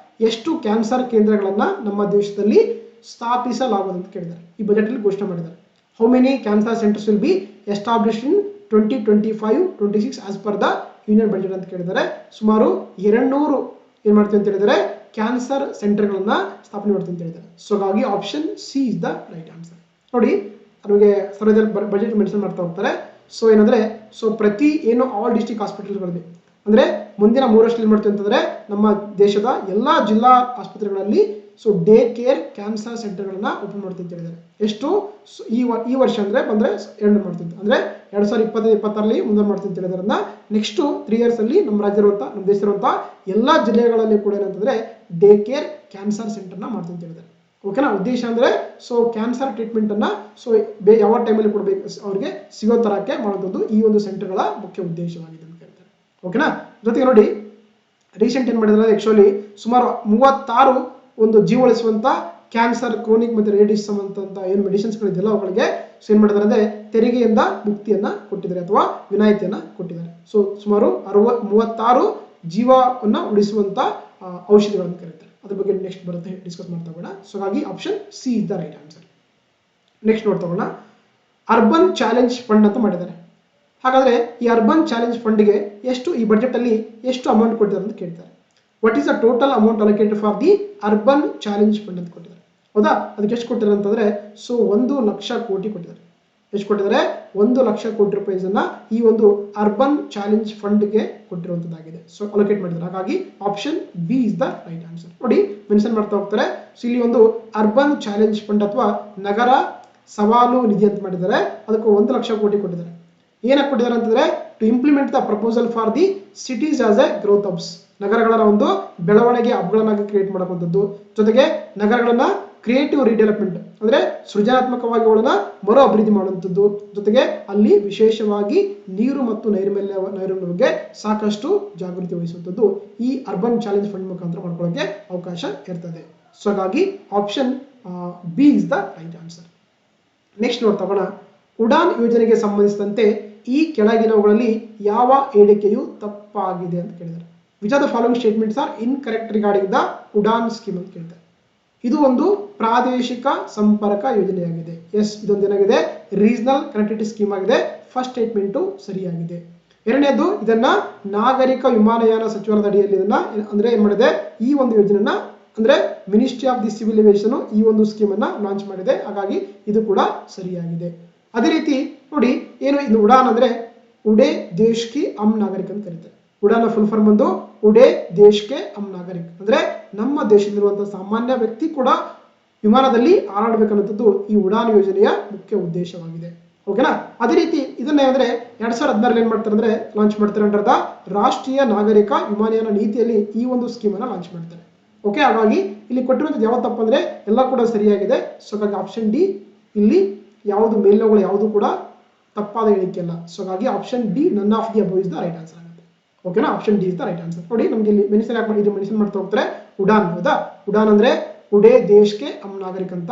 ಎಷ್ಟು ಕ್ಯಾನ್ಸರ್ ಕೇಂದ್ರಗಳನ್ನ ನಮ್ಮ ದೇಶದಲ್ಲಿ ಸ್ಥಾಪಿಸಲಾಗುವುದು ಅಂತ ಕೇಳಿದ್ದಾರೆ. ಈ ಬಜೆಟ್ ಅಲ್ಲಿ ಘೋಷಣೆ ಮಾಡಿದ್ದಾರೆ. How many cancer centres will be established in 2025-26 as per the union budget ಅಂತ ಕೇಳಿದ್ದಾರೆ. ಸುಮಾರು 200 ಏನ್ ಮಾಡ್ತೀವಿ ಅಂತ ಹೇಳಿದರೆ ಕ್ಯಾನ್ಸರ್ ಸೆಂಟರ್ಗಳನ್ನ ಸ್ಥಾಪನೆ ಮಾಡ್ತೀವಿ ಅಂತ ಹೇಳಿದ್ದಾರೆ. ಸೊ ಹಾಗಾಗಿ option C is the right answer. ನೋಡಿ ನಮಗೆ ಸರ್ವೇದಲ್ಲಿ ಬಜೆಟ್ ಮೆನ್ಷನ್ ಮಾಡ್ತಾ ಹೋಗ್ತಾರೆ. ಸೊ ಏನಂದ್ರೆ ಸೊ ಪ್ರತಿ ಏನು ಆಲ್ ಡಿಸ್ಟ್ರಿಕ್ಟ್ ಹಾಸ್ಪಿಟಲ್ಗಳಿದೆ ಅಂದ್ರೆ ಮುಂದಿನ 3 ವರ್ಷದಲ್ಲಿ ಏನು ಮಾಡ್ತೀವಿ ಅಂತಂದ್ರೆ ನಮ್ಮ ದೇಶದ ಎಲ್ಲಾ ಜಿಲ್ಲಾ ಆಸ್ಪತ್ರೆಗಳಲ್ಲಿ ಸೊ ಡೇ ಕೇರ್ ಕ್ಯಾನ್ಸರ್ ಸೆಂಟರ್ಗಳನ್ನ ಓಪನ್ ಮಾಡ್ತೀವಿ ಅಂತ ಹೇಳಿದ್ದಾರೆ. ಎಷ್ಟು ಈ ವರ್ಷ ಅಂದ್ರೆ ಬಂದ್ರೆ 2 ಮಾಡ್ತೀವಿ ಅಂದ್ರೆ 2025-26 ಮುಂದೆ ಮಾಡ್ತೀವಿ ಅಂತ ಹೇಳಿದಾರನ್ನ ನೆಕ್ಸ್ಟ್ 3 ಇಯರ್ಸ್ ಅಲ್ಲಿ ನಮ್ಮ ರಾಜ್ಯ ಇರುವಂತಹ ನಮ್ಮ ದೇಶ ಇರುವಂತಹ ಎಲ್ಲಾ ಜಿಲ್ಲೆಗಳಲ್ಲಿ ಕೂಡ ಏನಂತಂದ್ರೆ ಡೇ ಕೇರ್ ಕ್ಯಾನ್ಸರ್ ಸೆಂಟರ್ನ ಮಾಡ್ತೀವಿ ಅಂತ ಹೇಳಿದ್ದಾರೆ. ಓಕೆನಾ. ಉದ್ದೇಶ ಅಂದ್ರೆ ಸೊ ಕ್ಯಾನ್ಸರ್ ಟ್ರೀಟ್ಮೆಂಟ್ ಅನ್ನ ಸೊ ಯಾವ ಟೈಮಲ್ಲಿ ಕೊಡಬೇಕು ಅವ್ರಿಗೆ ಸಿಗೋ ತರಕ್ಕೆ ಮಾಡುವಂಥದ್ದು ಈ ಒಂದು ಸೆಂಟರ್ಗಳ ಮುಖ್ಯ ಉದ್ದೇಶವಾಗಿದೆ ಅಂತ ಹೇಳ್ತಾರೆ. ಓಕೆನಾ. ಜೊತೆಗೆ ನೋಡಿ ರೀಸೆಂಟ್ ಏನ್ ಮಾಡಿದ್ರೆ ಆಕ್ಚುಲಿ ಸುಮಾರು 36 ಒಂದು ಜೀವ ಉಳಿಸುವಂತ ಕ್ಯಾನ್ಸರ್ ಕ್ರೋನಿಕ್ ಮತ್ತೆ ರೇಡಿಯಸ್ ಸಂಬಂಧಂತ ಏನು ಮೆಡಿಸಿನ್ಸ್ಗಳಿದೆಯಲ್ಲ ಅವುಗಳಿಗೆ ಸೊ ಏನ್ ಮಾಡಿದ್ದಾರೆ ಅಂದ್ರೆ ತೆರಿಗೆಯಿಂದ ಮುಕ್ತಿಯನ್ನ ಕೊಟ್ಟಿದ್ದಾರೆ ಅಥವಾ ವಿನಾಯಿತಿಯನ್ನ ಕೊಟ್ಟಿದ್ದಾರೆ. ಸೊ ಸುಮಾರು 36 ಜೀವವನ್ನ ಉಳಿಸುವಂತ ಔಷಧಿಗಳನ್ನು ಕರೀತಾರೆ. ಅದ್ರ ಬಗ್ಗೆ ನೆಕ್ಸ್ಟ್ ಬರುತ್ತೆ ಡಿಸ್ಕಸ್ ಮಾಡ್ತಾ ಹೋಗೋಣ. ಸೊ ಹಾಗಾಗಿ option C is the right answer. Next ನೋಡ್ತಾ ಹೋಗೋಣ. ಅರ್ಬನ್ ಚಾಲೆಂಜ್ ಫಂಡ್ ಅಂತ ಮಾಡಿದ್ದಾರೆ. ಹಾಗಾದ್ರೆ ಈ ಅರ್ಬನ್ ಚಾಲೆಂಜ್ ಫಂಡ್ಗೆ ಎಷ್ಟು ಈ ಬಜೆಟ್ ಅಲ್ಲಿ ಎಷ್ಟು ಅಮೌಂಟ್ ಕೊಟ್ಟಿದ್ದಾರೆ ಅಂತ ಕೇಳ್ತಾರೆ. What is the total amount allocated for the urban challenge fund ಅಂತ ಕೊಟ್ಟಿದ್ದಾರೆ. ಹೌದಾ. ಅದಕ್ಕೆ ಎಷ್ಟು ಕೊಟ್ಟಿದ್ದಾರೆ ಅಂತಂದ್ರೆ ಸೊ 1 ಲಕ್ಷ ಕೋಟಿ ಕೊಟ್ಟಿದ್ದಾರೆ. ಎಷ್ಟು ಕೊಟ್ಟಿದ್ದಾರೆ? 1 ಲಕ್ಷ ಕೋಟಿ ರೂಪಾಯಿಸನ್ನ ಈ ಒಂದು ಅರ್ಬನ್ ಚಾಲೆಂಜ್ ಫಂಡ್ಗೆ ಕೊಟ್ಟಿರುವಂತದ್ದಾಗಿದೆ. ಸೊ ಅಲೋಕೇಟ್ ಮಾಡಿದ್ದಾರೆ. ಹಾಗಾಗಿ option B is the right answer. ನೋಡಿ ಮೆನ್ಷನ್ ಮಾಡ್ತಾ ಹೋಗ್ತಾರೆ. ಸೊ ಇಲ್ಲಿ ಒಂದು ಅರ್ಬನ್ ಚಾಲೆಂಜ್ ಫಂಡ್ ಅಥವಾ ನಗರ ಸವಾಲು ನಿಧಿ ಅಂತ ಮಾಡಿದ್ದಾರೆ. ಅದಕ್ಕೆ 1 ಲಕ್ಷ ಕೋಟಿ ಕೊಟ್ಟಿದ್ದಾರೆ. ಏನಕ್ಕೆ ಕೊಟ್ಟಿದ್ದಾರೆ ಅಂತಂದ್ರೆ to implement the proposal for the cities as a growth hubs, ನಗರಗಳ ಒಂದು ಬೆಳವಣಿಗೆ ಹಬ್ಗಳನ್ನಾಗಿ ಕ್ರಿಯೇಟ್ ಮಾಡುವಂಥದ್ದು, ಜೊತೆಗೆ ನಗರಗಳನ್ನ ಕ್ರಿಯೇಟಿವ್ ರೀಡೆವಲಪ್ಮೆಂಟ್ ಅಂದ್ರೆ ಸೃಜನಾತ್ಮಕವಾಗಿ ಅವುಗಳನ್ನ ಮರು ಅಭಿವೃದ್ಧಿ ಮಾಡುವಂಥದ್ದು, ಜೊತೆಗೆ ಅಲ್ಲಿ ವಿಶೇಷವಾಗಿ ನೀರು ಮತ್ತು ನೈರ್ಮಲ್ಯ ಬಗ್ಗೆ ಸಾಕಷ್ಟು ಜಾಗೃತಿ ವಹಿಸುವಂಥದ್ದು ಈ ಅರ್ಬನ್ ಚಾಲೆಂಜ್ ಫಂಡ್ ಮುಖಾಂತರ ಮಾಡ್ಕೊಳ್ಳೋಕೆ ಅವಕಾಶ ಇರ್ತದೆ. ಸೊ ಹಾಗಾಗಿ option B is the right answer. Next ನೋಡ್ತಾ ಹೋಗೋಣ. ಉಡಾನ್ ಯೋಜನೆಗೆ ಸಂಬಂಧಿಸಿದಂತೆ ಈ ಕೆಳಗಿನವುಗಳಲ್ಲಿ ಯಾವ ಹೇಳಿಕೆಯು ತಪ್ಪಾಗಿದೆ ಅಂತ ಕೇಳಿದ್ದಾರೆ. Which are the following statements R incorrect regarding the Udan scheme ಅಂತ ಕೇಳ್ತಾರೆ. ಇದು ಒಂದು ಪ್ರಾದೇಶಿಕ ಸಂಪರ್ಕ ಯೋಜನೆಯಾಗಿದೆ. ಎಸ್, ಇದೊಂದು ಏನಾಗಿದೆ ರೀಜನಲ್ ಕನೆಕ್ಟಿವಿಟಿ ಸ್ಕೀಮ್ ಆಗಿದೆ. ಫಸ್ಟ್ ಸ್ಟೇಟ್ಮೆಂಟು ಸರಿಯಾಗಿದೆ. ಎರಡನೇದು ಇದನ್ನ ನಾಗರಿಕ ವಿಮಾನಯಾನ ಸಚಿವಾಲಯದ ಅಡಿಯಲ್ಲಿ ಇದನ್ನ ಅಂದ್ರೆ ಏನ್ ಮಾಡಿದೆ ಈ ಒಂದು ಯೋಜನೆಯನ್ನ ಅಂದ್ರೆ ministry of the civil aviation ಈ ಒಂದು ಸ್ಕೀಮ್ ಅನ್ನ ಲಾಂಚ್ ಮಾಡಿದೆ. ಹಾಗಾಗಿ ಇದು ಕೂಡ ಸರಿಯಾಗಿದೆ. ಅದೇ ರೀತಿ ನೋಡಿ ಏನು ಇದು ಉಡಾನ್ ಅಂದ್ರೆ ಉಡೇ ದೇಶ್ ಕಿ ಅಮ್ ನಾಗರಿಕ್ ಅಂತ ಕರೀತಾರೆ. ಉಡಾನ್ ಫುಲ್ ಫಾರ್ಮ್ ಒಂದು ಉಡೇ ದೇಶ್ ಕೆ ಅಮ್ ನಾಗರಿಕ್ ಅಂದ್ರೆ ನಮ್ಮ ದೇಶದಲ್ಲಿರುವಂತಹ ಸಾಮಾನ್ಯ ವ್ಯಕ್ತಿ ಕೂಡ ವಿಮಾನದಲ್ಲಿ ಹಾರಾಡಬೇಕನ್ನುವಂಥದ್ದು ಈ ಉಡಾನ್ ಯೋಜನೆಯ ಮುಖ್ಯ ಉದ್ದೇಶವಾಗಿದೆ. ಓಕೆನಾ. ಅದೇ ರೀತಿ ಇದನ್ನ ಅಂದ್ರೆ 2016 ಏನ್ ಮಾಡ್ತಾರೆ ಅಂದ್ರೆ ಲಾಂಚ್ ಮಾಡ್ತಾರೆ ಅಂಡರ್ ದ ರಾಷ್ಟ್ರೀಯ ನಾಗರಿಕ ವಿಮಾನಯಾನ ನೀತಿಯಲ್ಲಿ ಈ ಒಂದು ಸ್ಕೀಮ್ ಅನ್ನ ಲಾಂಚ್ ಮಾಡ್ತಾರೆ. ಓಕೆ. ಹಾಗಾಗಿ ಇಲ್ಲಿ ಕೊಟ್ಟಿರುವಂತದ್ದು ಯಾವ ತಪ್ಪಂದ್ರೆ ಎಲ್ಲ ಕೂಡ ಸರಿಯಾಗಿದೆ. ಸೊ ಹಾಗಾಗಿ ಆಪ್ಷನ್ ಡಿ ಇಲ್ಲಿ ಯಾವುದು ಮೇಲ್ನೋಗಳು ಯಾವುದು ಕೂಡ ತಪ್ಪಾದ ಹೇಳಿಕೆ ಅಲ್ಲ. ಸೊ ಹಾಗಾಗಿ option D none of the above is the right answer ಆಗುತ್ತೆ. ಓಕೆನಾ. Option D is the right answer. ನೋಡಿ ನಮ್ಗೆ ಇಲ್ಲಿ ಮೆನ್ಷನ್ ಯಾಕೆ ಇದು ಮೆನ್ಷನ್ ಮಾಡ್ತಾ ಹೋಗ್ತಾರೆ ಉಡಾನ್. ಹೌದಾ. ಉಡಾನ್ ಅಂದ್ರೆ ಉಡೇ ದೇಶ್ಗೆ ಅಮ್ ನಾಗರಿಕ್ ಅಂತ.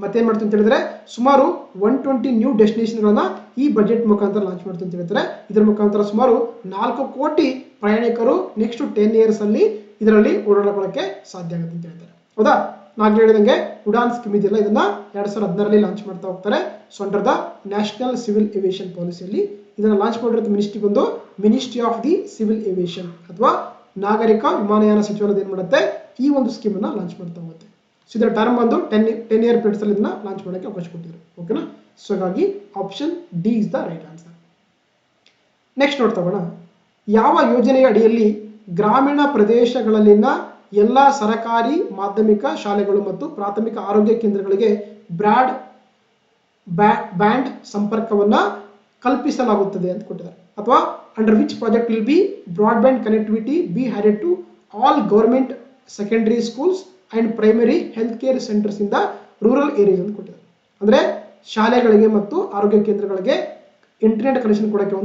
ಮತ್ತೇನ್ ಮಾಡ್ತೀವಿ ಅಂತ ಹೇಳಿದ್ರೆ ಸುಮಾರು 120 ನ್ಯೂ ಡೆಸ್ಟಿನೇಷನ್ ಗಳನ್ನ ಈ ಬಜೆಟ್ ಮುಖಾಂತರ ಲಾಂಚ್ ಮಾಡ್ತೀವಿ ಅಂತ ಹೇಳ್ತಾರೆ. ಇದರ ಮುಖಾಂತರ ಸುಮಾರು 4 ಕೋಟಿ ಪ್ರಯಾಣಿಕರು ನೆಕ್ಸ್ಟ್ 10 ಇಯರ್ಸ್ ಅಲ್ಲಿ ಇದರಲ್ಲಿ ಓಡಾಡಕ್ಕೆ ಸಾಧ್ಯ ಆಗುತ್ತೆ ಅಂತ ಹೇಳ್ತಾರೆ. ಹೌದಾ. ನಾನು ಹೇಳಿದಂಗೆ ಉಡಾನ್ ಸ್ಕೀಮ್ ಇದೆಯಲ್ಲ ಇದನ್ನ 2016 ಲಾಂಚ್ ಮಾಡ್ತಾ ಹೋಗ್ತಾರೆ. So under the national civil aviation ಪಾಲಿಸಿಯಲ್ಲಿ ಇದನ್ನ ಲಾಂಚ್ ಮಾಡಿರೋದು ಮಿನಿಸ್ಟ್ರಿ ಬಂದು ministry of the civil aviation ಅಥವಾ ನಾಗರಿಕ ವಿಮಾನಯಾನ ಸಚಿವಾಲಯ ಏನ್ ಮಾಡುತ್ತೆ ಈ ಒಂದು ಸ್ಕೀಮ್ ಅನ್ನ ಲಾಂಚ್ ಮಾಡ್ತಾ ಹೋಗುತ್ತೆ. ಸೊ ಇದರ ಟರ್ಮ್ ಬಂದು 10 ಇಯರ್ ಪೀರಿಯಡ್ಸ್ ಅಲ್ಲಿ ಇದನ್ನ ಲಾಂಚ್ ಮಾಡೋಕೆ ಅವಕಾಶ ಕೊಟ್ಟಿದ್ರು. ಓಕೆನಾ. ಸೊ ಹಾಗಾಗಿ option D is the right answer. Next ನೋಡ್ತಾ ಹೋಗೋಣ. ಯಾವ ಯೋಜನೆಯ ಅಡಿಯಲ್ಲಿ ಗ್ರಾಮೀಣ ಪ್ರದೇಶಗಳಲ್ಲಿನ ಎಲ್ಲ ಸರ್ಕಾರಿ ಮಾಧ್ಯಮಿಕ ಶಾಲೆಗಳು ಮತ್ತು ಪ್ರಾಥಮಿಕ ಆರೋಗ್ಯ ಕೇಂದ್ರಗಳಿಗೆ ಬ್ಯಾಂಡ್ ಸಂಪರ್ಕವನ್ನ ಕಲ್ಪಿಸಲಾಗುತ್ತದೆ ಅಂತ ಕೊಟ್ಟಿದ್ದಾರೆ. ಅಥವಾ under which project will be broadband connectivity be added to all government secondary schools and primary health care centres in the rural areas ಅಂತ ಕೊಟ್ಟಿದ್ದಾರೆ. ಅಂದ್ರೆ ಶಾಲೆಗಳಿಗೆ ಮತ್ತು ಆರೋಗ್ಯ ಕೇಂದ್ರಗಳಿಗೆ ಇಂಟರ್ನೆಟ್ ಕನೆಕ್ಷನ್ ಕೊಡೋಕೆ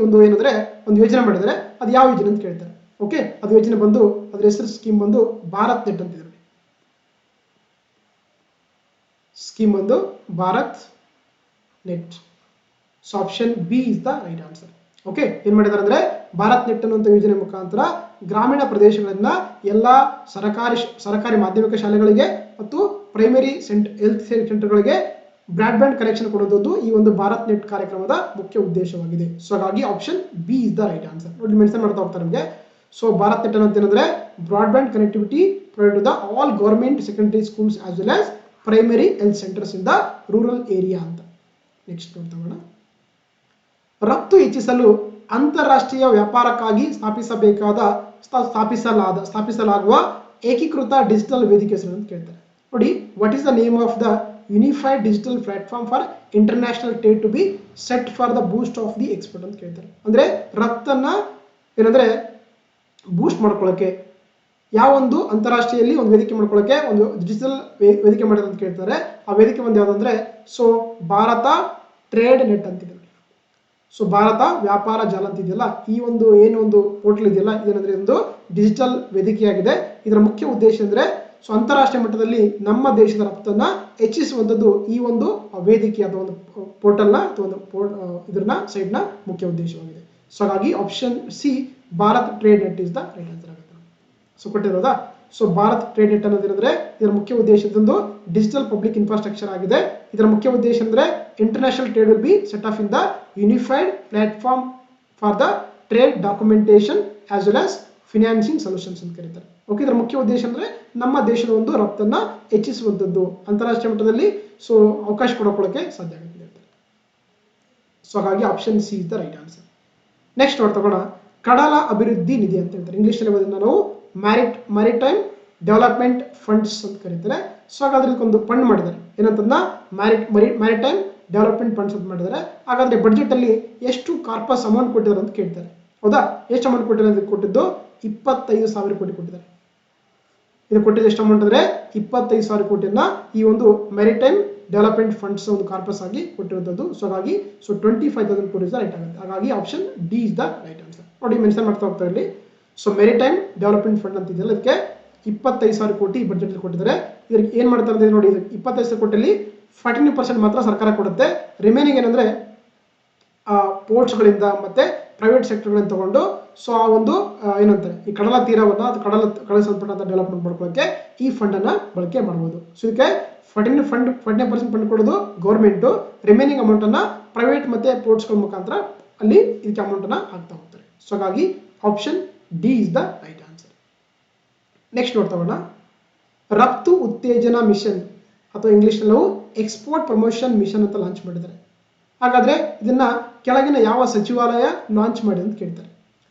ಒಂದು ಏನಂದ್ರೆ ಒಂದು ಯೋಜನೆ ಮಾಡಿದರೆ ಅದು ಯಾವ ಯೋಜನೆ ಅಂತ ಕೇಳ್ತಾರೆ. ಓಕೆ. ಅದು ಯೋಜನೆ ಬಂದು ಅದರ ಹೆಸರು ಸ್ಕೀಮ್ ಬಂದು ಭಾರತ್ ನೆಟ್ ಅಂತಿದ್ರು. ಸ್ಕೀಮ್ ಬಂದು Bharat net. So option B is the right answer. Okay. ಏನ್ ಮಾಡಿದ್ದಾರೆ ಅಂದ್ರೆ ಭಾರತ್ ನೆಟ್ ಅನ್ನುವಂಥ ಯೋಜನೆ ಮುಖಾಂತರ ಗ್ರಾಮೀಣ ಪ್ರದೇಶಗಳನ್ನ ಎಲ್ಲಾ ಸರ್ಕಾರಿ ಮಾಧ್ಯಮಿಕ ಶಾಲೆಗಳಿಗೆ ಮತ್ತು ಪ್ರೈಮರಿ ಹೆಲ್ತ್ ಸೆಂಟರ್ಗಳಿಗೆ ಬ್ರಾಡ್ಬ್ಯಾಂಡ್ ಕನೆಕ್ಷನ್ ಕೊಡುವುದು ಈ ಒಂದು ಭಾರತ್ ನೆಟ್ ಕಾರ್ಯಕ್ರಮದ ಮುಖ್ಯ ಉದ್ದೇಶವಾಗಿದೆ. ಸೊ ಹಾಗಾಗಿ option B is the right answer. ನೋಡಿ ಮೆನ್ಷನ್ ಮಾಡ್ತಾ ಹೋಗ್ತಾರೆ ನಮಗೆ. ಸೊ ಭಾರತ್ ನೆಟ್ ಅಂತ ಏನಂದ್ರೆ broadband connectivity provide to the all government secondary schools as well as primary health centres in the rural area ಅಂತ. ನೆಕ್ಸ್ಟ್ ನೋಡ್ತಾ ಹೋಗೋಣ. ರಫ್ತು ಹೆಚ್ಚಿಸಲು ಅಂತಾರಾಷ್ಟ್ರೀಯ ವ್ಯಾಪಾರಕ್ಕಾಗಿ ಸ್ಥಾಪಿಸಲಾಗುವ ಏಕೀಕೃತ ಡಿಜಿಟಲ್ ವೇದಿಕೆ ಹೆಸರು ಅಂತ ಕೇಳ್ತಾರೆ. ನೋಡಿ, what is the name of the unified digital platform for international trade to be set for the boost of the export ಅಂತ ಕೇಳ್ತಾರೆ. ಅಂದ್ರೆ ರಫ್ತನ್ನ ಏನಂದ್ರೆ ಬೂಸ್ಟ್ ಮಾಡ್ಕೊಳ್ಳೋಕೆ ಯಾವ ಒಂದು ಅಂತಾರಾಷ್ಟ್ರೀಯಲ್ಲಿ ಒಂದು ವೇದಿಕೆ ಮಾಡ್ಕೊಳ್ಳೋಕೆ ಒಂದು ಡಿಜಿಟಲ್ ವೇದಿಕೆ ಮಾಡೋದು ಅಂತ ಕೇಳ್ತಾರೆ. ಆ ವೇದಿಕೆ ಒಂದು ಯಾವುದಂದ್ರೆ ಸೊ ಭಾರತ ಟ್ರೇಡ್ ನೆಟ್ ಅಂತಿದೆ. ಸೊ ಭಾರತ ವ್ಯಾಪಾರ ಜಾಲ ಅಂತಿದೆಯಲ್ಲ, ಈ ಒಂದು ಏನು ಒಂದು ಪೋರ್ಟಲ್ ಇದೆಯಲ್ಲ, ಇದೇನಂದ್ರೆ ಒಂದು ಡಿಜಿಟಲ್ ವೇದಿಕೆಯಾಗಿದೆ. ಇದರ ಮುಖ್ಯ ಉದ್ದೇಶ ಅಂದ್ರೆ ಸೊ ಅಂತಾರಾಷ್ಟ್ರೀಯ ಮಟ್ಟದಲ್ಲಿ ನಮ್ಮ ದೇಶದ ರಫ್ತನ್ನ ಹೆಚ್ಚಿಸುವಂಥದ್ದು ಈ ಒಂದು ವೇದಿಕೆ ಅಥವಾ ಒಂದು ಪೋರ್ಟಲ್ನ ಅಥವಾ ಒಂದು ಇದನ್ನ ಸೈಟ್ನ ಮುಖ್ಯ ಉದ್ದೇಶವಾಗಿದೆ. ಸೊ ಹಾಗಾಗಿ option C Bharat trade net is the right answer ಆಗುತ್ತೆ. ಸೊ ಕೊಟ್ಟಿರೋದಾ? ಸೊ ಭಾರತ್ ಟ್ರೇಡ್ ನೆಟ್ ಅನ್ನೋದೇನಂದ್ರೆ ಇದರ ಮುಖ್ಯ ಉದ್ದೇಶದೊಂದು ಡಿಜಿಟಲ್ ಪಬ್ಲಿಕ್ ಇನ್ಫ್ರಾಸ್ಟ್ರಕ್ಚರ್ ಆಗಿದೆ. ಇದರ ಮುಖ್ಯ ಉದ್ದೇಶ ಅಂದ್ರೆ international trade will be set of in the unified platform for the trade documentation as well as financing solutions ಅಂತ ಕರೀತಾರೆ. ಓಕೆ, ಇದರ ಮುಖ್ಯ ಉದ್ದೇಶ ಅಂದ್ರೆ ನಮ್ಮ ದೇಶದ ಒಂದು ರಫ್ತನ್ನ ಹೆಚ್ಚಿಸುವಂಥದ್ದು, ಅಂತಾರಾಷ್ಟ್ರೀಯ ಮಟ್ಟದಲ್ಲಿ ಸೊ ಅವಕಾಶ ಕೊಡೋಕೆ ಸಾಧ್ಯ ಆಗುತ್ತೆ. ಸೊ ಹಾಗಾಗಿ option C is the right answer. Next word ತಗೋಣ, ಕಡಲ ಅಭಿವೃದ್ಧಿ ನಿಧಿ ಅಂತ ಹೇಳ್ತಾರೆ. ಇಂಗ್ಲಿಷ್ ಅಲ್ಲಿ ನಾವು ಮ್ಯಾರಿಟೈಮ್ ಡೆವಲಪ್ಮೆಂಟ್ ಫಂಡ್ಸ್ ಅಂತ ಕರೀತಾರೆ. ಸೊ ಹಾಗಾದ್ರೆ ಇದಕ್ಕೊಂದು ಫಂಡ್ ಮಾಡಿದ್ದಾರೆ, ಏನಂತಂದ ಮ್ಯಾರಿಟೈಮ್ ಡೆವಲಪ್ಮೆಂಟ್ ಫಂಡ್ಸ್ ಅಂತ ಮಾಡಿದ್ದಾರೆ. ಹಾಗಾದ್ರೆ ಬಡ್ಜೆಟ್ ಅಲ್ಲಿ ಎಷ್ಟು ಕಾರ್ಪಸ್ ಅಮೌಂಟ್ ಕೊಟ್ಟಿದ್ದಾರೆ ಅಂತ ಕೇಳ್ತಾರೆ. ಹೌದಾ? ಎಷ್ಟು ಅಮೌಂಟ್ ಕೊಟ್ಟಿದ್ದಾರೆ? ಕೊಟ್ಟಿದ್ದು 25,000 ಕೋಟಿ ಕೊಟ್ಟಿದ್ದಾರೆ. ಇದು ಕೊಟ್ಟಿದ್ದು ಎಷ್ಟು ಅಮೌಂಟ್ ಅಂದ್ರೆ 25,000 ಕೋಟಿಯನ್ನ ಈ ಒಂದು ಮ್ಯಾರಿಟೈಮ್ ಡೆವಲಪ್ಮೆಂಟ್ ಫಂಡ್ಸ್ ಒಂದು ಕಾರ್ಪಸ್ ಆಗಿ ಕೊಟ್ಟಿರುವಂತದ್ದು. ಸೊ ಹಾಗಾಗಿ 25,000 ಕೋಟಿ ಇಸ್ ದ ರೈಟ್ ಆಗುತ್ತೆ. ಹಾಗಾಗಿ option D is the right answer. ನೋಡಿ, ಮೆನ್ಷನ್ ಮಾಡ್ತಾ ಹೋಗ್ತಾ ಇಲ್ಲಿ. ಸೊ ಮೆರಿಟೈಮ್ ಡೆವಲಪ್ಮೆಂಟ್ ಫಂಡ್ ಅಂತ ಇದೆಯಲ್ಲ, ಅದಕ್ಕೆ 25,000 ಕೋಟಿ ಬಡ್ಜೆಟ್ ಕೊಟ್ಟಿದ್ದಾರೆ. ಇದಕ್ಕೆ ಏನ್ ಮಾಡ್ತಾರೆ ಅಂದ್ರೆ ನೋಡಿ, 25,000 ಕೋಟಿಯಲ್ಲಿ 14% ಮಾತ್ರ ಸರ್ಕಾರ ಕೊಡುತ್ತೆ. ರಿಮೈನಿಂಗ್ ಏನಂದ್ರೆ ಪೋರ್ಟ್ಸ್ಗಳಿಂದ ಮತ್ತೆ ಪ್ರೈವೇಟ್ ಸೆಕ್ಟರ್ಗಳಿಂದ ತಗೊಂಡು ಸೊ ಆ ಒಂದು ಏನಂತಾರೆ ಈ ಕಡಲ ತೀರವನ್ನ ಕಡಲ ಸಂಪರ್ಕ ಡೆವಲಪ್ಮೆಂಟ್ ಮಾಡ್ಕೊಳ್ಳೋಕೆ ಈ ಫಂಡ್ ಅನ್ನ ಬಳಕೆ ಮಾಡಬಹುದು. ಸೊ ಇದಕ್ಕೆ 14% ಫಂಡ್ ಕೊಡೋದು ಗೌರ್ಮೆಂಟ್, ರಿಮೈನಿಂಗ್ ಅಮೌಂಟ್ ಅನ್ನ ಪ್ರೈವೇಟ್ ಮತ್ತೆ ಪೋರ್ಟ್ಸ್ಗಳ ಮುಖಾಂತರ ಅಲ್ಲಿ ಇದಕ್ಕೆ ಅಮೌಂಟ್ ಅನ್ನ ಹಾಕ್ತಾ ಹೋಗ್ತಾರೆ. ಸೊ ಹಾಗಾಗಿ option D is the right answer. Next ನೋಡ್ತಾ ರಫ್ತು ಉತ್ತೇಜನ ಮಿಷನ್ ಅಥವಾ ಇಂಗ್ಲಿಷ್ ನಾವು ಎಕ್ಸ್ಪೋರ್ಟ್ ಪ್ರಮೋಷನ್ ಮಿಷನ್ ಅಂತ ಲಾಂಚ್ ಮಾಡಿದ್ದಾರೆ. ಹಾಗಾದ್ರೆ ಇದನ್ನ ಕೆಳಗಿನ ಯಾವ ಸಚಿವಾಲಯ ಲಾಂಚ್ ಮಾಡಿ ಅಂತ ಕೇಳ್ತಾರೆ.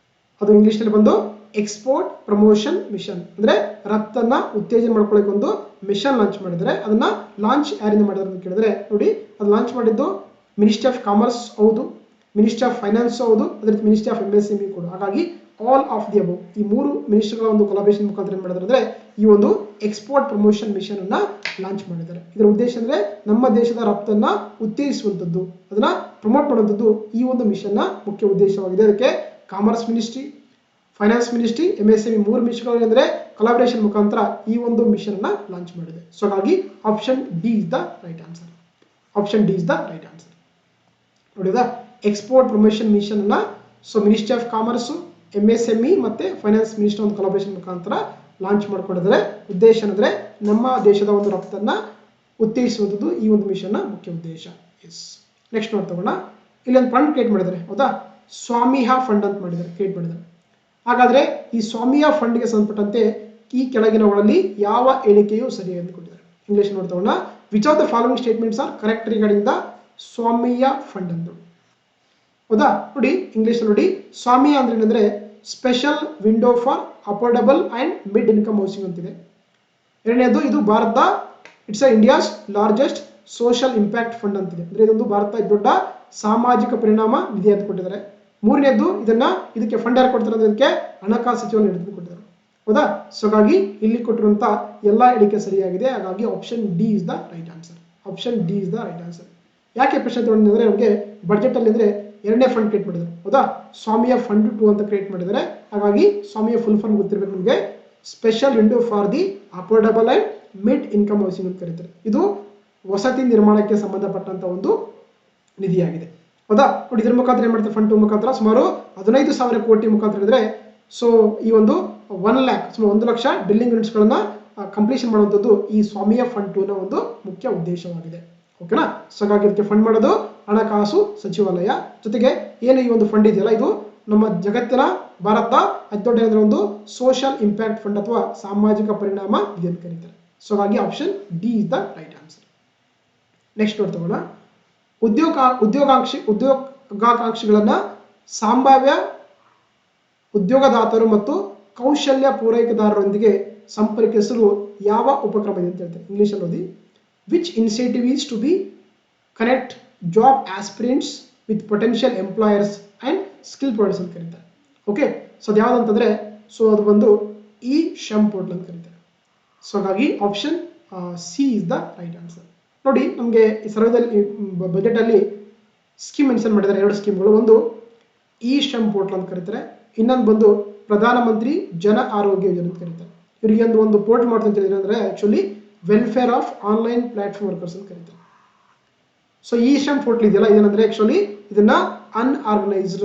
ಅದು ಇಂಗ್ಲಿಷ್ ನಲ್ಲಿ ಬಂದು ಎಕ್ಸ್ಪೋರ್ಟ್ ಪ್ರಮೋಷನ್ ಮಿಷನ್, ಅಂದ್ರೆ ರಫ್ತನ್ನ ಉತ್ತೇಜನ ಮಾಡ್ಕೊಳ್ಳೋಕೆ ಒಂದು ಮಿಷನ್ ಲಾಂಚ್ ಮಾಡಿದರೆ. ಅದನ್ನ ಲಾಂಚ್ ಯಾರಿಂದ ಮಾಡಿದಾರೆ ಅಂತ ಕೇಳಿದ್ರೆ ನೋಡಿ, ಅದು ಲಾಂಚ್ ಮಾಡಿದ್ದು ಮಿನಿಸ್ಟ್ರಿ ಆಫ್ ಕಾಮರ್ಸ್ ಹೌದು, ಮಿನಿಸ್ಟ್ರಿ ಆಫ್ ಫೈನಾನ್ಸ್ ಹೌದು, ಅದೇ ರೀತಿ ಮಿನಿಸ್ಟ್ರಿ ಆಫ್ MSME ಕೂಡ. ಹಾಗಾಗಿ ಆಲ್ ಆಫ್ ದಿ ಅಬೌವ್ ಈ ಮೂರು ಮಿನಿಸ್ಟ್ರಿಗಳ ಒಂದು ಕೊಲಾಬರೇಷನ್ ಮುಖಾಂತರ ಏನ್ ಮಾಡಿದ್ರೆ ಅಂದ್ರೆ ಈ ಒಂದು ಎಕ್ಸ್ಪೋರ್ಟ್ ಪ್ರಮೋಷನ್ ಮಿಷನ್ ಅನ್ನ ಲಾಂಚ್ ಮಾಡಿದ್ದಾರೆ. ಇದರ ಉದ್ದೇಶ ಅಂದ್ರೆ ನಮ್ಮ ದೇಶದ ರಫ್ತನ್ನ ಉತ್ತೇಜಿಸುವಂತದ್ದು, ಅದನ್ನ ಪ್ರಮೋಟ್ ಮಾಡುವಂಥದ್ದು ಈ ಒಂದು ಮಿಷನ್ ನ ಮುಖ್ಯ ಉದ್ದೇಶವಾಗಿದೆ. ಅದಕ್ಕೆ commerce ministry, finance ministry, MSME ಮೂರು ಮಿನಿಸ್ಟ್ರಿಗಳು ಅಂದ್ರೆ ಕೊಲಾಬರೇಷನ್ ಮುಖಾಂತರ ಈ ಒಂದು ಮಿಷನ್ ಅನ್ನ ಲಾಂಚ್ ಮಾಡಿದೆ. ಸೊ ಹಾಗಾಗಿ option D is the right answer. Option D is the right answer. ನೋಡಿದ ಎಕ್ಸ್ಪೋರ್ಟ್ ಪ್ರಮೋಷನ್ ಮಿಷನ್ ಅನ್ನ so ministry of commerce, MSME ಮತ್ತೆ ಫೈನಾನ್ಸ್ ಮಿನಿಸ್ಟ್ರಿ ಒಂದು ಕೊಲಾಬರೇಷನ್ ಮುಖಾಂತರ ಲಾಂಚ್ ಮಾಡ್ಕೊಂಡಿದ್ದಾರೆ. ಉದ್ದೇಶ ಅಂದ್ರೆ ನಮ್ಮ ದೇಶದ ಒಂದು ರಫ್ತನ್ನ ಉತ್ತೇಜಿಸುವಂಥದ್ದು ಈ ಒಂದು ಮಿಷನ್ ನ ಮುಖ್ಯ ಉದ್ದೇಶ. ಎಸ್. ನೆಕ್ಸ್ಟ್ ನೋಡ್ತಗೋಣ, ಇಲ್ಲೊಂದು ಫಂಡ್ ಕ್ರಿಯೇಟ್ ಮಾಡಿದ್ದಾರೆ. ಹೌದಾ? ಸ್ವಾಮಿಹ ಫಂಡ್ ಅಂತ ಮಾಡಿದ್ದಾರೆ, ಕ್ರಿಯೇಟ್ ಮಾಡಿದ್ದಾರೆ. ಹಾಗಾದ್ರೆ ಈ ಸ್ವಾಮಿಯ ಫಂಡ್ಗೆ ಸಂಬಂಧಪಟ್ಟಂತೆ ಈ ಕೆಳಗಿನವುಗಳಲ್ಲಿ ಯಾವ ಹೇಳಿಕೆಯು ಸರಿ ಎಂದು ಕೊಟ್ಟಿದ್ದಾರೆ. ಇಂಗ್ಲಿಷ್ ನೋಡ್ತಗೋಣ, which of the following statements are correct regarding the ಸ್ವಾಮಿಯ ಫಂಡ್ ಅಂತ. ಹೌದಾ? ನೋಡಿ, ಇಂಗ್ಲಿಷ್ ನೋಡಿ, ಸ್ವಾಮಿಯ ಅಂದ್ರೆ ಏನಂದ್ರೆ special window for affordable and mid income housing ಅಂತಿದೆ. ಎರಡನೇದು ಇದು ಭಾರತ it's India's largest social impact fund ಅಂತಿದೆ. ಅಂದ್ರೆ ಇದೊಂದು ಭಾರತ ದೊಡ್ಡ ಸಾಮಾಜಿಕ ಪರಿಣಾಮ ನಿಧಿ ಅಂತ ಕೊಟ್ಟಿದ್ದಾರೆ. ಮೂರನೇದು ಇದಕ್ಕೆ ಫಂಡ್ ಯಾರು ಕೊಡ್ತಾರೆ ಅಂದ್ರೆ ಇದಕ್ಕೆ ಹಣಕಾಸು ಸಚಿವರು ಹಿಡಿದು ಕೊಟ್ಟಿದ್ದಾರೆ. ಹೌದಾ? ಸೊ ಹಾಗಾಗಿ ಇಲ್ಲಿ ಕೊಟ್ಟಿರುವಂತ ಎಲ್ಲಾ ಹೇಳಿಕೆ ಸರಿಯಾಗಿದೆ. ಹಾಗಾಗಿ option D is the right answer. Option D is the right answer. ಯಾಕೆ ಪ್ರಶ್ನೆ ತಗೊಂಡಿದ್ರೆ ನಮಗೆ ಬಜೆಟ್ ಅಲ್ಲಿ ಅಂದ್ರೆ ಎರಡನೇ ಫಂಡ್ ಕ್ರಿಯೇಟ್ ಮಾಡಿದ್ದಾರೆ. ಹೌದಾ? ಸ್ವಾಮಿಯ ಫಂಡ್ 2 ಅಂತ ಕ್ರಿಯೇಟ್ ಮಾಡಿದ್ದಾರೆ. ಹಾಗಾಗಿ ಸ್ವಾಮಿಯ ಫುಲ್ ಫಂಡ್ ಗೊತ್ತಿರಬೇಕು ನಿಮಗೆ. Special window for the affordable and mid income housing ಅಂತ ಕರೀತಾರೆ. ಇದು ವಸತಿ ನಿರ್ಮಾಣಕ್ಕೆ ಸಂಬಂಧಪಟ್ಟಂತ ಒಂದು ನಿಧಿಯಾಗಿದೆ. ಹೌದಾ? ನೋಡಿ, ಇದ್ರ ಮುಖಾಂತರ ಏನ್ ಮಾಡ್ತಾರೆ, ಫಂಡ್ 2 ಮುಖಾಂತರ ಸುಮಾರು 15,000 ಕೋಟಿ ಮುಖಾಂತರ ಇದ್ರೆ ಸೊ ಈ ಒಂದು 1 lakh ಸುಮಾರು 1 ಲಕ್ಷ ಡ್ರಿಲ್ಲಿಂಗ್ ಯೂನಿಟ್ಸ್ ಗಳನ್ನ ಕಂಪ್ಲೀಷನ್ ಮಾಡುವಂಥದ್ದು ಈ ಸ್ವಾಮಿಯ ಫಂಡ್ 2 ನ ಒಂದು ಮುಖ್ಯ ಉದ್ದೇಶವಾಗಿದೆ. ಓಕೆನಾ? ಸೊ ಹಾಗಾಗಿ ಇದಕ್ಕೆ ಫಂಡ್ ಮಾಡೋದು ಹಣಕಾಸು ಸಚಿವಾಲಯ. ಜೊತೆಗೆ ಏನು ಈ ಒಂದು ಫಂಡ್ ಇದೆಯಲ್ಲ, ಇದು ನಮ್ಮ ಜಗತ್ತಿನ ಭಾರತ ಅತಿ ದೊಡ್ಡ ಒಂದು ಸೋಷಿಯಲ್ ಇಂಪ್ಯಾಕ್ಟ್ ಫಂಡ್ ಅಥವಾ ಸಾಮಾಜಿಕ ಪರಿಣಾಮ ಇದೆ ಅಂತ ಕರೀತಾರೆ. ಸೊ ಹಾಗಾಗಿ option D is the right answer. Next ನೋಡ್ತಗೋಣ, ಉದ್ಯೋಗಾಕಾಂಕ್ಷಿಗಳನ್ನ ಸಂಭಾವ್ಯ ಉದ್ಯೋಗದಾತರು ಮತ್ತು ಕೌಶಲ್ಯ ಪೂರೈಕೆದಾರರೊಂದಿಗೆ ಸಂಪರ್ಕಿಸಲು ಯಾವ ಉಪಕ್ರಮ ಇದೆ ಅಂತ ಹೇಳ್ತಾರೆ. ಇಂಗ್ಲಿಷಲ್ಲಿ ಓದಿ. Which initiative is to be connect job aspirants with potential employers and skill providers ಅಂತ ಕರೀತಾರೆ. ಓಕೆ, ಸೊ ಅದು ಯಾವುದು ಅಂತಂದರೆ ಅದು ಬಂದು ಇ ಶ್ರಮ್ ಪೋರ್ಟಲ್ ಅಂತ ಕರೀತಾರೆ. ಸೊ ಹಾಗಾಗಿ option C is the right answer. ನೋಡಿ, ನಮಗೆ ಈ ಸರ್ವೇದಲ್ಲಿ ಬಜೆಟಲ್ಲಿ ಸ್ಕೀಮ್ ಮೆನ್ಷನ್ ಮಾಡಿದ್ದಾರೆ, 2 ಸ್ಕೀಮ್ಗಳು. ಒಂದು ಇ ಶ್ರಮ್ ಪೋರ್ಟಲ್ ಅಂತ ಕರೀತಾರೆ, ಇನ್ನೊಂದು ಬಂದು ಪ್ರಧಾನಮಂತ್ರಿ ಜನ ಆರೋಗ್ಯ ಯೋಜನೆ ಅಂತ ಕರೀತಾರೆ. ಇವರಿಗೆ ಒಂದು ಪೋರ್ಟಲ್ ಮಾಡ್ತಾರೆ ಅಂತ ಹೇಳಿದ್ರೆ ಅಂದರೆ actually welfare of online platform workers ಅಂತ ಕರೀತಾರೆ. ಸೊ ಈ ಶ್ರಮ್ ಪೋರ್ಟಲ್ ಇದೆಯಲ್ಲ, ಇದೇನಂದ್ರೆ ಆ್ಯಕ್ಚುಲಿ ಇದನ್ನ ಅನ್ಆರ್ಗನೈಸ್ಡ್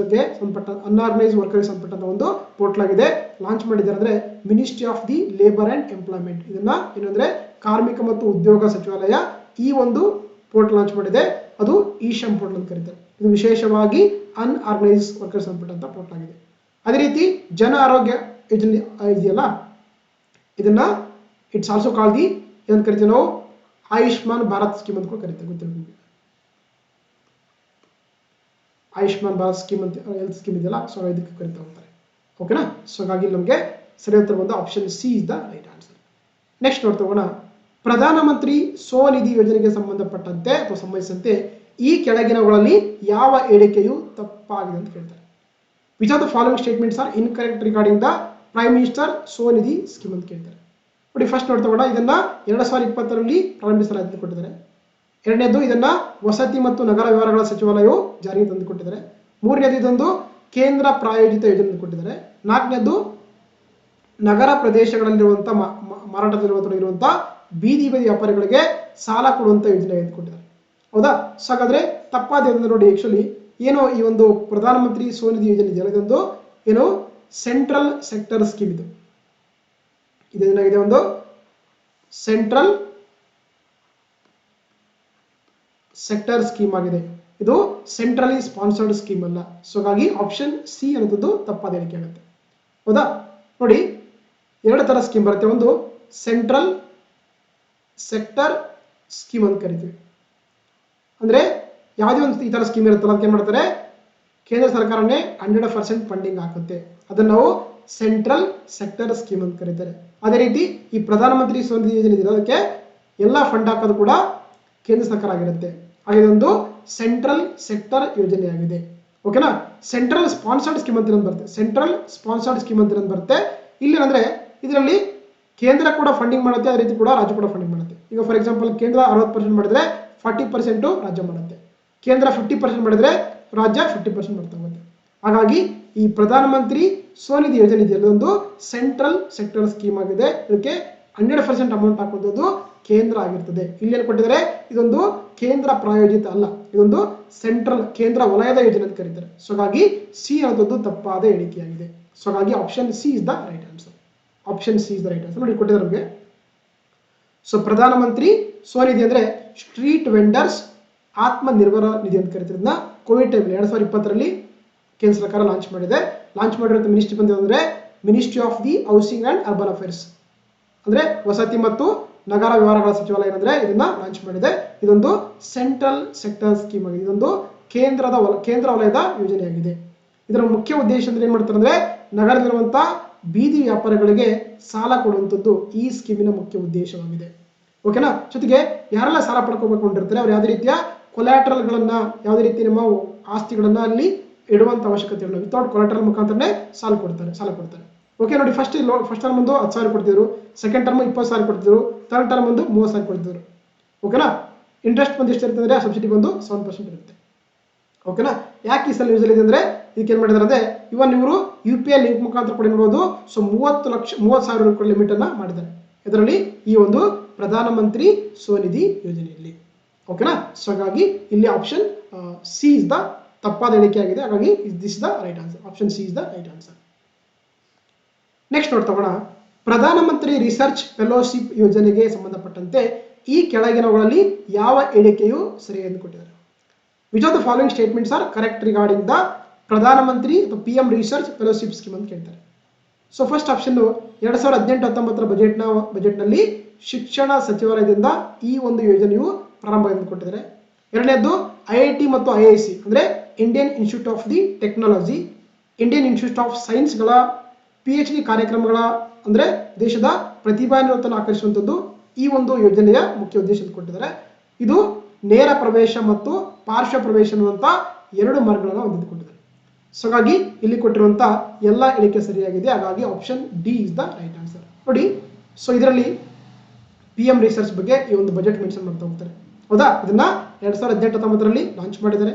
ವರ್ಕರ್ಗೆ ಸಂಬಂಧಪಟ್ಟಂತ ಒಂದು ಪೋರ್ಟಲ್ ಆಗಿದೆ. ಲಾಂಚ್ ಮಾಡಿದ್ದಾರೆ ಅಂದರೆ ministry of the labour and employment. ಇದನ್ನ ಏನಂದ್ರೆ ಕಾರ್ಮಿಕ ಮತ್ತು ಉದ್ಯೋಗ ಸಚಿವಾಲಯ ಈ ಒಂದು ಪೋರ್ಟಲ್ ಲಾಂಚ್ ಮಾಡಿದೆ. ಅದು ಇ ಶ್ರಮ್ ಪೋರ್ಟಲ್ ಅಂತ ಕರೀತಾರೆ. ಇದು ವಿಶೇಷವಾಗಿ ಅನ್ಆರ್ಗನೈಸ್ ವರ್ಕರ್ಸ್ ಸಂಬಂಧಪಟ್ಟಂತ ಪೋರ್ಟಲ್ ಆಗಿದೆ. ಅದೇ ರೀತಿ ಜನ ಆರೋಗ್ಯ ಯೋಜನೆ ಇದೆಯಲ್ಲ, ಇದನ್ನ ಇಟ್ಸ್ ಆಲ್ಸೋ ಕಾಲ್ ದಿ ಏನಂತ ಕರಿತೀವಿ ನಾವು, ಆಯುಷ್ಮಾನ್ ಭಾರತ್ ಸ್ಕೀಮ್ ಅಂತ ಕರಿತೇವೆ. ಗೊತ್ತಿಲ್ಲ ನಿಮಗೆ, ಆಯುಷ್ಮಾನ್ ಭಾರತ್ ಸ್ಕೀಮ್ ಅಂತ ಹೆಲ್ತ್ ಸ್ಕೀಮ್ ಇದೆಯಲ್ಲ, ಸೊ ಇದಕ್ಕೆ ಕರಿತಾ ಹೋಗ್ತಾರೆ. ಓಕೆನಾ. ಸೊ ಹಾಗಾಗಿ ನಮಗೆ ಸರಿ ಉತ್ತರ ಬಂದು option C is the right answer. Next ನೋಡ್ತೋಗೋಣ. ಪ್ರಧಾನಮಂತ್ರಿ ಸ್ವನಿಧಿ ಯೋಜನೆಗೆ ಸಂಬಂಧಪಟ್ಟಂತೆ ಅಥವಾ ಸಂಬಂಧಿಸಿದಂತೆ ಈ ಕೆಳಗಿನವುಗಳಲ್ಲಿ ಯಾವ ಹೇಳಿಕೆಯು ತಪ್ಪಾಗಿದೆ ಅಂತ ಕೇಳ್ತಾರೆ. Which of the following statements R incorrect regarding the prime minister Svanidhi scheme ಅಂತ ಕೇಳ್ತಾರೆ. ನೋಡಿ, ಫಸ್ಟ್ ನೋಡ್ತೋಗೋಣ. ಇದನ್ನ 2020ರಲ್ಲಿ ಪ್ರಾರಂಭಿಸಲಾಗಿದೆ ಕೊಟ್ಟಿದ್ದಾರೆ. ಎರಡನೇದು, ಇದನ್ನ ವಸತಿ ಮತ್ತು ನಗರ ವ್ಯವಹಾರಗಳ ಸಚಿವಾಲಯವು ಜಾರಿಗೆ ತಂದುಕೊಟ್ಟಿದ್ದಾರೆ. ಮೂರನೇದು, ಇದೊಂದು ಕೇಂದ್ರ ಪ್ರಾಯೋಜಿತ ಯೋಜನೆ ಕೊಟ್ಟಿದ್ದಾರೆ. ನಾಲ್ಕನೇದು, ನಗರ ಪ್ರದೇಶಗಳಲ್ಲಿರುವಂತಹ ಮಾರಾಟದಲ್ಲಿರುವಂತಹ ಬೀದಿ ವ್ಯಾಪಾರಿಗಳಿಗೆ ಸಾಲ ಕೊಡುವಂತ ಯೋಜನೆ ಕೊಟ್ಟಿದ್ದಾರೆ. ಹೌದಾ. ಸೊ ಹಾಗಾದ್ರೆ ತಪ್ಪಾದ ನೋಡಿ, ಆಕ್ಚುಲಿ ಏನು ಈ ಒಂದು ಪ್ರಧಾನಮಂತ್ರಿ ಸ್ವನಿಧಿ ಯೋಜನೆ ಇದೆಯಲ್ಲ, ಇದೊಂದು ಏನು ಸೆಂಟ್ರಲ್ ಸೆಕ್ಟರ್ ಸ್ಕೀಮ್. ಇದೇನಾಗಿದೆ, ಒಂದು ಸೆಂಟ್ರಲ್ ಸೆಕ್ಟರ್ ಸ್ಕೀಮ್ ಆಗಿದೆ. ಇದು ಸೆಂಟ್ರಲಿ ಸ್ಪಾನ್ಸರ್ಡ್ ಸ್ಕೀಮ್ ಅಲ್ಲ. ಸೊ ಹಾಗಾಗಿ ಆಪ್ಷನ್ ಸಿ ಅನ್ನೋದು ತಪ್ಪಾದ ಹೇಳಿಕೆ ಆಗುತ್ತೆ. ಹೌದಾ. ನೋಡಿ, 2 ತರ ಸ್ಕೀಮ್ ಬರುತ್ತೆ. ಒಂದು ಸೆಂಟ್ರಲ್ ಸೆಕ್ಟರ್ ಸ್ಕೀಮ್ ಅಂತ ಕರಿತೀವಿ. ಅಂದ್ರೆ ಯಾವುದೇ ಒಂದು ಈ ತರ ಸ್ಕೀಮ್ ಇರುತ್ತಲ್ಲ, ಅದಕ್ಕೆ ಏನ್ ಮಾಡ್ತಾರೆ, ಕೇಂದ್ರ ಸರ್ಕಾರನೇ 100% ಫಂಡಿಂಗ್ ಹಾಕುತ್ತೆ. ಅದನ್ನ ನಾವು ಸೆಂಟ್ರಲ್ ಸೆಕ್ಟರ್ ಸ್ಕೀಮ್ ಅಂತ ಕರೀತಾರೆ. ಅದೇ ರೀತಿ ಈ ಪ್ರಧಾನಮಂತ್ರಿ ಸ್ವನಿಧಿ ಯೋಜನೆ ಇದೆ, ಅದಕ್ಕೆ ಎಲ್ಲ ಫಂಡ್ ಹಾಕೋದು ಕೂಡ ಕೇಂದ್ರ ಸರ್ಕಾರ ಆಗಿರುತ್ತೆ. ಇದೊಂದು ಸೆಂಟ್ರಲ್ ಸೆಕ್ಟರ್ ಯೋಜನೆ ಆಗಿದೆ. ಓಕೆನಾ. ಸೆಂಟ್ರಲ್ ಸ್ಪಾನ್ಸರ್ಡ್ ಸ್ಕೀಮ್ ಅಂತ ಬರುತ್ತೆ. ಸೆಂಟ್ರಲ್ ಸ್ಪಾನ್ಸರ್ಡ್ ಸ್ಕೀಮ್ ಅಂತ ಬರುತ್ತೆ. ಇಲ್ಲಿ ಅಂದ್ರೆ ಇದರಲ್ಲಿ ಕೇಂದ್ರ ಕೂಡ ಫಂಡಿಂಗ್ ಮಾಡುತ್ತೆ, ಅದೇ ರೀತಿ ಕೂಡ ರಾಜ್ಯ ಕೂಡ ಫಂಡಿಂಗ್ ಮಾಡುತ್ತೆ. ಈಗ ಫಾರ್ ಎಕ್ಸಾಂಪಲ್ ಕೇಂದ್ರ 60% ಮಾಡಿದ್ರೆ 40% ರಾಜ್ಯ ಮಾಡುತ್ತೆ. ಕೇಂದ್ರ 50% ಮಾಡಿದ್ರೆ ರಾಜ್ಯ 50% ಮಾಡ್ತಾ ಹೋಗುತ್ತೆ. ಹಾಗಾಗಿ ಈ ಪ್ರಧಾನಮಂತ್ರಿ ಸ್ವನಿಧಿ ಯೋಜನೆ ಇದೆಯಲ್ಲ, ಒಂದು ಸೆಂಟ್ರಲ್ ಸೆಕ್ಟರ್ ಸ್ಕೀಮ್ ಆಗಿದೆ. ಇದಕ್ಕೆ 100% ಅಮೌಂಟ್ ಹಾಕುವುದು ಕೇಂದ್ರ ಆಗಿರ್ತದೆ. ಇಲ್ಲಿ ಏನು ಕೊಟ್ಟಿದ್ದಾರೆ, ಇದೊಂದು ಕೇಂದ್ರ ಪ್ರಾಯೋಜಿತ ಅಲ್ಲ, ಇದೊಂದು ಸೆಂಟ್ರಲ್ ಕೇಂದ್ರ ವಲಯದ ಯೋಜನೆ ಅಂತ ಕರೀತಾರೆ. ಸೊ ಹಾಗಾಗಿ ಸಿ ಅನ್ನೋದು ತಪ್ಪಾದ ಹೇಳಿಕೆಯಾಗಿದೆ. ಸೊ ಹಾಗಾಗಿ option C is the right answer. Option C is the right answer. ನೋಡಿ ಕೊಟ್ಟಿದ್ದಾರೆ ನಮಗೆ. ಸೊ ಪ್ರಧಾನಮಂತ್ರಿ ಸ್ವನಿಧಿ ಅಂದ್ರೆ ಸ್ಟ್ರೀಟ್ ವೆಂಡರ್ಸ್ ಆತ್ಮನಿರ್ಭರ ನಿಧಿ ಅಂತ ಕರೀತಾರೆ. ಇದನ್ನ ಕೋವಿಡ್ ಟೈಮ್ 2020ರಲ್ಲಿ ಕೇಂದ್ರ ಸರ್ಕಾರ ಲಾಂಚ್ ಮಾಡಿದೆ. ಲಾಂಚ್ ಮಾಡಿರೋ ಮಿನಿಸ್ಟ್ರಿ ಬಂದಿದೆ ಅಂದ್ರೆ ministry of the housing and urban affairs, ಅಂದ್ರೆ ವಸತಿ ಮತ್ತು ನಗರ ವ್ಯವಹಾರಗಳ ಸಚಿವಾಲಯ ಏನಂದ್ರೆ ಇದನ್ನ ಲಾಂಚ್ ಮಾಡಿದೆ. ಇದೊಂದು ಸೆಂಟ್ರಲ್ ಸೆಕ್ಟರ್ ಸ್ಕೀಮ್ ಆಗಿದೆ. ಇದೊಂದು ಕೇಂದ್ರ ವಲಯದ ಯೋಜನೆಯಾಗಿದೆ. ಇದರ ಮುಖ್ಯ ಉದ್ದೇಶ ಅಂದ್ರೆ ಏನ್ ಮಾಡ್ತಾರೆ ಅಂದ್ರೆ ನಗರದಲ್ಲಿರುವಂತಹ ಬೀದಿ ವ್ಯಾಪಾರಿಗಳಿಗೆ ಸಾಲ ಕೊಡುವಂಥದ್ದು ಈ ಸ್ಕೀಮಿನ ಮುಖ್ಯ ಉದ್ದೇಶವಾಗಿದೆ. ಓಕೆನಾ. ಜೊತೆಗೆ ಯಾರೆಲ್ಲ ಸಾಲ ಪಡ್ಕೋಬೇಕೊಂಡಿರ್ತಾರೆ ಅವ್ರು ಯಾವುದೇ ರೀತಿಯ ಕೊಲ್ಯಾಟ್ರಲ್ಗಳನ್ನ, ಯಾವುದೇ ರೀತಿ ನಮ್ಮ ಆಸ್ತಿಗಳನ್ನ ಅಲ್ಲಿ ಇಡುವಂತ ಅವಶ್ಯಕತೆ ಇಲ್ಲ. ವಿತೌಟ್ ಕೊಲ್ಯಾಟ್ರಲ್ ಮುಖಾಂತರನೇ ಸಾಲ ಕೊಡ್ತಾರೆ. ಓಕೆ. ನೋಡಿ, ಫಸ್ಟ್ ಟರ್ಮ್ ಒಂದು 10,000 ಕೊಡ್ತಿದ್ರು, ಸೆಕೆಂಡ್ ಟರ್ಮ್ 20,000 ಕೊಡ್ತಿದ್ರು, ಥರ್ಡ್ ಟರ್ಮ್ ಒಂದು 30,000 ಕೊಡ್ತಿದ್ರು. ಓಕೆನಾ. ಇಂಟ್ರೆಸ್ಟ್ ಬಂದು ಎಷ್ಟು ಇರ್ತದೆ, ಸಬ್ಸಿಡಿ ಬಂದು 7% ಇರುತ್ತೆ. ಓಕೆನಾ. ಯಾಕೆ ಈ ಸಲ ಯೂಸ್ ಇದೆ ಅಂದ್ರೆ ಇದಕ್ಕೆ ಏನ್ ಮಾಡಿದಾರೆ ಅಂದ್ರೆ ಇವರು UPI ಲಿಂಕ್ ಮುಖಾಂತರ ಕೂಡ ನೋಡಬಹುದು. ಸೊ 30,000 ರೂಪಾಯಿ ಲಿಮಿಟ್ ಅನ್ನ ಮಾಡಿದ್ದಾರೆ ಇದರಲ್ಲಿ, ಈ ಒಂದು ಪ್ರಧಾನಮಂತ್ರಿ ಸ್ವನಿಧಿ ಯೋಜನೆಯಲ್ಲಿ. ಓಕೆನಾ. ಸೊ ಹಾಗಾಗಿ ಇಲ್ಲಿ ಆಪ್ಷನ್ ಸಿ ಇಸ್ ದ ತಪ್ಪಾದ ಹೇಳಿಕೆ ಆಗಿದೆ. ಹಾಗಾಗಿ this is the right answer. Option C is the right answer. Next ನೋಡ್ತೋಣ. ಪ್ರಧಾನಮಂತ್ರಿ ರಿಸರ್ಚ್ ಫೆಲೋಶಿಪ್ ಯೋಜನೆಗೆ ಸಂಬಂಧಪಟ್ಟಂತೆ ಈ ಕೆಳಗಿನವುಗಳಲ್ಲಿ ಯಾವ ಹೇಳಿಕೆಯು ಸರಿ ಎಂದು ಕೊಟ್ಟಿದ್ದಾರೆ. Which of the following statements are correct regarding the ಪ್ರಧಾನಮಂತ್ರಿ ಅಥವಾ PM ರಿಸರ್ಚ್ ಫೆಲೋಶಿಪ್ ಸ್ಕೀಮ್ ಅಂತ ಕೇಳ್ತಾರೆ. ಸೊ ಫಸ್ಟ್ ಆಪ್ಷನ್ 2018-19 ಬಜೆಟ್ನಲ್ಲಿ ಶಿಕ್ಷಣ ಸಚಿವಾಲಯದಿಂದ ಈ ಒಂದು ಯೋಜನೆಯು ಪ್ರಾರಂಭ ಎಂದು ಕೊಟ್ಟಿದ್ದಾರೆ. ಎರಡನೇದು IIT ಮತ್ತು IISc ಅಂದ್ರೆ Indian institute of the technology, Indian institute of ಸೈನ್ಸ್ಗಳ PhD ಕಾರ್ಯಕ್ರಮಗಳ ಅಂದರೆ ದೇಶದ ಪ್ರತಿಭಾನ್ವಿತರನ್ನು ಆಕರ್ಷಿಸುವಂಥದ್ದು ಈ ಒಂದು ಯೋಜನೆಯ ಮುಖ್ಯ ಉದ್ದೇಶ ಅಂತ ಕೊಟ್ಟಿದ್ದಾರೆ. ಇದು ನೇರ ಪ್ರವೇಶ ಮತ್ತು ಪಾರ್ಶ್ವ ಪ್ರವೇಶ ಅನ್ನುವಂಥ ಎರಡು ಮಾರ್ಗಗಳನ್ನು ಹೊಂದಿಕೊಂಡಿದ್ದಾರೆ. ಸೊ ಹಾಗಾಗಿ ಇಲ್ಲಿ ಕೊಟ್ಟಿರುವಂಥ ಎಲ್ಲ ಹೇಳಿಕೆ ಸರಿಯಾಗಿದೆ. ಹಾಗಾಗಿ option D is the right answer. ನೋಡಿ, ಸೊ ಇದರಲ್ಲಿ PM ರಿಸರ್ಚ್ ಬಗ್ಗೆ ಈ ಒಂದು ಬಜೆಟ್ ಮೆನ್ಷನ್ ಮಾಡ್ತಾ ಹೋಗ್ತಾರೆ. ಹೌದಾ, ಇದನ್ನ 2018-19ರಲ್ಲಿ ಲಾಂಚ್ ಮಾಡಿದ್ದಾರೆ.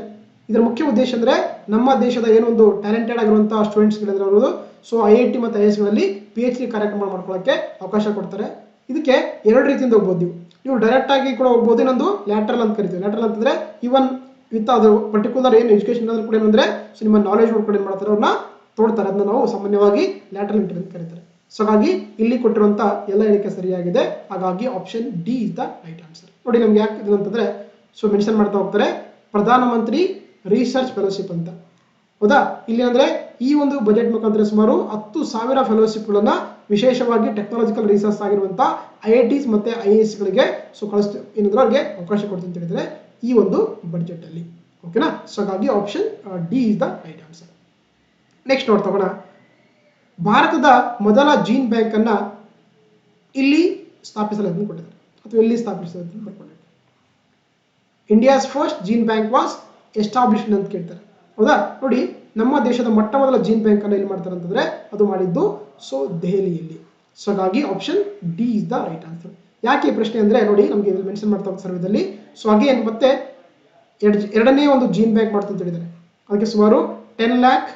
ಇದರ ಮುಖ್ಯ ಉದ್ದೇಶ ಅಂದರೆ ನಮ್ಮ ದೇಶದ ಏನೊಂದು ಟ್ಯಾಲೆಂಟೆಡ್ ಆಗಿರುವಂತಹ ಸ್ಟೂಡೆಂಟ್ಸ್ಗಳಿದ್ರೆ ಅವರು ಸೊ IIT ಮತ್ತು IISಗಳಲ್ಲಿ PhD ಕಾರ್ಯಕ್ರಮ ಮಾಡ್ಕೊಳ್ಳೋಕ್ಕೆ ಅವಕಾಶ ಕೊಡ್ತಾರೆ. ಇದಕ್ಕೆ ಎರಡು ರೀತಿಯಿಂದ ಹೋಗ್ಬೋದು. ನೀವು ಡೈರೆಕ್ಟ್ ಆಗಿ ಕೂಡ ಹೋಗ್ಬೋದು, ಇನ್ನೊಂದು ಲ್ಯಾಟ್ರಲ್ ಅಂತ ಕರಿತೀವಿ. ಲ್ಯಾಟ್ರಲ್ ಅಂತಂದ್ರೆ ಇವನ್ ವಿತ್ ಅದು ಪರ್ಟಿಕ್ಯುಲರ್ ಏನು ಎಜುಕೇಶನ್ ಆದ್ರೂ ಕೂಡ ಏನಂದ್ರೆ ಸೊ ನಿಮ್ಮ ನಾಲೆಜ್ ನೋಡ್ಕೊಂಡು ಏನು ಮಾಡ್ತಾರೆ, ಅವ್ರನ್ನ ತೋಡ್ತಾರೆ. ಅದನ್ನ ನಾವು ಸಾಮಾನ್ಯವಾಗಿ ಲ್ಯಾಟ್ರಲ್ ಎಂಟ್ರಿ ಅಂತ ಕರೀತಾರೆ. ಸೊ ಹಾಗಾಗಿ ಇಲ್ಲಿ ಕೊಟ್ಟಿರುವಂತ ಎಲ್ಲ ಹೇಳಿಕೆ ಸರಿಯಾಗಿದೆ. ಹಾಗಾಗಿ option D is the right answer. ನೋಡಿ, ನಮ್ಗೆ ಯಾಕೆ ಇದು ಅಂತಂದ್ರೆ ಸೊ ಮೆನ್ಷನ್ ಮಾಡ್ತಾ ಹೋಗ್ತಾರೆ ಪ್ರಧಾನಮಂತ್ರಿ ರಿಸರ್ಚ್ ಫೆಲೋಶಿಪ್ ಅಂತ. ಹೌದಾ, ಇಲ್ಲಿ ಅಂದ್ರೆ ಈ ಒಂದು ಬಜೆಟ್ ಮುಖಾಂತರ ಸುಮಾರು 10,000 ಫೆಲೋಶಿಪ್ಗಳನ್ನ ವಿಶೇಷವಾಗಿ ಟೆಕ್ನಾಲಜಿಕಲ್ ರಿಸರ್ಚ್ ಆಗಿರುವಂತಹ IITs ಮತ್ತೆ IASಗಳಿಗೆ ಸೊ ಏನಂದ್ರೆ ಅವ್ರಿಗೆ ಅವಕಾಶ ಕೊಡ್ತೀನಿ ಅಂತ ಹೇಳಿದ್ರೆ ಈ ಒಂದು ಬಜೆಟ್ ಅಲ್ಲಿ. ಓಕೆನಾ, ಸೊ ಹಾಗಾಗಿ option D is the right answer. Next ನೋಡ್ತಗೋಣ, ಭಾರತದ ಮೊದಲ ಜೀನ್ ಬ್ಯಾಂಕ್ ಅನ್ನ ಇಲ್ಲಿ ಸ್ಥಾಪಿಸಲಾಗಿದೆ ಕೊಟ್ಟಿದ್ದಾರೆ ಅಥವಾ ಎಲ್ಲಿ ಸ್ಥಾಪಿಸಲಾಗಿದೆ ಅಂತ ಬರ್ಕೊಂಡಿದ್ದಾರೆ. India's first gene bank was established ಅಂತ ಕೇಳ್ತಾರೆ. ಹೌದಾ, ನೋಡಿ, ನಮ್ಮ ದೇಶದ ಮೊಟ್ಟ ಮೊದಲ ಜೀನ್ ಬ್ಯಾಂಕ್ ಅನ್ನು ಎಲ್ಲಿ ಮಾಡ್ತಾರೆ ಅಂತಂದ್ರೆ ಅದು ಮಾಡಿದ್ದು ಸೊ ದೆಹಲಿಯಲ್ಲಿ. ಸೊ ಹಾಗಾಗಿ option D is the right answer. ಯಾಕೆ ಈ ಪ್ರಶ್ನೆ ಅಂದ್ರೆ ನೋಡಿ, ನಮಗೆ ಇಲ್ಲಿ ಮೆನ್ಷನ್ ಮಾಡ್ತಾ ಹೋಗ್ತಾರೆ ಸರ್ವೇದಲ್ಲಿ. ಸೊ ಅಗೇನ್ ಮತ್ತೆ ಎರಡನೇ ಒಂದು ಜೀನ್ ಬ್ಯಾಂಕ್ ಮಾಡ್ತಾ ಅಂತ ಹೇಳಿದ್ದಾರೆ. ಅದಕ್ಕೆ ಸುಮಾರು 10 lakh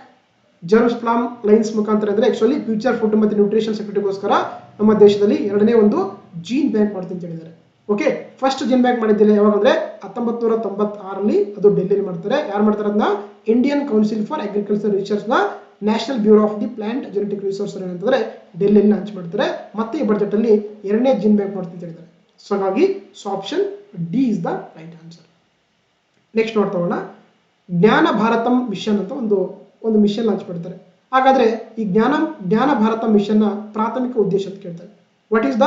ಜರ್ಮ್ಸ್ ಪ್ಲಾಮ್ ಲೈನ್ಸ್ ಮುಖಾಂತರ ಅಂದ್ರೆ ಆಕ್ಚುಲಿ ಫ್ಯೂಚರ್ ಫುಡ್ ಮತ್ತು ನ್ಯೂಟ್ರಿಷನ್ ಸೆಕ್ಯೂರಿಟಿಗೋಸ್ಕರ ನಮ್ಮ ದೇಶದಲ್ಲಿ ಎರಡನೇ ಒಂದು ಜೀನ್ ಬ್ಯಾಂಕ್ ಮಾಡ್ತೀನಿ ಅಂತ ಹೇಳಿದ್ದಾರೆ. ಓಕೆ, ಫಸ್ಟ್ ಜೀನ್ ಬ್ಯಾಂಕ್ ಮಾಡಿದ್ದಿಲ್ಲ ಯಾವಾಗ ಅಂದ್ರೆ 1996ರಲ್ಲಿ ಅದು ಡೆಲ್ಲಿಯಲ್ಲಿ ಮಾಡ್ತಾರೆ. ಯಾರು ಮಾಡ್ತಾರೆ ಅದನ್ನ? Indian council for agriculture research ನ national bureau of the plant genetic resource ಏನಂತಂದ್ರೆ ಡೆಲ್ಲಿಯಲ್ಲಿ ಲಾಂಚ್ ಮಾಡ್ತಾರೆ. ಮತ್ತೆ ಈ ಬಜೆಟ್ ಅಲ್ಲಿ ಎರಡನೇ ಜೀನ್ ಬ್ಯಾಂಕ್ ಮಾಡ್ತೀನಿ ಅಂತ ಹೇಳಿದ್ದಾರೆ. ಸೊ ಹಾಗಾಗಿ so option D is the right answer. Next ನೋಡ್ತಾ ಹೋಗೋಣ, ಜ್ಞಾನ ಭಾರತಂ ಮಿಷನ್ ಅಂತ ಒಂದು ಮಿಷನ್ ಲಾಂಚ್ ಮಾಡ್ತಾರೆ. ಹಾಗಾದ್ರೆ ಈ ಜ್ಞಾನ ಭಾರತ ಮಿಷನ್ ನ ಪ್ರಾಥಮಿಕ ಉದ್ದೇಶ ಅಂತ ಕೇಳ್ತಾರೆ. What is the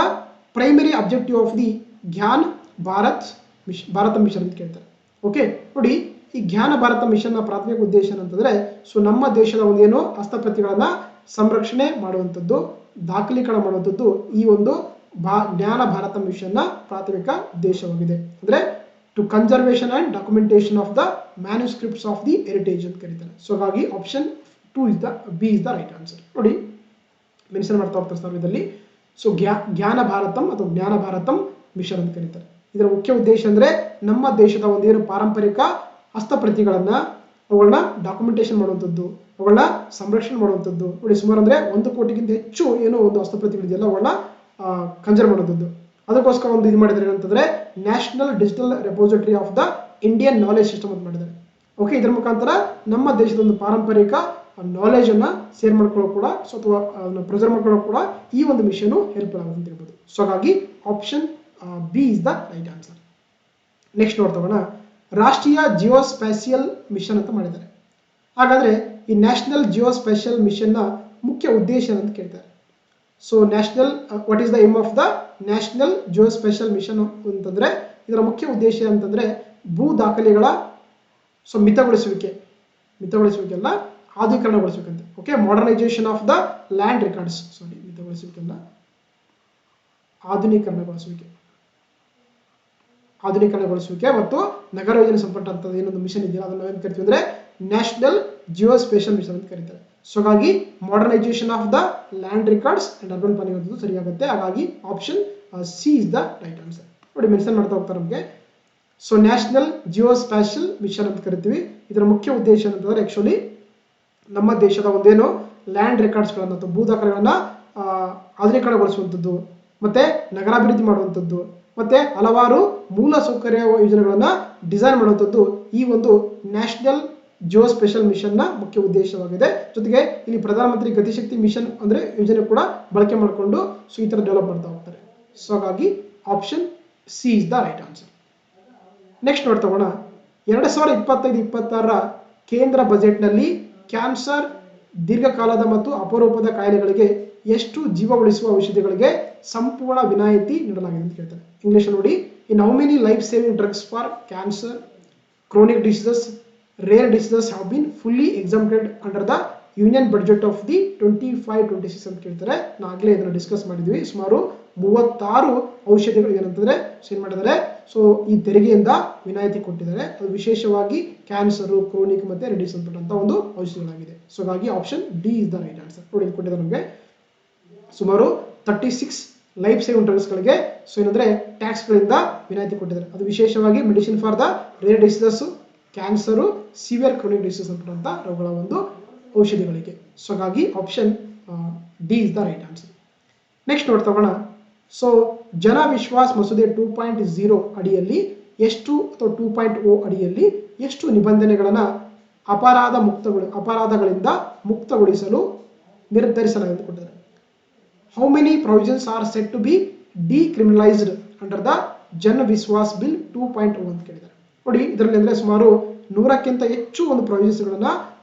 primary objective of the ಜ್ಞಾನ ಭಾರತ ಮಿಷನ್ ಅಂತ ಕೇಳ್ತಾರೆ. ಓಕೆ, ನೋಡಿ, ಈ ಜ್ಞಾನ ಭಾರತ ಮಿಷನ್ ನ ಪ್ರಾಥಮಿಕ ಉದ್ದೇಶ ಅಂತಂದ್ರೆ ಸೊ ನಮ್ಮ ದೇಶದ ಒಂದೇನು ಹಸ್ತಪ್ರತಿಗಳನ್ನ ಸಂರಕ್ಷಣೆ ಮಾಡುವಂಥದ್ದು, ದಾಖಲೀಕರಣ ಮಾಡುವಂಥದ್ದು ಈ ಒಂದು ಜ್ಞಾನ ಭಾರತ ಮಿಷನ್ ನ ಪ್ರಾಥಮಿಕ ಉದ್ದೇಶವಾಗಿದೆ. ಅಂದ್ರೆ to conservation and documentation of the manuscripts of the heritage ಅಂತ ಕರೀತಾರೆ. ಸೊ ಹಾಗಾಗಿ option B is the right answer. ನೋಡಿ, ಮೆನ್ಷನ್ ಮಾಡ್ತಾ ಹೋಗ್ತಾರೆ ಸರ್ವೇದಲ್ಲಿ. ಸೊ ಜ್ಞಾನ ಭಾರತಂ ಅಥವಾ ಜ್ಞಾನ ಭಾರತಂ ಮಿಷನ್ ಅಂತ ಕರೀತಾರೆ. ಇದರ ಮುಖ್ಯ ಉದ್ದೇಶ ಅಂದ್ರೆ ನಮ್ಮ ದೇಶದ ಒಂದೇನು ಪಾರಂಪರಿಕ ಹಸ್ತಪ್ರತಿಗಳನ್ನ ಅವುಗಳನ್ನ ಡಾಕ್ಯುಮೆಂಟೇಶನ್ ಮಾಡುವಂಥದ್ದು, ಅವುಗಳನ್ನ ಸಂರಕ್ಷಣೆ ಮಾಡುವಂಥದ್ದು. ನೋಡಿ, ಸುಮಾರು ಅಂದ್ರೆ 1 ಕೋಟಿಗಿಂತ ಹೆಚ್ಚು ಏನೋ ಒಂದು ಹಸ್ತಪ್ರತಿಗಳಿದೆಯಲ್ಲ ಅವುಗಳನ್ನ ಕನ್ಸರ್ವ್ ಮಾಡುವಂಥದ್ದು. ಅದಕ್ಕೋಸ್ಕರ ಒಂದು ಇದು ಮಾಡಿದ್ರೆ ಏನಂತಂದ್ರೆ national digital repository of the Indian knowledge system ಅಂತ ಮಾಡಿದ್ದಾರೆ. ಓಕೆ, ಇದರ ಮುಖಾಂತರ ನಮ್ಮ ದೇಶದ ಒಂದು ಪಾರಂಪರಿಕ ನಾಲೆಜ್ ಅನ್ನ ಶೇರ್ ಮಾಡ್ಕೊಳ್ಳೋ ಕೂಡ ಅಥವಾ ಪ್ರಿಸರ್ವ್ ಮಾಡ್ಕೊಳ್ಳೋ ಕೂಡ ಈ ಒಂದು ಮಿಷನ್ ಹೆಲ್ಪ್ ಆಗುತ್ತೆ ಅಂತ ಹೇಳ್ಬೋದು. ಸೊ ಹಾಗಾಗಿ option B is the right answer. Next ನೋಡ್ತಾ ಹೋಗೋಣ, ರಾಷ್ಟ್ರೀಯ ಜಿಯೋಸ್ಪ್ಯಾಷಿಯಲ್ ಮಿಷನ್ ಅಂತ ಮಾಡಿದ್ದಾರೆ. ಹಾಗಾದ್ರೆ ಈ ನ್ಯಾಷನಲ್ ಜಿಯೋಸ್ಪ್ಯಾಷಿಯಲ್ ಮಿಷನ್ ನ ಮುಖ್ಯ ಉದ್ದೇಶ ಅಂತ ಕೇಳ್ತಾರೆ. So national what is the aim of the national geospatial mission ಅಂತಂದ್ರೆ ಇದರ ಮುಖ್ಯ ಉದ್ದೇಶ ಅಂತಂದ್ರೆ ಭೂ ದಾಖಲೆಗಳ ಸೊ ಮಿತಗೊಳಿಸುವಿಕೆಲ್ಲ ಆಧುನೀಕರಣಗೊಳಿಸಬೇಕಂತೆ. Okay, modernisation of the land records. ಮಿತಗೊಳಿಸುವಿಕೆಲ್ಲ ಆಧುನೀಕರಣಗೊಳಿಸುವಿಕೆ ಮತ್ತು ನಗರ ಯೋಜನೆ ಸಂಪರ್ಕಂತ ಏನೊಂದು ಮಿಷನ್ ಇದೆಯಲ್ಲ ಅದನ್ನ ನಾವೇನು ಕರಿತೀವಿ ಅಂದ್ರೆ ನ್ಯಾಷನಲ್ ಜಿಯೋಸ್ಪೇಷಿಯಲ್ ಮಿಷನ್ ಅಂತ ಕರೀತಾರೆ. ಸೊ ಹಾಗಾಗಿ modernisation of the land records and urban planning ಅಂತ ಸರಿಯಾಗುತ್ತೆ. ಹಾಗಾಗಿ option C is the right answer. ನೋಡಿ, ಮೆನ್ಷನ್ ಮಾಡ್ತಾ ಹೋಗ್ತಾರೆ ನಮಗೆ. ಸೊ ನ್ಯಾಷನಲ್ ಜಿಯೋಸ್ಪ್ಯಾಷಿಯಲ್ ಮಿಷನ್ ಅಂತ ಕರಿತೀವಿ. ಇದರ ಮುಖ್ಯ ಉದ್ದೇಶ ಅಂತಂದ್ರೆ ಆಕ್ಚುಲಿ ನಮ್ಮ ದೇಶದ ಒಂದೇನು ಲ್ಯಾಂಡ್ ರೆಕಾರ್ಡ್ಸ್ಗಳನ್ನ ಅಥವಾ ಭೂ ದಾಖಲೆಗಳನ್ನ ಆಧುನೀಕರಣಗೊಳಿಸುವಂಥದ್ದು, ಮತ್ತೆ ನಗರಾಭಿವೃದ್ಧಿ ಮಾಡುವಂಥದ್ದು, ಮತ್ತೆ ಹಲವಾರು ಮೂಲ ಸೌಕರ್ಯ ಯೋಜನೆಗಳನ್ನ ಡಿಸೈನ್ ಮಾಡುವಂಥದ್ದು ಈ ಒಂದು ನ್ಯಾಷನಲ್ ಜಿಯೋಸ್ಪೇಷಿಯಲ್ ಮಿಷನ್ ನ ಮುಖ್ಯ ಉದ್ದೇಶವಾಗಿದೆ. ಜೊತೆಗೆ ಇಲ್ಲಿ ಪ್ರಧಾನಮಂತ್ರಿ ಗತಿಶಕ್ತಿ ಮಿಷನ್ ಅಂದ್ರೆ ಯೋಜನೆ ಕೂಡ ಬಳಕೆ ಮಾಡಿಕೊಂಡು ಸೊ ಈ ತರ ಡೆವಲಪ್ ಮಾಡ್ತಾ ಹೋಗ್ತಾರೆ. ಸೊ ಹಾಗಾಗಿ option C is the right answer. Next ನೋಡ್ತಾ ಹೋಗೋಣ, 2025-26ರ ಕೇಂದ್ರ ಬಜೆಟ್ನಲ್ಲಿ ಕ್ಯಾನ್ಸರ್, ದೀರ್ಘಕಾಲದ ಮತ್ತು ಅಪರೂಪದ ಕಾಯಿಲೆಗಳಿಗೆ ಎಷ್ಟು ಜೀವ ಉಳಿಸುವ ಔಷಧಿಗಳಿಗೆ ಸಂಪೂರ್ಣ ವಿನಾಯಿತಿ ನೀಡಲಾಗಿದೆ ಅಂತ ಕೇಳ್ತಾರೆ. ಇಂಗ್ಲಿಷ್ ನೋಡಿ, in how many life saving drugs for cancer, chronic diseases rare diseases have been fully exempted under the union budget of the 25-26 ಅಂತ ಕೇಳ್ತಾರೆ. ನಾಗಲೇ ಇದನ್ನು ಡಿಸ್ಕಸ್ ಮಾಡಿದ್ವಿ. ಸುಮಾರು 36 ಔಷಧಿಗಳು ಏನಂತಂದ್ರೆ ಏನ್ ಮಾಡಿದ್ದಾರೆ, ಸೊ ಈ ತೆರಿಗೆಯಿಂದ ವಿನಾಯಿತಿ ಕೊಟ್ಟಿದ್ದಾರೆ. ಅದು ವಿಶೇಷವಾಗಿ ಕ್ಯಾನ್ಸರ್, ಕ್ರೋನಿಕ್ ಮತ್ತೆ ರೆಡಿಸ್ ಅಂತ ಒಂದು ಔಷಧಿಗಳಾಗಿದೆ. ಸೊ ಹಾಗಾಗಿ option D is the right answer. ನೋಡಿ ಕೊಟ್ಟಿದ್ದಾರೆ ನಮಗೆ ಸುಮಾರು 36 ಲೈಫ್ ಸೇವಿಂಗ್ ಡ್ರಗ್ಸ್ ಗಳಿಗೆ ಸೊ ಏನಂದ್ರೆ ಟ್ಯಾಕ್ಸ್ ಗಳಿಂದ ವಿನಾಯಿತಿ ಕೊಟ್ಟಿದ್ದಾರೆ. ಅದು ವಿಶೇಷವಾಗಿ medicine for the rare diseases, cancer, severe chronic disease ಅಂತ ಅವುಗಳ ಒಂದು ಔಷಧಿಗಳಿಗೆ. ಸೊ ಹಾಗಾಗಿ option D is the right answer. Next ನೋಡ್ತಾ ಹೋಗೋಣ. ಸೊ ಜನ ವಿಶ್ವಾಸ್ ಮಸೂದೆ 2.0 ಅಡಿಯಲ್ಲಿ ಎಷ್ಟು ಅಥವಾ 2.0 ಅಡಿಯಲ್ಲಿ ಎಷ್ಟು ನಿಬಂಧನೆಗಳನ್ನು ಅಪರಾಧಗಳಿಂದ ಮುಕ್ತಗೊಳಿಸಲು ನಿರ್ಧರಿಸಲಾಗಿದೆ ಕೊಟ್ಟಿದ್ದಾರೆ. How many provisions are set to be decriminalised under the Jan Vishwas bill 2.0 ಅಂತ ಕೇಳಿದ್ದಾರೆ. ನೋಡಿ ಇದರಲ್ಲಿ ಅಂದ್ರೆ ಸುಮಾರು 100ಕ್ಕಿಂತ ಹೆಚ್ಚು ಒಂದು ಪ್ರೊವಿಷನ್ಸ್ಗಳನ್ನ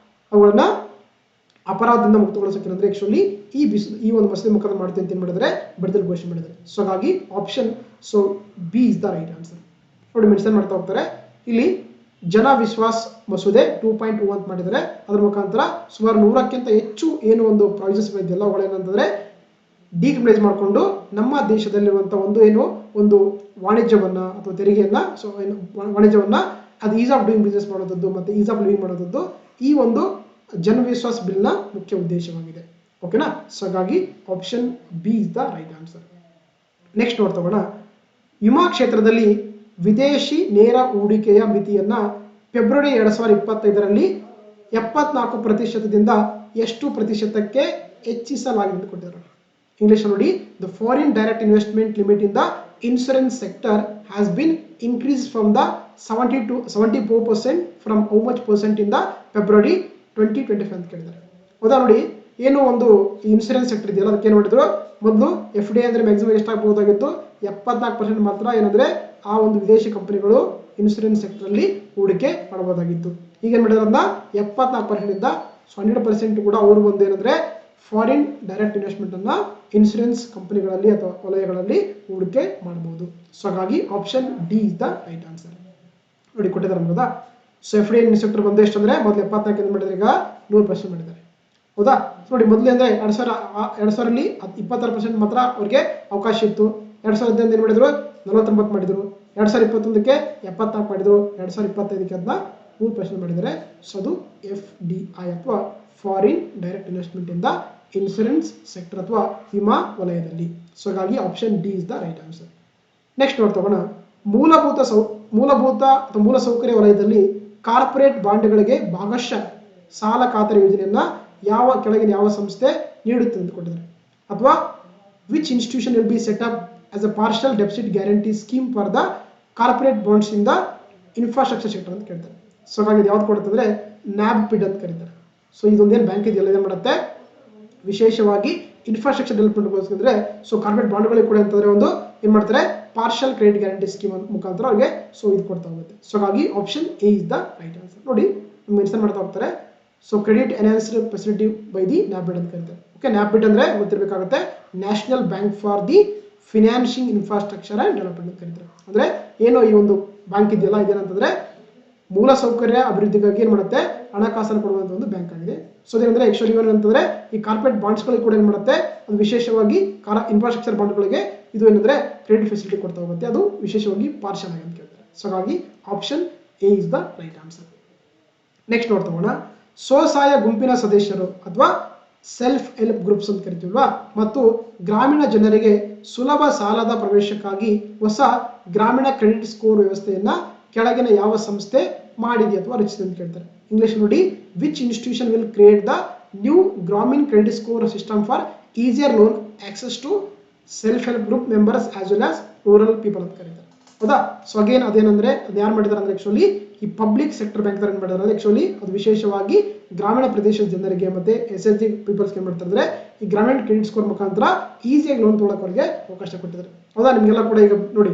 ಅವುಗಳನ್ನ ಅಪರಾಧದಿಂದ ಮುಕ್ತಗೊಳಿಸಕ್ಕೆ ಅಂದ್ರೆ ಆಕ್ಚುಲಿ ಈ ಒಂದು ಮಸೂದೆ ಮುಖಾಂತರ ಮಾಡುತ್ತೆ ಅಂತ ಮಾಡಿದ್ರೆ ಬಡದಲ್ಲಿ ಘೋಷಣೆ ಮಾಡಿದ್ದಾರೆ. ಸೊ ಹಾಗಾಗಿ option so B is the right answer. ನೋಡಿ ಮೆನ್ಷನ್ ಮಾಡ್ತಾ ಹೋಗ್ತಾರೆ. ಇಲ್ಲಿ ಜನ ವಿಶ್ವಾಸ್ ಮಸೂದೆ 2.0 ಅಂತ ಮಾಡಿದರೆ ಅದರ ಮುಖಾಂತರ ಸುಮಾರು 100ಕ್ಕಿಂತ ಹೆಚ್ಚು ಏನು ಒಂದು ಪ್ರಾವಿಷನ್ಸ್ ಇದೆಯಲ್ಲ ಅವುಗಳೇನಂತಂದ್ರೆ ಡಿಕ್ರಿಮಿನಲೈಸ್ ಮಾಡಿಕೊಂಡು ನಮ್ಮ ದೇಶದಲ್ಲಿರುವಂತಹ ಒಂದು ವಾಣಿಜ್ಯವನ್ನ ಅಥವಾ ತೆರಿಗೆಯನ್ನ ಸೊ ವಾಣಿಜ್ಯವನ್ನ ಅದು ಈಸ್ ಆಫ್ ಡೂಯಿಂಗ್ ಬಿಸ್ನೆಸ್ ಮಾಡೋದದ್ದು ಮತ್ತೆ ಈಸ್ ಆಫ್ ಲಿವಿಂಗ್ ಮಾಡೋದದ್ದು ಈ ಒಂದು ಜನ ವಿಶ್ವಾಸ್ ಬಿಲ್ ನ ಮುಖ್ಯ ಉದ್ದೇಶವಾಗಿದೆ. ಓಕೆನಾ. ಸೊ ಹಾಗಾಗಿ option B is the right answer. Next ನೋಡ್ತಾ ಹೋಗೋಣ. ವಿಮಾ ಕ್ಷೇತ್ರದಲ್ಲಿ ವಿದೇಶಿ ನೇರ ಹೂಡಿಕೆಯ ಮಿತಿಯನ್ನ ಫೆಬ್ರವರಿ 2025ರಲ್ಲಿ 74%ದಿಂದ ಎಷ್ಟು ಪ್ರತಿಶತಕ್ಕೆ ಹೆಚ್ಚಿಸಲಾಗಿದೆ ಅಂತ ಕೊಟ್ಟಿದ್ದಾರೆ. ಇಂಗ್ಲಿಷ್ ನೋಡಿ. The foreign direct investment limit in the insurance sector has been increase from the 74% from how much percent in the February 2025 ಅಂತ ಕೇಳಿದ್ದಾರೆ. ಹೌದಾ. ನೋಡಿ ಏನು ಒಂದು ಇನ್ಶೂರೆನ್ಸ್ ಸೆಕ್ಟರ್ ಇದೆಯಲ್ಲ ಅದಕ್ಕೆ ಏನು ಮಾಡಿದ್ರು, ಮೊದಲು FDI ಅಂದ್ರೆ ಮ್ಯಾಕ್ಸಿಮಮ್ ಎಷ್ಟಾಗಬಹುದಾಗಿತ್ತು, 74% ಮಾತ್ರ ಏನಂದ್ರೆ ಆ ಒಂದು ವಿದೇಶಿ ಕಂಪನಿಗಳು ಇನ್ಶೂರೆನ್ಸ್ ಸೆಕ್ಟರ್ ಅಲ್ಲಿ ಹೂಡಿಕೆ ಮಾಡಬಹುದಾಗಿತ್ತು. ಈಗ ಏನ್ ಮಾಡಿದ್ರು ಅದನ್ನ 74% ಇಂದ 100% ಕೂಡ ಅವರು ಒಂದು ಏನಂದ್ರೆ ಫಾರಿನ್ ಡೈರೆಕ್ಟ್ ಇನ್ವೆಸ್ಟ್ಮೆಂಟ್ ಅನ್ನ ಇನ್ಶೂರೆನ್ಸ್ ಕಂಪನಿಗಳಲ್ಲಿ ಅಥವಾ ವಲಯಗಳಲ್ಲಿ ಹೂಡಿಕೆ ಮಾಡಬಹುದು. ಸೊ ಹಾಗಾಗಿ option D is the right answer. ನೋಡಿ ಕೊಟ್ಟಿದ್ದಾರೆ ನಮ್ಗೆ. ಸೊ FDI ಸೆಕ್ಟರ್ ಬಂದು ಎಷ್ಟು ಅಂದ್ರೆ ಮೊದಲು 74 ಮಾಡಿದ್ರೆ ಈಗ 100% ಮಾಡಿದ್ದಾರೆ. ಹೌದಾ. ನೋಡಿ ಮೊದಲು ಅಂದ್ರೆ 2000ರಲ್ಲಿ 26% ಮಾತ್ರ ಅವ್ರಿಗೆ ಅವಕಾಶ ಇತ್ತು. 2010 ಏನ್ ಮಾಡಿದ್ರು 49 ಮಾಡಿದ್ರು. 2021ಕ್ಕೆ 74 ಮಾಡಿದ್ರು. 2025ಕ್ಕೆ ಅದನ್ನ 100% ಮಾಡಿದ್ದಾರೆ. ಸೊ ಅದು FDI ಅಥವಾ ಫಾರಿನ್ ಡೈರೆಕ್ಟ್ ಇನ್ವೆಸ್ಟ್ಮೆಂಟ್ ಇಂದ ಇನ್ಶೂರೆನ್ಸ್ ಸೆಕ್ಟರ್ ಅಥವಾ ವಿಮಾ ವಲಯದಲ್ಲಿ. ಸೊ ಹಾಗಾಗಿ option D is the right answer. Next ನೋಡ್ತಾ ಹೋಗೋಣ. ಮೂಲ ಸೌಕರ್ಯ ವಲಯದಲ್ಲಿ ಕಾರ್ಪೊರೇಟ್ ಬಾಂಡ್ಗಳಿಗೆ ಭಾಗಶಃ ಸಾಲ ಖಾತರಿ ಯೋಜನೆಯನ್ನ ಕೆಳಗಿನ ಯಾವ ಸಂಸ್ಥೆ ನೀಡುತ್ತದೆ ಅಂತ ಕೊಟ್ಟಿದ್ದಾರೆ. ಅಥವಾ which institution will be set up as a partial deposit guarantee scheme for the corporate bonds in the infrastructure sector ಅಂತ ಕೇಳ್ತಾರೆ. ಸೊ ಹಾಗಾಗಿ ಯಾವ್ದು ಕೊಡುತ್ತಂದ್ರೆ NABPID ಅಂತ ಕರೀತಾರೆ. ಸೊ ಇದೊಂದೇನು ಬ್ಯಾಂಕ್ ಇದೆಯಲ್ಲ ಏನ್ ಮಾಡುತ್ತೆ ವಿಶೇಷವಾಗಿ ಇನ್ಫ್ರಾಸ್ಟ್ರಕ್ಚರ್ ಡೆವಲಪ್ಮೆಂಟ್ಗೋಸ್ಕರ ಸೊ ಕಾರ್ಪೊರೇಟ್ ಬಾಂಡ್ಗಳಿಗೆ ಕೂಡ ಅಂತಂದ್ರೆ ಒಂದು ಏನ್ ಮಾಡ್ತಾರೆ ಪಾರ್ಷಿಯಲ್ ಕ್ರೆಡಿಟ್ ಗ್ಯಾರಂಟಿ ಸ್ಕೀಮ್ ಮುಖಾಂತರ ಅವ್ರಿಗೆ ಸೊ ಇದು ಕೊಡ್ತಾ ಹೋಗುತ್ತೆ. ಸೊ ಹಾಗಾಗಿ option A is the right answer. ನೋಡಿ ಮೆನ್ಷನ್ ಮಾಡ್ತಾ ಹೋಗ್ತಾರೆ. So credit enhanced facility by the NABPID ಅಂತ ಕರೀತಾರೆ. ಓಕೆ. NABPID ಅಂದ್ರೆ ಗೊತ್ತಿರಬೇಕಾಗುತ್ತೆ national bank for the financing infrastructure and development ಅಂತ ಕರೀತಾರೆ. ಅಂದ್ರೆ ಏನು ಈ ಒಂದು ಬ್ಯಾಂಕ್ ಇದೆಯಲ್ಲ ಇದೇನಂತಂದ್ರೆ ಮೂಲ ಸೌಕರ್ಯ ಅಭಿವೃದ್ಧಿಗಾಗಿ ಏನ್ ಮಾಡುತ್ತೆ ಹಣಕಾಸನ್ನು ಕೊಡುವಂತ ಒಂದು ಬ್ಯಾಂಕ್ ಆಗಿದೆ. ಸೊ ಅದೇನಂದ್ರೆ ಆಕ್ಚುಲಿ ಏನಂತಂದ್ರೆ ಈ ಕಾರ್ಪೊರೇಟ್ ಬಾಂಡ್ಸ್ ಗಳಿಗೆ ಕೂಡ ಏನ್ ಮಾಡುತ್ತೆ ಅದು ವಿಶೇಷವಾಗಿ ಇನ್ಫ್ರಾಸ್ಟ್ರಕ್ಚರ್ ಬಾಂಡ್ಗಳಿಗೆ ಇದು ಏನಂದ್ರೆ ಕ್ರೆಡಿಟ್ ಫೆಸಿಲಿಟಿ ಕೊಡ್ತಾ ಹೋಗುತ್ತೆ. ಅದು ವಿಶೇಷವಾಗಿ ಪಾರ್ಷಿಯಲ್ ಆಗಿ ಅಂತ ಕೇಳ್ತಾರೆ. ಸೊ ಹಾಗಾಗಿ option A is the right answer. Next ನೋಡ್ತಾ ಹೋಗೋಣ. ಸ್ವಸಹಾಯ ಗುಂಪಿನ ಸದಸ್ಯರು ಅಥವಾ ಸೆಲ್ಫ್ ಹೆಲ್ಪ್ ಗ್ರೂಪ್ಸ್ ಅಂತ ಕರಿತೀವಲ್ವಾ ಮತ್ತು ಗ್ರಾಮೀಣ ಜನರಿಗೆ ಸುಲಭ ಸಾಲದ ಪ್ರವೇಶಕ್ಕಾಗಿ ಹೊಸ ಗ್ರಾಮೀಣ ಕ್ರೆಡಿಟ್ ಸ್ಕೋರ್ ವ್ಯವಸ್ಥೆಯನ್ನ ಕೆಳಗಿನ ಯಾವ ಸಂಸ್ಥೆ ಮಾಡಿದೆ ಅಥವಾ ರಚಿಸಿದೆ ಅಂತ ಕೇಳ್ತಾರೆ. ಇಂಗ್ಲಿಷ್ ನೋಡಿ. Which institution will create the new Grameen credit score system for easier loan access to self help group members as well as rural people ಅಂತ ಕರೀತಾರೆ. ಹೌದಾ. ಸೊ ಅಗೇನ್ ಅದೇನಂದ್ರೆ ಅದು ಯಾರು ಮಾಡಿದಾರೆ ಅಂದ್ರೆ ಆಕ್ಚುಲಿ ಈ ಪಬ್ಲಿಕ್ ಸೆಕ್ಟರ್ ಬ್ಯಾಂಕ್ ಏನ್ ಮಾಡಿದಾರೆ ಆಕ್ಚುಲಿ ಅದು ವಿಶೇಷವಾಗಿ ಗ್ರಾಮೀಣ ಪ್ರದೇಶದ ಜನರಿಗೆ ಮತ್ತೆ SHG ಪೀಪಲ್ಸ್ ಏನ್ ಮಾಡ್ತಾರೆ ಅಂದ್ರೆ ಈ ಗ್ರಾಮೀಣ ಕ್ರೆಡಿಟ್ ಸ್ಕೋರ್ ಮುಖಾಂತರ ಈಸಿಯಾಗಿ ಲೋನ್ ತೊಗೊಳಕ್ ಅವರಿಗೆ ಅವಕಾಶ ಕೊಟ್ಟಿದ್ದಾರೆ. ಹೌದಾ. ನಿಮ್ಗೆಲ್ಲ ಕೂಡ ಈಗ ನೋಡಿ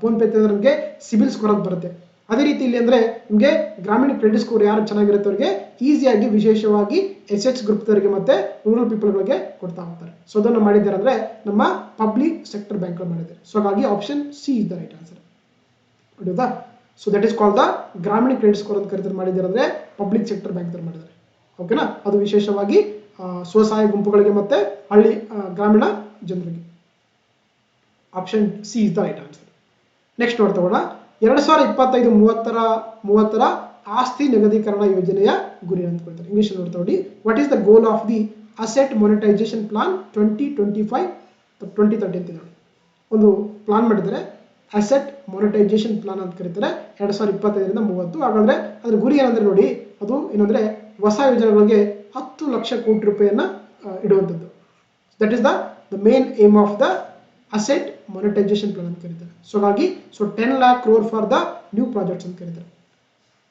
ಫೋನ್ ಪೇ ನಮಗೆ ಸಿಬಿಲ್ ಸ್ಕೋರ್ ಅಂತ ಬರುತ್ತೆ. ಅದೇ ರೀತಿ ಇಲ್ಲಿ ಅಂದ್ರೆ ನಿಮಗೆ ಗ್ರಾಮೀಣ ಕ್ರೆಡಿಟ್ ಸ್ಕೋರ್ ಯಾರು ಚೆನ್ನಾಗಿರುತ್ತೆ ಅವರಿಗೆ ಈಸಿಯಾಗಿ ವಿಶೇಷವಾಗಿ SH ಗ್ರೂಪ್ ಅವರಿಗೆ ಮತ್ತೆ ರೂರಲ್ ಪೀಪಲ್ಗಳಿಗೆ ಕೊಡ್ತಾ ಹೋಗ್ತಾರೆ. ಸೊ ಅದನ್ನು ಮಾಡಿದ್ದಾರೆ ಅಂದ್ರೆ ನಮ್ಮ ಪಬ್ಲಿಕ್ ಸೆಕ್ಟರ್ ಬ್ಯಾಂಕ್ ಮಾಡಿದ್ದಾರೆ. ಸೊ ಹಾಗಾಗಿ option C is the right answer. ಹೌದಾ. So that is called the Grameen credit score ಅಂತ ಕರಿತಾರೆ. ಮಾಡಿದ್ದಾರೆ ಅಂದರೆ ಪಬ್ಲಿಕ್ ಸೆಕ್ಟರ್ ಬ್ಯಾಂಕ್ ಮಾಡಿದ್ದಾರೆ. ಓಕೆನಾ, ಅದು ವಿಶೇಷವಾಗಿ ಸ್ವಸಹಾಯ ಗುಂಪುಗಳಿಗೆ ಮತ್ತೆ ಹಳ್ಳಿ ಗ್ರಾಮೀಣ ಜನರಿಗೆ. Option C is the right answer. Next ನೋಡ್ತೋಣ 2025-30ರ ಆಸ್ತಿ ನಿಗದೀಕರಣ ಯೋಜನೆಯ ಗುರಿ ಅಂತ ಕೊಡ್ತಾರೆ. ಇಂಗ್ಲಿಷ್ ನೋಡ್ತಾ ನೋಡಿ. What is the goal of the asset monetisation plan 2025-2030 ಅಂತ ನೋಡಿ ಒಂದು ಪ್ಲಾನ್ ಮಾಡಿದ್ದಾರೆ. ಅಸೆಟ್ ಮೊನಿಟೈಸೇಷನ್ ಪ್ಲಾನ್ ಅಂತ ಕರೀತಾರೆ 2025-30. ಹಾಗಾದ್ರೆ ಅದ್ರ ಗುರಿ ಏನಂದ್ರೆ ನೋಡಿ, ಅದು ಏನಂದ್ರೆ ಹೊಸ ಯೋಜನೆಗಳಿಗೆ 10 ಲಕ್ಷ ಕೋಟಿ ರೂಪಾಯಿಯನ್ನ ಇಡುವಂಥದ್ದು. That is the main aim of the asset monetisation plan ಅಂತ ಕರೀತಾರೆ. ಸೊ ಹಾಗಾಗಿ 10 lakh crore for the new projects ಅಂತ ಕರೀತಾರೆ.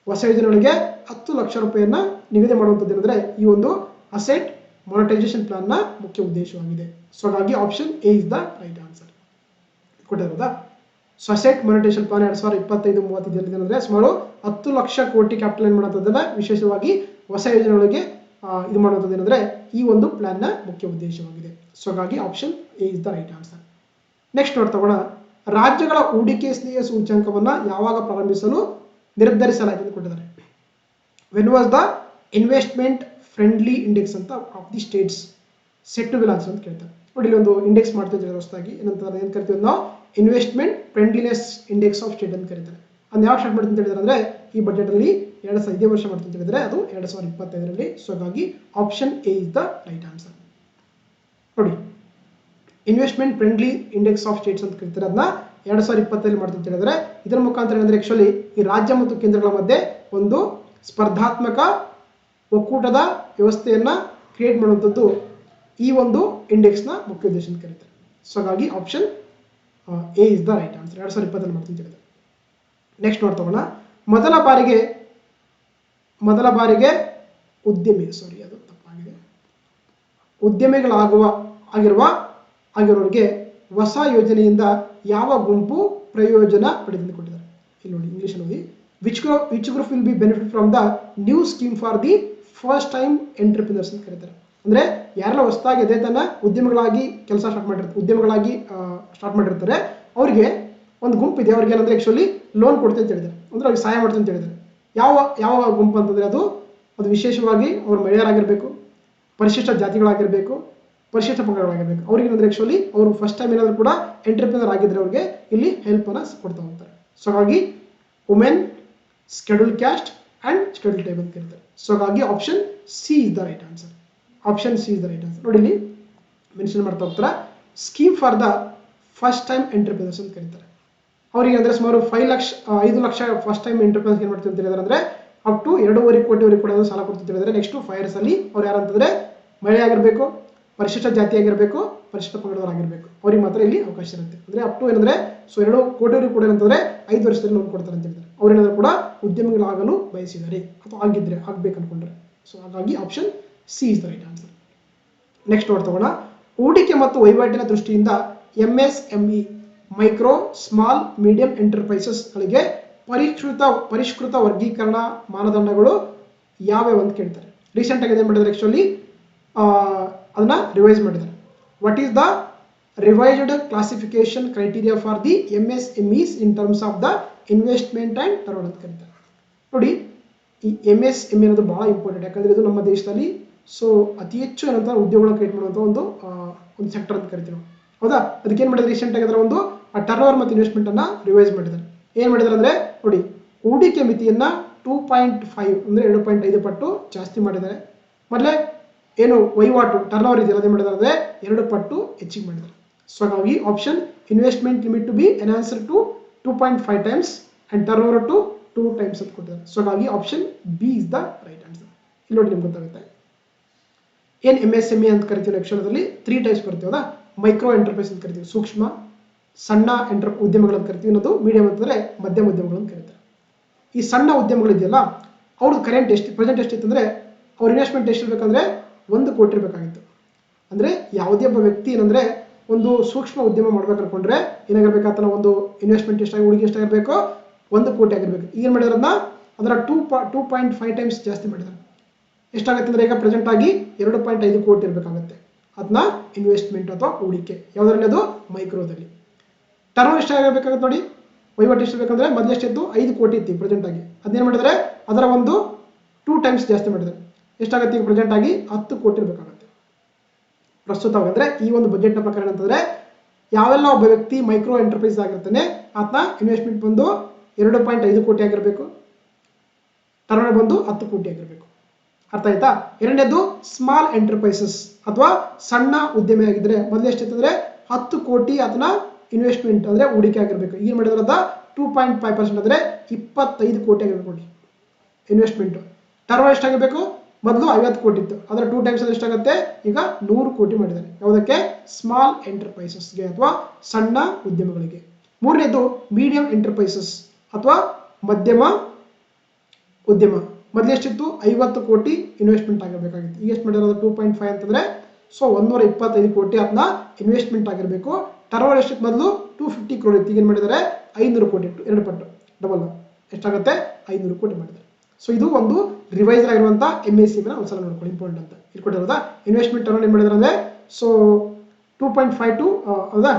ಹೊಸ ಯೋಜನೆಗಳಿಗೆ 10 ಲಕ್ಷ ರೂಪಾಯಿಯನ್ನ ನಿಗದಿ ಮಾಡುವಂಥದ್ದು ಏನಂದ್ರೆ ಈ ಒಂದು ಅಸೆಟ್ ಮೊನಿಟೈಸೇಷನ್ ಪ್ಲಾನ್ ನ ಮುಖ್ಯ ಉದ್ದೇಶವಾಗಿದೆ. ಸೊ ಹಾಗಾಗಿ option A is the right answer ಕೊಟ್ಟಿರೋದಾ. ಸೊ ಅಸೆಟ್ ಮೊನಿಟೈಸೇಷನ್ ಪ್ಲಾನ್ 2025-30 ಅಂದ್ರೆ ಸುಮಾರು 10 ಲಕ್ಷ ಕೋಟಿ ಕ್ಯಾಪಿಟಲ್ ಏನ್ ಮಾಡುವಂಥದ್ದನ್ನ ವಿಶೇಷವಾಗಿ ಹೊಸ ಯೋಜನೆಗಳಿಗೆ ಇದು ಮಾಡುವಂಥದ್ದು ಏನಂದ್ರೆ ಈ ಒಂದು ಪ್ಲಾನ್ ನ ಮುಖ್ಯ ಉದ್ದೇಶವಾಗಿದೆ. ಸೊ ಹಾಗಾಗಿ option A is the right answer. Next ನೋಡ್ತೋಣ, ರಾಜ್ಯಗಳ ಹೂಡಿಕೆ ಸ್ನೇಹ ಸೂಚ್ಯಂಕವನ್ನ ಯಾವಾಗ ಪ್ರಾರಂಭಿಸಲು ನಿರ್ಧರಿಸಲಾಗಿದೆ ಅಂತ ಕೊಟ್ಟಿದ್ದಾರೆ. When was the investment friendly index ಅಂತ of the states set to be launch ಅಂತ ಕೇಳ್ತಾರೆ. ನೋಡಿ, ಇಲ್ಲಿ ಒಂದು ಇಂಡೆಕ್ಸ್ ಮಾಡ್ತಿದ್ದಾರೆ ಹೊಸದಾಗಿ. ಏನಂತಾರೆ, ಏನ್ ಕರಿತೀವಿ ನಾವು investment friendliness index of state ಅಂತ ಕರೀತಾರೆ. ಅದನ್ನ ಯಾವಾಗ ಸ್ಟಾರ್ಟ್ ಮಾಡ್ತೀನಿ ಅಂತ ಹೇಳಿದ್ರೆ ಅಂದ್ರೆ ಈ ಬಜೆಟ್ ಅಲ್ಲಿ 2005 ವರ್ಷ ಮಾಡ್ತೀನಿ ಅಂತ ಹೇಳಿದ್ರೆ ಅದು 2025ರಲ್ಲಿ. ಸೊ ಹಾಗಾಗಿ option A is the right answer. ನೋಡಿ, investment friendly index of states ಅಂತ ಕರೀತಾರೆ. ಅದನ್ನ 2025 ಮಾಡ್ತೀನಿ ಅಂತ ಹೇಳಿದ್ರೆ ಇದರ ಮುಖಾಂತರ ಏನಂದ್ರೆ ಆಕ್ಚುಲಿ ಈ ರಾಜ್ಯ ಮತ್ತು ಕೇಂದ್ರಗಳ ಮಧ್ಯೆ ಒಂದು ಸ್ಪರ್ಧಾತ್ಮಕ ಒಕ್ಕೂಟದ ವ್ಯವಸ್ಥೆಯನ್ನ ಕ್ರಿಯೇಟ್ ಮಾಡುವಂಥದ್ದು ಈ ಒಂದು ಇಂಡೆಕ್ಸ್ ನ ಮುಖ್ಯ ಉದ್ದೇಶ ಅಂತ ಕರೀತಾರೆ. ಸೊ ಹಾಗಾಗಿ option A is the right answer. 2020 ಮಾಡ್ತೀನಿ ಅಂತ ಹೇಳಿದ್ರೆ. ನೆಕ್ಸ್ಟ್ ನೋಡ್ತೋಣ, ಮೊದಲ ಬಾರಿಗೆ ಉದ್ಯಮಿಗಳಾಗಿರುವವರಿಗೆ ಹೊಸ ಯೋಜನೆಯಿಂದ ಯಾವ ಗುಂಪು ಪ್ರಯೋಜನ ಪಡೆದು ಕೊಟ್ಟಿದ್ದಾರೆ. ಇಲ್ಲಿ ನೋಡಿ, ಇಂಗ್ಲಿಷ್ ನೋಡಿ. Which group will be benefit from the new scheme for the first time entrepreneurs ಅಂತ ಕರೀತಾರೆ. ಅಂದ್ರೆ ಯಾರೆಲ್ಲ ಹೊಸದಾಗಿ ಅದೇ ತನ್ನ ಉದ್ಯಮಿಗಳಾಗಿ ಕೆಲಸ ಸ್ಟಾರ್ಟ್ ಮಾಡಿರ್ತಾರೆ ಅವರಿಗೆ ಒಂದು ಗುಂಪು ಇದೆ. ಅವ್ರಿಗೆ ಏನಂದ್ರೆ ಆಕ್ಚುಲಿ ಲೋನ್ ಕೊಡ್ತೀನಿ ಅಂತ ಹೇಳಿದ್ದಾರೆ, ಅಂದ್ರೆ ಅವ್ರಿಗೆ ಸಹಾಯ ಮಾಡ್ತೀನಿ ಅಂತ ಹೇಳಿದ್ದಾರೆ. ಯಾವ ಗುಂಪು ಅಂತಂದ್ರೆ ಅದು ವಿಶೇಷವಾಗಿ ಅವ್ರ ಮಹಿಳೆಯರಾಗಿರ್ಬೇಕು, ಪರಿಶಿಷ್ಟ ಜಾತಿಗಳಾಗಿರ್ಬೇಕು, ಪರಿಶಿಷ್ಟ ಪಂಗಡಗಳಾಗಿರ್ಬೇಕು. ಅವ್ರಿಗೆ ಏನಂದ್ರೆ ಆಕ್ಚುಲಿ ಅವರು ಫಸ್ಟ್ ಟೈಮ್ ಏನಾದ್ರು ಕೂಡ ಎಂಟರ್ಪ್ರಿನರ್ ಆಗಿದ್ರೆ ಅವ್ರಿಗೆ ಇಲ್ಲಿ ಹೆಲ್ಪ್ ಅನ್ನ ಕೊಡ್ತಾ ಹೋಗ್ತಾರೆ. ಸೊ ಹಾಗಾಗಿ women, schedule caste and schedule tribe ಅಂತ ಕರೀತಾರೆ. ಸೊ ಹಾಗಾಗಿ option C is the right answer. Option C is the right answer. ನೋಡಿ, ಇಲ್ಲಿ ಮೆನ್ಷನ್ ಮಾಡ್ತಾ ಹೋಗ್ತಾರೆ scheme for the first time entrepreneurs ಅಂತ ಕರೀತಾರೆ. ಅವ್ರಿಗೆ ಅಂದ್ರೆ ಸುಮಾರು 5 ಲಕ್ಷ ಫಸ್ಟ್ ಟೈಮ್ ಎಂಟರ್ಪ್ರಿನರ್ಸ್ ಏನ್ ಮಾಡ್ತೀವಿ ಅಂತ ಹೇಳಿದ್ರೆ ಅಂದ್ರೆ ಅಪ್ ಟು 2.5 ಕೋಟಿವರೆಗೂ ಕೂಡ ಸಾಲ ಕೊಡ್ತೀವಿ ಹೇಳಿದ್ರೆ ನೆಕ್ಸ್ಟ್ 5 years ಅಲ್ಲಿ ಅವ್ರು ಯಾರಂತಂದ್ರೆ ಮಹಿಳೆ ಆಗಿರ್ಬೇಕು, ಪರಿಶಿಷ್ಟ ಜಾತಿ ಆಗಿರ್ಬೇಕು, ಪರಿಶಿಷ್ಟ ಪಂಗಡದವರಾಗಿರ್ಬೇಕು, ಅವ್ರಿಗೆ ಮಾತ್ರ ಇಲ್ಲಿ ಅವಕಾಶ ಇರುತ್ತೆ. ಅಂದ್ರೆ ಅಪ್ ಟು ಏನಂದ್ರೆ 2 ಕೋಟಿವರೆಗೂ ಕೂಡ ಏನಂತಂದ್ರೆ 5 ವರ್ಷದಲ್ಲಿ ಲೋನ್ ಕೊಡ್ತಾರೆ ಅಂತ ಹೇಳಿದ್ದಾರೆ. ಅವ್ರೇನಾದ್ರೂ ಕೂಡ ಉದ್ಯಮಿಗಳಾಗಲು ಬಯಸಿದ್ದಾರೆ ಅಥವಾ ಆಗ್ಬೇಕು ಅನ್ಕೊಂಡ್ರೆ. ಸೊ ಹಾಗಾಗಿ option C is the right answer. Next ನೋಡ್ತೋಣ, ಹೂಡಿಕೆ ಮತ್ತು ವಹಿವಾಟಿನ ದೃಷ್ಟಿಯಿಂದ MSME micro small medium enterprises ಗಳಿಗೆ ಪರಿಷ್ಕೃತ ವರ್ಗೀಕರಣ ಮಾನದಂಡಗಳು ಯಾವ್ಯಾವ ಅಂತ ಕೇಳ್ತಾರೆ. ರೀಸೆಂಟ್ ಆಗಿ ಏನ್ ಮಾಡಿದ್ದಾರೆ ಆಕ್ಚುಲಿ ಅದನ್ನ ರಿವೈಸ್ ಮಾಡಿದ್ದಾರೆ. What is the revised classification criteria for the MSMEs in terms of the investment and turn ಅಂತ ಕರೀತಾರೆ. ನೋಡಿ, ಈ MSME ಅನ್ನೋದು ಬಹಳ ಇಂಪಾರ್ಟೆಂಟ್. ಯಾಕಂದ್ರೆ ಇದು ನಮ್ಮ ದೇಶದಲ್ಲಿ ಅತಿ ಹೆಚ್ಚು ಏನಂತ ಉದ್ಯೋಗಗಳನ್ನ ಕ್ರಿಯೇಟ್ ಮಾಡುವಂತ ಒಂದು ಸೆಕ್ಟರ್ ಅಂತ ಕರಿತೀವಿ, ಹೌದಾ. ಅದಕ್ಕೆ ಏನ್ ಮಾಡಿದ್ರೆ ರೀಸೆಂಟ್ ಆಗಿ ಅದರ ಒಂದು ಟರ್ನ್ ಓವರ್ ಮತ್ತು ಇನ್ವೆಸ್ಟ್ಮೆಂಟ್ ಅನ್ನ ರಿವೈಸ್ ಮಾಡಿದ್ದಾರೆ. ಏನ್ ಮಾಡಿದ್ದಾರೆ ಅಂದ್ರೆ ನೋಡಿ, ಹೂಡಿಕೆ ಮಿತಿಯನ್ನ 2.5 ಅಂದ್ರೆ 2.5 ಪಟ್ಟು ಜಾಸ್ತಿ ಮಾಡಿದ್ದಾರೆ. ಮೊದಲೇ ಏನು ವಹಿವಾಟು ಟರ್ನ್ ಓವರ್ ಇದೆಯಲ್ಲ ಅದೇ ಮಾಡಿದ್ದಾರೆ ಅಂದ್ರೆ 2 ಪಟ್ಟು ಹೆಚ್ಚಿಗೆ ಮಾಡಿದ್ದಾರೆ. ಸೊ ಹಾಗಾಗಿ option investment limit to be enhanced to 2.5 times and turnover to 2 times ಅಂತ ಕೊಟ್ಟಿದ್ದಾರೆ. ಸೊ ಹಾಗಾಗಿ option B is the right answer. ಇಲ್ಲಿ ನೋಡಿ ನಿಮ್ಗೆ ಗೊತ್ತಾಗುತ್ತೆ ಏನ್ MSME ಅಂತ ಕರಿತೀವಿ. ಅಕ್ಷರದಲ್ಲಿ 3 types ಬರ್ತೇವೆ, ಹೌದಾ. ಮೈಕ್ರೋ ಎಂಟರ್ಪ್ರೈಸ್ ಅಂತ ಕರಿತೀವಿ, ಸೂಕ್ಷ್ಮ ಸಣ್ಣ ಉದ್ಯಮಗಳು ಅಂತ ಕರಿತೀವಿ. ಇನ್ನೊಂದು ಮೀಡಿಯಂ ಅಂತಂದ್ರೆ ಮಧ್ಯಮ ಉದ್ಯಮಗಳು ಅಂತ ಕರೀತಾರೆ. ಈ ಸಣ್ಣ ಉದ್ಯಮಗಳಿದೆಯಲ್ಲ ಅವ್ರದ್ದು ಪ್ರೆಸೆಂಟ್ ಎಷ್ಟಿತ್ತು ಅಂದ್ರೆ ಅವ್ರ ಇನ್ವೆಸ್ಟ್ಮೆಂಟ್ ಎಷ್ಟು ಇರಬೇಕಂದ್ರೆ 1 ಕೋಟಿ ಇರಬೇಕಾಗಿತ್ತು. ಅಂದ್ರೆ ಯಾವುದೇ ಒಬ್ಬ ವ್ಯಕ್ತಿ ಏನಂದ್ರೆ ಒಂದು ಸೂಕ್ಷ್ಮ ಉದ್ಯಮ ಮಾಡ್ಬೇಕು ಅನ್ಕೊಂಡ್ರೆ ಏನಾಗಿರ್ಬೇಕು, ಆತನ ಒಂದು ಇನ್ವೆಸ್ಟ್ಮೆಂಟ್ ಹೂಡಿಕೆ ಎಷ್ಟಾಗಿರ್ಬೇಕು, 1 ಕೋಟಿ ಆಗಿರ್ಬೇಕು. ಈಗ ಮಾಡಿದ್ರನ್ನ ಅದರ 2.5 times ಜಾಸ್ತಿ ಮಾಡಿದ್ದಾರೆ. ಎಷ್ಟಾಗುತ್ತೆ ಅಂದ್ರೆ ಈಗ ಪ್ರೆಸೆಂಟ್ ಆಗಿ 2.5 ಕೋಟಿ ಇರಬೇಕಾಗುತ್ತೆ. ಅದನ್ನ ಇನ್ವೆಸ್ಟ್ಮೆಂಟ್ ಅಥವಾ ಹೂಡಿಕೆ ಯಾವ್ದ್ರಲ್ಲಿ, ಅದು ಮೈಕ್ರೋದಲ್ಲಿ. ಟರ್ನ್ ಎಷ್ಟಾಗಿರ್ಬೇಕಾಗುತ್ತೆ ನೋಡಿ, ವಹಿವಾಟು ಎಷ್ಟು ಬೇಕಂದ್ರೆ ಮೊದಲು ಎಷ್ಟಿತ್ತು 5 ಕೋಟಿ ಇತ್ತು ಪ್ರೆಸೆಂಟ್ ಆಗಿ, ಅದನ್ನೇನು ಮಾಡಿದರೆ ಅದರ ಒಂದು 2 ಟೈಮ್ಸ್ ಜಾಸ್ತಿ ಮಾಡಿದ್ದಾರೆ. ಎಷ್ಟಾಗುತ್ತೆ ಈಗ ಪ್ರೆಸೆಂಟ್ ಆಗಿ 10 ಕೋಟಿ ಇರಬೇಕಾಗುತ್ತೆ ಪ್ರಸ್ತುತವಾಗಿ. ಅಂದರೆ ಈ ಒಂದು ಬಜೆಟ್ನ ಪ್ರಕಾರ ಅಂತಂದರೆ ಯಾವೆಲ್ಲ ಒಬ್ಬ ವ್ಯಕ್ತಿ ಮೈಕ್ರೋ ಎಂಟರ್ಪ್ರೈಸ್ ಆಗಿರ್ತಾನೆ ಆತನ ಇನ್ವೆಸ್ಟ್ಮೆಂಟ್ ಬಂದು 2.5 ಕೋಟಿ ಆಗಿರಬೇಕು, ಟರ್ನ್ ಬಂದು 10 ಕೋಟಿ ಆಗಿರಬೇಕು. ಅರ್ಥ ಆಯ್ತಾ? ಎರಡನೇದು ಸ್ಮಾಲ್ ಎಂಟರ್ಪ್ರೈಸಸ್ ಅಥವಾ ಸಣ್ಣ ಉದ್ಯಮಿ ಆಗಿದ್ರೆ ಮೊದಲು ಎಷ್ಟಿತ್ತಂದ್ರೆ 10 ಕೋಟಿ ಆತನ ಇನ್ವೆಸ್ಟ್ಮೆಂಟ್ ಅಂದ್ರೆ ಹೂಡಿಕೆ ಆಗಿರಬೇಕು. ಏನು ಮಾಡಿದ್ರೆ ಅದ 2.5% ಅಂದ್ರೆ 25 ಕೋಟಿ ಆಗಿರಬೇಕು ನೋಡಿ ಇನ್ವೆಸ್ಟ್ಮೆಂಟ್. ಟರ್ನ್ ಎಷ್ಟಾಗಿರಬೇಕು? ಮೊದಲು 50 ಕೋಟಿ ಇತ್ತು, ಅದರ 2 ಟೈಮ್ಸ್ ಅಂದ್ರೆ ಎಷ್ಟಾಗುತ್ತೆ ಈಗ 100 ಕೋಟಿ ಮಾಡಿದ್ದಾರೆ. ಯಾವುದಕ್ಕೆ? ಸ್ಮಾಲ್ ಎಂಟರ್ಪ್ರೈಸಸ್ಗೆ ಅಥವಾ ಸಣ್ಣ ಉದ್ಯಮಗಳಿಗೆ. ಮೂರನೇದು ಮೀಡಿಯಂ ಎಂಟರ್ಪ್ರೈಸಸ್ ಅಥವಾ ಮಧ್ಯಮ ಉದ್ಯಮ. ಮೊದಲು ಎಷ್ಟಿತ್ತು? 50 ಕೋಟಿ ಇನ್ವೆಸ್ಟ್ಮೆಂಟ್ ಆಗಿರಬೇಕಾಗಿತ್ತು. ಈಗ ಎಷ್ಟು ಮಾಡಿರೋದು 2.5 ಅಂತಂದ್ರೆ 125 ಕೋಟಿ ಅದನ್ನ ಇನ್ವೆಸ್ಟ್ಮೆಂಟ್ ಆಗಿರಬೇಕು. ಟರ್ನ್ ಎಷ್ಟಕ್ಕೆ? ಮೊದಲು 250 ಕ್ರೋರ್ ಇತ್ತು, ಈಗ ಏನು ಮಾಡಿದ್ದಾರೆ 500 ಕೋಟಿ ಇಟ್ಟು 2 ಪಟ್ಟು ಡಬಲ್ ಎಷ್ಟಾಗುತ್ತೆ 500 ಕೋಟಿ ಮಾಡಿದ್ದಾರೆ. ಸೊ ಇದು ಒಂದು ರಿವೈಸ್ ಆಗಿರುವಂಥ MACB ಒಂದ್ಸಲ ನೋಡ್ಕೊಳ್ಳಿ, ಇಂಪಾರ್ಟೆಂಟ್ ಅಂತ ಇಟ್ಕೊಂಡಿರೋದಾ. ಇನ್ವೆಸ್ಟ್ಮೆಂಟ್ ಟರ್ನ್ ಏನು ಮಾಡಿದ್ದಾರೆ ಅಂದರೆ 2.5 ಟು ಹೌದಾ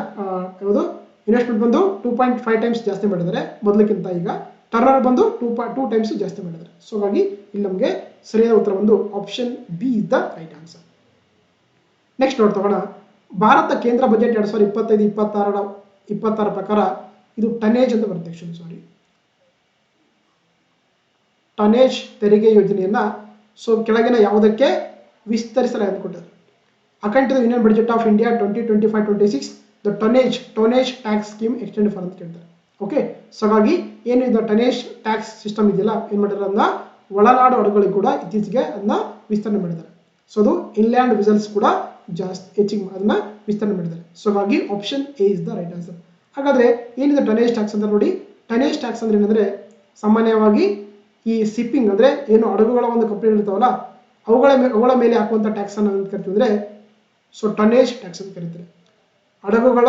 ಯಾವುದು ಇನ್ವೆಸ್ಟ್ಮೆಂಟ್ ಬಂದು 2.5 ಟೈಮ್ಸ್ ಜಾಸ್ತಿ ಮಾಡಿದ್ದಾರೆ ಮೊದಲಕ್ಕಿಂತ. ಈಗ ಟರ್ನರ್ ಬಂದು 2 ಟೈಮ್ಸ್ ಜಾಸ್ತಿ ಮಾಡಿದ್ದಾರೆ. ಸೊ ಹಾಗಾಗಿ ಇಲ್ಲಿ ನಮಗೆ ಸರಿಯಾದ ಉತ್ತರ ಬಂದು option B is the right answer. Next ನೋಡ್ತೋಣ. ಭಾರತ ಕೇಂದ್ರ ಬಜೆಟ್ 2025-26 ಪ್ರಕಾರ ಇದು ಟನೇಜ್ ಅಂತ ಬರುತ್ತೆ. ಸಾರಿ, ಟನೇಜ್ ತೆರಿಗೆ ಯೋಜನೆಯನ್ನ ಕೆಳಗಿನ ಯಾವುದಕ್ಕೆ ವಿಸ್ತರಿಸಲಾಗಿದೆ ಕೊಟ್ಟಿದ್ದಾರೆ. According to the union budget of India 2025-26 the tonnage tax scheme extend for ಅಂತ ಕೇಳ್ತಾರೆ. ಓಕೆ, ಸೊ ಹಾಗಾಗಿ ಏನು ಇದು ಟನೇಜ್ ಟ್ಯಾಕ್ಸ್ ಸಿಸ್ಟಮ್ ಇದೆಯಲ್ಲ ಏನು ಮಾಡಿದ್ದಾರೆ ಅದನ್ನ ಒಳನಾಡು ಹಡಗುಗಳಿಗೆ ಕೂಡ ಇತ್ತೀಚೆಗೆ ಅದನ್ನ ವಿಸ್ತರಣೆ ಮಾಡಿದ್ದಾರೆ. ಸೊ ಅದು ಇನ್ಲ್ಯಾಂಡ್ ವಿಸಲ್ಸ್ ಕೂಡ ಜಾಸ್ತಿ ಹೆಚ್ಚಿಗೆ ಅದನ್ನ ವಿಸ್ತರಣೆ ಮಾಡಿದ್ದಾರೆ. ಸೊ ಹಾಗಾಗಿ option A is the right answer. ಹಾಗಾದ್ರೆ ಏನಿದೆ ಟನೇಜ್ ಟ್ಯಾಕ್ಸ್ ಅಂತ ನೋಡಿ. ಟನೇಜ್ ಟ್ಯಾಕ್ಸ್ ಅಂದ್ರೆ ಏನಂದ್ರೆ ಸಾಮಾನ್ಯವಾಗಿ ಈ ಶಿಪ್ಪಿಂಗ್ ಅಂದ್ರೆ ಏನು ಹಡಗುಗಳ ಒಂದು ಕಂಪನಿ ಇರ್ತಾವಲ್ಲ ಅವುಗಳ ಮೇಲೆ ಹಾಕುವಂಥ ಟ್ಯಾಕ್ಸ್ ಅನ್ನು ಕರಿತೀವಿ ಅಂದ್ರೆ ಟನೇಜ್ ಟ್ಯಾಕ್ಸ್ ಅಂತ ಕರೀತಾರೆ. ಹಡಗುಗಳ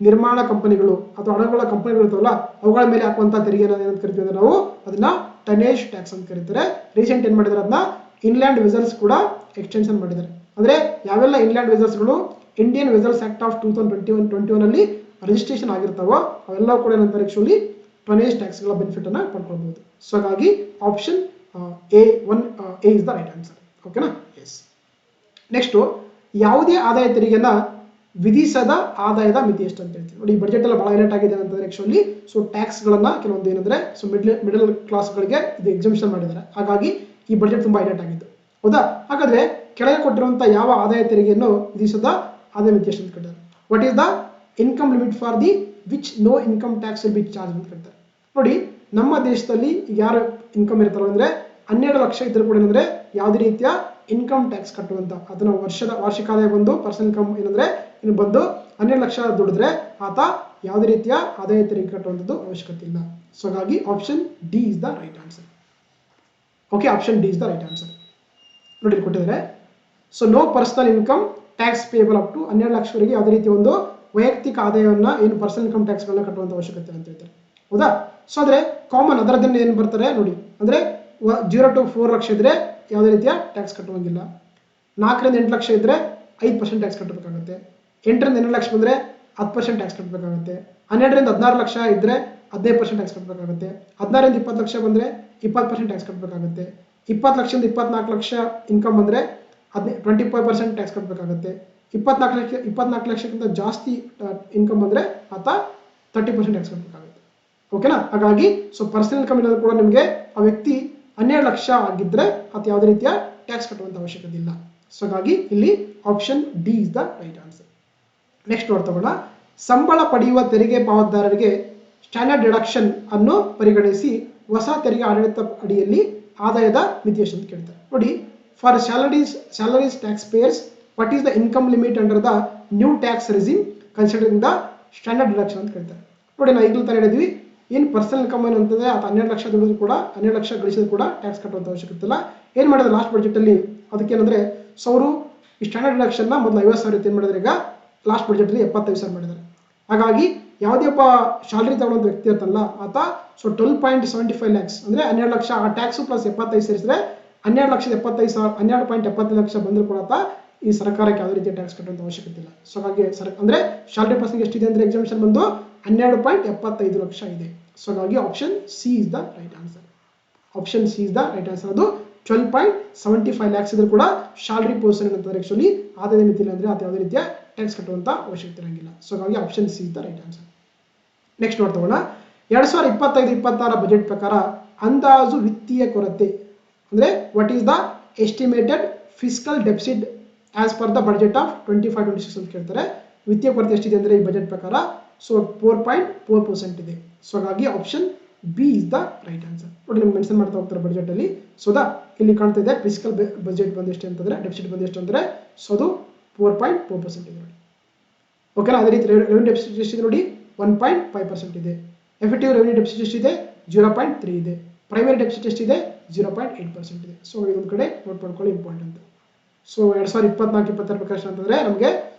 ನಿರ್ಮಾಣ ಕಂಪನಿಗಳು ಅಥವಾ ಹಡಗುಗಳ ಕಂಪನಿಗಳು ಇರ್ತಾವಲ್ಲ ಅವುಗಳ ಮೇಲೆ ಹಾಕುವಂಥ ತೆರಿಗೆ ಏನಂತ ಕರಿತೀವಿ ಅಂದ್ರೆ ನಾವು ಅದನ್ನ ಟನೇಜ್ ಟ್ಯಾಕ್ಸ್ ಅಂತ ಕರೀತಾರೆ. ರೀಸೆಂಟ್ ಏನ್ ಮಾಡಿದ್ದಾರೆ ಅದನ್ನ ಇನ್ಲ್ಯಾಂಡ್ ವೆಸಲ್ಸ್ ಕೂಡ ಎಕ್ಸ್ಟೆನ್ಷನ್ ಮಾಡಿದ್ದಾರೆ. ಅಂದ್ರೆ ಯಾವೆಲ್ಲ ಇನ್ಲ್ಯಾಂಡ್ ವೆಸಲ್ಸ್ಗಳು ಇಂಡಿಯನ್ ವೆಸಲ್ಸ್ ಆಕ್ಟ್ ಆಫ್ 2021 ಅಲ್ಲಿ ರಿಜಿಸ್ಟ್ರೇಷನ್ ಆಗಿರ್ತಾವೋ ಅವೆಲ್ಲವೂ ಕೂಡ ಏನಂತಾರೆ ಆಕ್ಚುಲಿ ಟನೇಜ್ ಟ್ಯಾಕ್ಸ್ಗಳ ಬೆನಿಫಿಟ್ ಅನ್ನ ಪಡ್ಕೊಳ್ಬಹುದು. ಸೊ ಹಾಗಾಗಿ option A is the right answer. ಓಕೆನಾ? ಎಸ್. ನೆಕ್ಸ್ಟ್, ಯಾವುದೇ ಆದಾಯ ತೆರಿಗೆನ ವಿಧಿಸದ ಆದಾಯದ ಮಿತಿ ಎಷ್ಟು ಅಂತ ಹೇಳ್ತೀವಿ ನೋಡಿ. ಈ ಬಜೆಟ್ ಎಲ್ಲ ಬಹಳ ಹೈಲೈಟ್ ಆಗಿದೆ ಅಂತಂದ್ರೆ ಆಕ್ಚುಲಿ ಗಳನ್ನ ಕೆಲವೊಂದು ಏನಂದ್ರೆ ಮಿಡಲ್ ಕ್ಲಾಸ್ಗಳಿಗೆ ಇದು ಎಕ್ಸಾಮಿಷನ್ ಮಾಡಿದ್ದಾರೆ. ಹಾಗಾಗಿ ಈ ಬಜೆಟ್ ತುಂಬಾ ಹೈಲೈಟ್ ಆಗಿತ್ತು. ಹೌದಾ? ಹಾಗಾದ್ರೆ ಕೆಳಗೆ ಕೊಟ್ಟಿರುವಂತಹ ಯಾವ ಆದಾಯ ತೆರಿಗೆಯನ್ನು ವಿಧಿಸದ ಆದಾಯ ಮಿತಿ ಎಷ್ಟು ಅಂತ ಕೇಳ್ತಾರೆ. What is the income limit for the which no income tax will be charge ಅಂತ ಕೇಳ್ತಾರೆ. ನೋಡಿ, ನಮ್ಮ ದೇಶದಲ್ಲಿ ಯಾರು ಇನ್ಕಮ್ ಇರ್ತಾರೋ ಅಂದ್ರೆ 12 ಲಕ್ಷ ಇದ್ರೂ ಕೂಡ ಏನಂದ್ರೆ ಯಾವುದೇ ರೀತಿಯ ಇನ್ಕಮ್ ಟ್ಯಾಕ್ಸ್ ಕಟ್ಟುವಂತ ಅದನ್ನ ವಾರ್ಷಿಕ ಆದಾಯ ಬಂದು ಪರ್ಸನಲ್ ಇನ್ಕಮ್ ಏನಂದ್ರೆ ಇನ್ನು ಬಂದು 12 ಲಕ್ಷ ದುಡಿದ್ರೆ ಆತ ಯಾವುದೇ ರೀತಿಯ ಆದಾಯ ತೆರಿಗೆ ಕಟ್ಟುವಂಥದ್ದು ಅವಶ್ಯಕತೆ ಇಲ್ಲ. ಸೊ ಹಾಗಾಗಿ option D is the right answer. Okay, option D is the right answer. ನೋಡಿ ಕೊಟ್ಟಿದ್ದಾರೆ. So no personal income tax payable up to 12 ಲಕ್ಷವರೆಗೆ ಯಾವುದೇ ರೀತಿಯ ಒಂದು ವೈಯಕ್ತಿಕ ಆದಾಯವನ್ನ ಏನು ಪರ್ಸನಲ್ ಇನ್ಕಮ್ ಟ್ಯಾಕ್ಸ್ಗಳನ್ನ ಕಟ್ಟುವಂತ ಅವಶ್ಯಕತೆ ಅಂತ ಹೇಳ್ತಾರೆ. ಹೌದಾ? ಸೊ ಅಂದ್ರೆ ಕಾಮನ್ ಅದರದಿಂದ ಏನು ಬರ್ತಾರೆ ನೋಡಿ, ಅಂದ್ರೆ 0 to 4 ಲಕ್ಷ ಇದ್ರೆ ಯಾವುದೇ ರೀತಿಯ ಟ್ಯಾಕ್ಸ್ ಕಟ್ಟುವಂಗಿಲ್ಲ. 4 ರಿಂದ 8 ಲಕ್ಷ ಇದ್ರೆ 5% ಟ್ಯಾಕ್ಸ್ ಕಟ್ಟಬೇಕಾಗುತ್ತೆ. 8 ರಿಂದ 12 ಲಕ್ಷ ಬಂದ್ರೆ 10% ಟ್ಯಾಕ್ಸ್ ಕಟ್ಟಬೇಕಾಗುತ್ತೆ. 12 ರಿಂದ 16 ಲಕ್ಷ ಇದ್ರೆ 15% ಟ್ಯಾಕ್ಸ್ ಕಟ್ಟಬೇಕಾಗುತ್ತೆ. 16 ರಿಂದ 20 ಲಕ್ಷ ಬಂದ್ರೆ 20% ಟ್ಯಾಕ್ಸ್ ಕಟ್ಟಬೇಕಾಗುತ್ತೆ. 20 ಲಕ್ಷದಿಂದ 24 ಲಕ್ಷ ಇನ್ಕಮ್ ಬಂದ್ರೆ 25% ಟ್ಯಾಕ್ಸ್ ಕಟ್ಟಬೇಕಾಗುತ್ತೆ. 24 ಲಕ್ಷಕ್ಕಿಂತ ಜಾಸ್ತಿ ಇನ್ಕಮ್ ಬಂದ್ರೆ ಆತ 30% ಟ್ಯಾಕ್ಸ್ ಕಟ್ಟಬೇಕಾಗುತ್ತೆ. ಓಕೆನಾ? ಹಾಗಾಗಿ ಪರ್ಸನಲ್ ಇನ್ಕಮ್ ಇರೋದು ಕೂಡ ನಿಮಗೆ ಆ ವ್ಯಕ್ತಿ 12 ಲಕ್ಷ ಆಗಿದ್ರೆ ಆತ ಯಾವುದೇ ರೀತಿಯ ಟ್ಯಾಕ್ಸ್ ಕಟ್ಟುವಂತ ಅವಶ್ಯಕತೆ ಇಲ್ಲ. ಸೊ ಹಾಗಾಗಿ ಇಲ್ಲಿ option D is the right answer. Next ನೋಡ್ತಗೋಣ. ಸಂಬಳ ಪಡೆಯುವ ತೆರಿಗೆ ಪಾವತಿದಾರರಿಗೆ ಸ್ಟ್ಯಾಂಡರ್ಡ್ ಡಿಡಕ್ಷನ್ ಅನ್ನು ಪರಿಗಣಿಸಿ ಹೊಸ ತೆರಿಗೆ ಆಡಳಿತ ಅಡಿಯಲ್ಲಿ ಆದಾಯದ ಮಿತಿ ಎಷ್ಟು ಅಂತ ಕೇಳ್ತಾರೆ. ನೋಡಿ, for salaries tax payers what is the income limit under the new tax regime considering the standard deduction ಅಂತ ಕೇಳ್ತಾರೆ. ನೋಡಿ, ನಾವು ಈಗಲೂ ತರ ಹೇಳಿದ್ವಿ ಏನು ಪರ್ಸನಲ್ ಇನ್ಕಮ್ ಏನು ಅಂತಂದ್ರೆ ಆತ 12 ಲಕ್ಷ ದುಡಿದ್ರು ಕೂಡ 12 ಲಕ್ಷ ಗಳಿಸಿದ್ರು ಕೂಡ ಟ್ಯಾಕ್ಸ್ ಕಟ್ಟುವಂತ ಅವಶ್ಯಕತೆ ಇಲ್ಲ. ಏನ್ ಮಾಡಿದ್ರೆ ಲಾಸ್ಟ್ ಬಜೆಟ್ ಅಲ್ಲಿ ಅದಕ್ಕೇನಂದ್ರೆ ಅವರು ಈ ಸ್ಟ್ಯಾಂಡರ್ಡ್ ಡಿಡಕ್ಷನ್ ಮೊದಲು 50,000 ಏನ್ ಮಾಡಿದ್ರೆ ಈಗ ಲಾಸ್ಟ್ ಬಜೆಟ್ ಅಲ್ಲಿ 75,000 ಮಾಡಿದ್ದಾರೆ. ಹಾಗಾಗಿ ಯಾವುದೇ ಒಬ್ಬ ಸ್ಯಾಲರಿ ತಗೊಳ್ಳೋಂಥ ವ್ಯಕ್ತಿ ಇರ್ತಲ್ಲ ಆತ 12.75 ಲ್ಯಾಕ್ಸ್ ಅಂದ್ರೆ 12 ಲಕ್ಷ ಆ ಟ್ಯಾಕ್ಸ್ ಪ್ಲಸ್ 75 ಸೇರಿಸಿದ್ರೆ 12,75,000 12.75 ಲಕ್ಷ ಬಂದ್ರು ಕೂಡ ಆತ ಈ ಸರ್ಕಾರಕ್ಕೆ ಯಾವುದೇ ರೀತಿಯ ಟ್ಯಾಕ್ಸ್ ಕಟ್ಟುವಂಥ ಅವಶ್ಯಕತೆ ಇಲ್ಲ. ಸೊ ಹಾಗಾಗಿ ಅಂದರೆ ಸ್ಯಾಲರಿ ಪರ್ಸೆಂಟ್ ಎಷ್ಟಿದೆ ಅಂದರೆ ಎಕ್ಸಾಮಿಷನ್ ಬಂದು 12.75 ಲಕ್ಷ ಇದೆ. ಸೊ ಹಾಗಾಗಿ option C is the right answer. Option C is the right answer. ಅದು 12.75 ಲ್ಯಾಕ್ಸ್ ಇದ್ರೂ ಕೂಡ ಶಾಲರಿ ಪೋರ್ಷನ್ ಅಂತಂದ್ರೆ ಆಕ್ಚುಲಿ ಆದಾಯ ಮಿತಿಲ್ಲ ಅಂದರೆ ಅದು ಯಾವುದೇ ರೀತಿಯ ಟ್ಯಾಕ್ಸ್ ಕಟ್ಟುವಂಥ ಅವಶ್ಯಕತೆ ಇರಂಗಿಲ್ಲ. ಸೊ ಹಾಗಾಗಿ option C is the right answer. Next ನೋಡ್ತೋಣ. 2025-26 ಬಜೆಟ್ ಪ್ರಕಾರ ಅಂದಾಜು ವಿತ್ತೀಯ ಕೊರತೆ ಅಂದರೆ what is the estimated fiscal deficit as per the budget of 25-26 ಅಂತ ಕೇಳ್ತಾರೆ. ವಿತ್ತೀಯ ಕೊರತೆ ಎಷ್ಟಿದೆ ಅಂದರೆ ಈ ಬಜೆಟ್ ಪ್ರಕಾರ ಸೊ 4.4% ಇದೆ. ಸೊ ಹಾಗಾಗಿ option B is the right answer. ನೋಡಿ ನಿಮ್ಗೆ ಮೆನ್ಷನ್ ಮಾಡ್ತಾ ಹೋಗ್ತಾರೆ ಬಜೆಟ್ ಅಲ್ಲಿ. ಸೊ ಇಲ್ಲಿ ಕಾಣ್ತಾ ಇದೆ ಫಿಸ್ಕಲ್ ಬಜೆಟ್ ಬಂದೆಷ್ಟು ಅಂತಂದ್ರೆ ಡೆಫಿಸಿಟ್ ಬಂದೆಷ್ಟು ಅಂದರೆ ಸೊ ಅದು 4.4% ಇದೆ ನೋಡಿ. ಓಕೆನಾ. ಅದೇ ರೀತಿ ರೆವೆನ್ಯೂ ಡೆಫಿಸಿಟ್ ಎಷ್ಟಿದೆ ನೋಡಿ 1.5% ಇದೆ. ಎಫೆಕ್ಟಿವ್ ರೆವೆನ್ಯೂ ಡೆಫಿಸಿಟ್ ಎಷ್ಟಿದೆ 0.3 ಇದೆ. ಪ್ರೈಮರಿ ಡೆಫಿಸಿಟ್ ಎಷ್ಟಿದೆ 0.8% ಇದೆ. ಸೊ ಇದೊಂದು ಕಡೆ ನೋಟ್ ಮಾಡ್ಕೊಳ್ಳಿ ಇಂಪಾರ್ಟೆಂಟ್. ಸೊ 2024-26 ಪ್ರಕಾರ ಅಂತಂದ್ರೆ ನಮಗೆ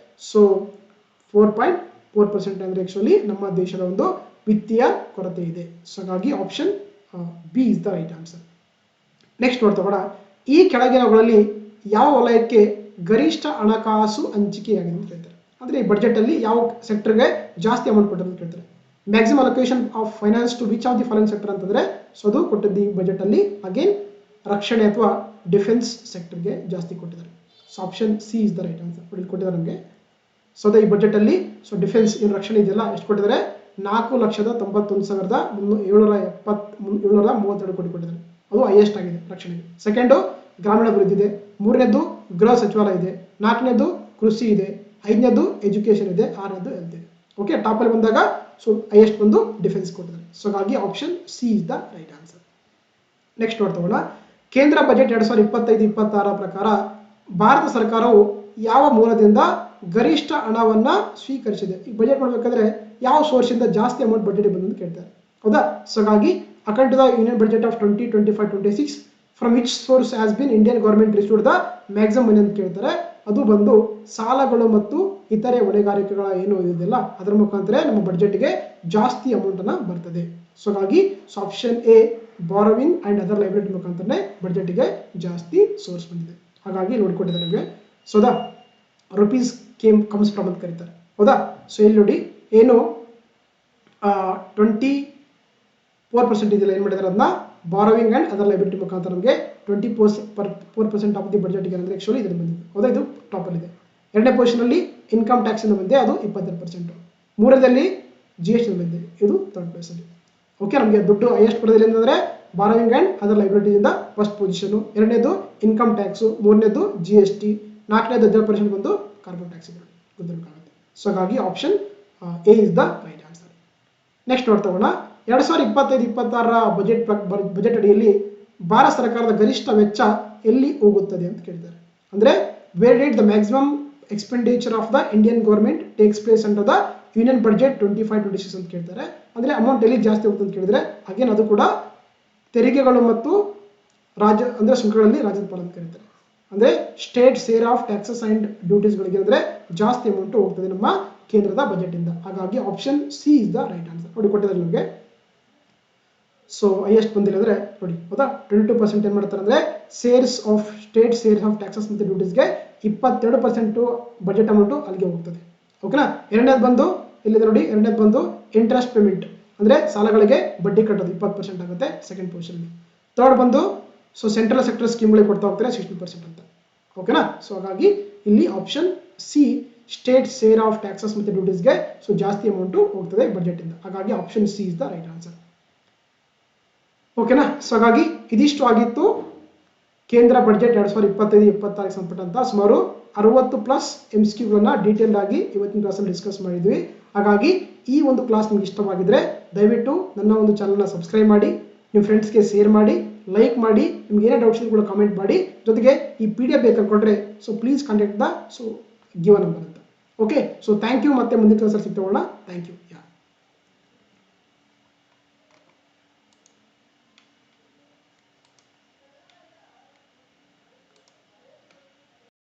ಸೊ 4.4% ಅಂದರೆ ಆಕ್ಚುಲಿ ನಮ್ಮ ದೇಶದ ಒಂದು ವಿತ್ತೀಯ ಕೊರತೆ ಇದೆ. ಸೊ ಹಾಗಾಗಿ option B is the right answer. Next ನೋಡ್ತೋಣ. ಈ ಕೆಳಗಿನವುಗಳಲ್ಲಿ ಯಾವ ವಲಯಕ್ಕೆ ಗರಿಷ್ಠ ಹಣಕಾಸು ಹಂಚಿಕೆಯಾಗಿದೆ ಅಂತ ಕೇಳ್ತಾರೆ. ಅಂದರೆ ಈ ಬಜೆಟ್ ಅಲ್ಲಿ ಯಾವ ಸೆಕ್ಟರ್ಗೆ ಜಾಸ್ತಿ ಅಮೌಂಟ್ ಕೊಟ್ಟರು ಅಂತ ಕೇಳ್ತಾರೆ. Maximum allocation of finance to which of the following sector ಅಂತಂದ್ರೆ ಸೊ ಅದು ಕೊಟ್ಟಿದ್ದು ಈ ಬಜೆಟ್ ಅಲ್ಲಿ ಅಗೇನ್ ರಕ್ಷಣೆ ಅಥವಾ ಡಿಫೆನ್ಸ್ ಸೆಕ್ಟರ್ಗೆ ಜಾಸ್ತಿ ಕೊಟ್ಟಿದ್ದಾರೆ. So option C is the right answer. ಇಲ್ಲಿ ಕೊಟ್ಟಿದ್ದಾರೆ ನಮಗೆ. ಸೊ ಈ ಬಜೆಟ್ ಅಲ್ಲಿ ಸೊ ಡಿಫೆನ್ಸ್ ಏನು ರಕ್ಷಣೆ ಇದೆಯಲ್ಲ ಎಷ್ಟು ಕೊಟ್ಟಿದ್ದಾರೆ 4,91,732 ಕೋಟಿ ಕೊಟ್ಟಿದ್ದಾರೆ. ಅದು ಹೈಯೆಸ್ಟ್ ಆಗಿದೆ ರಕ್ಷಣೆಗೆ. ಸೆಕೆಂಡು ಗ್ರಾಮೀಣಾಭಿವೃದ್ಧಿ ಇದೆ. ಮೂರನೇದು ಗೃಹ ಸಚಿವಾಲಯ ಇದೆ. ನಾಲ್ಕನೇದು ಕೃಷಿ ಇದೆ. ಐದನೇದು ಎಜುಕೇಶನ್ ಇದೆ. ಆರನೇದು ಹೆಲ್ತ್ ಇದೆ. ಓಕೆ. ಟಾಪ್ ಅಲ್ಲಿ ಬಂದಾಗ ಸೊ ಹೈಯೆಸ್ಟ್ ಬಂದು ಡಿಫೆನ್ಸ್ ಕೊಟ್ಟಿದ್ದಾರೆ. ಸೊ ಹಾಗಾಗಿ option C is the right answer. Next ನೋಡ್ತೋಣ. ಕೇಂದ್ರ ಬಜೆಟ್ 2025-26 ಪ್ರಕಾರ ಭಾರತ ಸರ್ಕಾರವು ಯಾವ ಮೂಲದಿಂದ ಗರಿಷ್ಠ ಹಣವನ್ನ ಸ್ವೀಕರಿಸಿದೆ. ಈ ಬಜೆಟ್ ಮಾಡಬೇಕಾದ್ರೆ ಯಾವ ಸೋರ್ಸ್ ಇಂದ ಜಾಸ್ತಿ ಅಮೌಂಟ್ ಬಜೆಟ್ ಬಂದು ಅಂತ ಕೇಳ್ತಾರೆ. ಹೌದಾ. ಸೊ ಹಾಗಾಗಿ according to the union budget of 2025-26 from which source has been Indian government received the maximum money ಅಂತ ಕೇಳ್ತಾರೆ. ಅದು ಬಂದು ಸಾಲಗಳು ಮತ್ತು ಇತರೆ ಹೊಣೆಗಾರಿಕೆಗಳ ಏನು ಇದೆಯಲ್ಲ ಅದರ ಮುಖಾಂತರ ನಮ್ಮ ಬಜೆಟ್ಗೆ ಜಾಸ್ತಿ ಅಮೌಂಟ್ ಅನ್ನ ಬರ್ತದೆ. ಸೊ ಹಾಗಾಗಿ option A borrowing and other liability ಮುಖಾಂತರ ಬಜೆಟ್ಗೆ ಜಾಸ್ತಿ ಸೋರ್ಸ್ ಬಂದಿದೆ. ಹಾಗಾಗಿ ನೋಡಿಕೊಟ್ಟಿದ್ದಾರೆ ನಮಗೆ. So the rupees comes from ಅಂತ ಕರೀತಾರೆ. ಹೌದಾ. ಸೊ ಇಲ್ಲಿ ನೋಡಿ ಏನು 24% ಇದೆಯಲ್ಲ ಏನು ಮಾಡಿದ್ದಾರೆ ಅದನ್ನ ಬಾರೋವಿಂಗ್ ಅಂಡ್ ಅದರ್ ಲೈಬಿಲಿಟಿ ಮುಖಾಂತರ ನಮಗೆ 24% ಆಫ್ ದಿ ಬಜೆಟ್ಗೆ ಅಂದರೆ ಆಕ್ಚುಲಿ ಇದನ್ನು ಬಂದಿದೆ. ಹೌದಾ. ಇದು ಟಾಪ್ ಅಲ್ಲಿ ಇದೆ. ಎರಡನೇ ಪೊಸಿಷನ್ ಅಲ್ಲಿ ಇನ್ಕಮ್ ಟ್ಯಾಕ್ಸ್ ಇಂದ ಬಂದಿದೆ, ಅದು 22%. ಮೂರನೇದಲ್ಲಿ GST ಬಂದಿದೆ, ಇದು ಥರ್ಡ್ ಪ್ಲೇಸ್ ಅಲ್ಲಿ. ಓಕೆ. ನಮಗೆ ದುಡ್ಡು ಹೈಯೆಸ್ಟ್ ಬರೋದಿಲ್ಲ ಅಂತಂದ್ರೆ ಬಾರೋವಿಂಗ್ ಅಂಡ್ ಅದರ್ ಲೈಬಿಲಿಟಿ ಇಂದ ಫಸ್ಟ್ ಪೊಸಿಷನ್, ಎರಡನೇದು ಇನ್ಕಮ್ ಟ್ಯಾಕ್ಸ್, ಮೂರನೇದು GST, ನಾಲ್ಕನೇದು 18% ಬಂದು ಕಾರ್ಪೊರೇಟ್ ಟ್ಯಾಕ್ಸ್ ಇದೆ. ಗೊತ್ತಿರಬೇಕಾಗುತ್ತೆ. ಸೊ ಹಾಗಾಗಿ option A is the right answer. Next ನೋಡ್ತೋಣ. 2025-26 ಬಜೆಟ್ ಅಡಿಯಲ್ಲಿ ಭಾರತ ಸರ್ಕಾರದ ಗರಿಷ್ಠ ವೆಚ್ಚ ಎಲ್ಲಿ ಹೋಗುತ್ತದೆ ಅಂತ ಕೇಳಿದ್ದಾರೆ. ಅಂದ್ರೆ where did the maximum expenditure of the Indian government takes place under the union budget 25-26 ಅಂತ ಕೇಳ್ತಾರೆ. ಅಂದ್ರೆ ಅಮೌಂಟ್ ಎಲ್ಲಿ ಜಾಸ್ತಿ ಹೋಗುತ್ತೆ ಅಂತ ಕೇಳಿದ್ರೆ ಅಗೇನ್ ಅದು ಕೂಡ ತೆರಿಗೆಗಳು ಮತ್ತು ರಾಜ್ಯ ಅಂದ್ರೆ ಸುಂಕಗಳಲ್ಲಿ ರಾಜ್ಯದ ಪಾಲು ಅಂತ ಕರೀತಾರೆ. ಅಂದ್ರೆ state share of taxes and ಡ್ಯೂಟೀಸ್ಗಳಿಗೆ ಅಂದ್ರೆ ಜಾಸ್ತಿ ಅಮೌಂಟ್ ಹೋಗ್ತದೆ ನಮ್ಮ ಕೇಂದ್ರದ ಬಜೆಟ್ ಇಂದ. ಹಾಗಾಗಿ option C is the right answer. ನೋಡಿ ಕೊಟ್ಟಿದ್ದಾರೆ ನಮಗೆ. ಸೊ ಹೈಯೆಸ್ಟ್ ಬಂದಿಲ್ಲ ಅಂದ್ರೆ ನೋಡಿ ಹೌದಾ 22% ಏನು ಮಾಡ್ತಾರೆ ಅಂದ್ರೆ ಶೇರ್ಸ್ ಆಫ್ ಟ್ಯಾಕ್ಸಸ್ ಮತ್ತು ಡ್ಯೂಟೀಸ್ಗೆ 22% ಬಜೆಟ್ ಅಮೌಂಟ್ ಅಲ್ಲಿಗೆ ಹೋಗ್ತದೆ. ಓಕೆನಾ. ಎರಡನೇದು ಬಂದು ಇಲ್ಲಿದೆ ನೋಡಿ. ಎರಡನೇದು ಬಂದು ಇಂಟ್ರೆಸ್ಟ್ ಪೇಮೆಂಟ್ ಅಂದ್ರೆ ಸಾಲಗಳಿಗೆ ಬಡ್ಡಿ ಕಟ್ಟೋದು 20% ಆಗುತ್ತೆ ಸೆಕೆಂಡ್ ಪೊಸಿಷನ್. ಥರ್ಡ್ ಬಂದು ಸೊ ಸೆಂಟ್ರಲ್ ಸೆಕ್ಟರ್ ಸ್ಕೀಮ್ಗಳಿಗೆ ಕೊಡ್ತಾ ಹೋಗ್ತಾರೆ 16% ಅಂತ. ಓಕೆನಾ. ಸೊ ಹಾಗಾಗಿ ಇಲ್ಲಿ option C state share of taxes ಮತ್ತು ಡ್ಯೂಟೀಸ್ಗೆ ಸೊ ಜಾಸ್ತಿ ಅಮೌಂಟ್ ಹೋಗ್ತದೆ ಬಜೆಟ್ ಇಂದ. ಹಾಗಾಗಿ option C is the right answer. ಓಕೆನಾ. ಸೊ ಹಾಗಾಗಿ ಇದಿಷ್ಟು ಆಗಿತ್ತು ಕೇಂದ್ರ ಬಜೆಟ್ 2025-26 ಸಂಬಂಧಪಟ್ಟಂತ ಸುಮಾರು 60+ MCQಗಳನ್ನ ಡೀಟೇಲ್ ಆಗಿ ಇವತ್ತಿನ ಕ್ಲಾಸಲ್ಲಿ ಡಿಸ್ಕಸ್ ಮಾಡಿದ್ವಿ. ಹಾಗಾಗಿ ಈ ಒಂದು ಕ್ಲಾಸ್ ನಿಮ್ಗೆ ಇಷ್ಟವಾಗಿದ್ರೆ ದಯವಿಟ್ಟು ನನ್ನ ಒಂದು ಚಾನಲ್ನ ಸಬ್ಸ್ಕ್ರೈಬ್ ಮಾಡಿ, ನಿಮ್ಮ ಫ್ರೆಂಡ್ಸ್ಗೆ ಶೇರ್ ಮಾಡಿ, ಲೈಕ್ ಮಾಡಿ, ನಿಮ್ಗೆ ಏನೇ ಡೌಟ್ಸ್ ಕೂಡ ಕಮೆಂಟ್ ಮಾಡಿ. ಜೊತೆಗೆ ಈ PDF ಬೇಕಂದ್ರೆ so please contact the so given number ಅಂತ. ಓಕೆ. So thank you. ಮತ್ತೆ ಮುಂದಿನ ಕ್ಲಾಸಲ್ಲಿ ಸಿಗ್ತೋಣ. Thank you.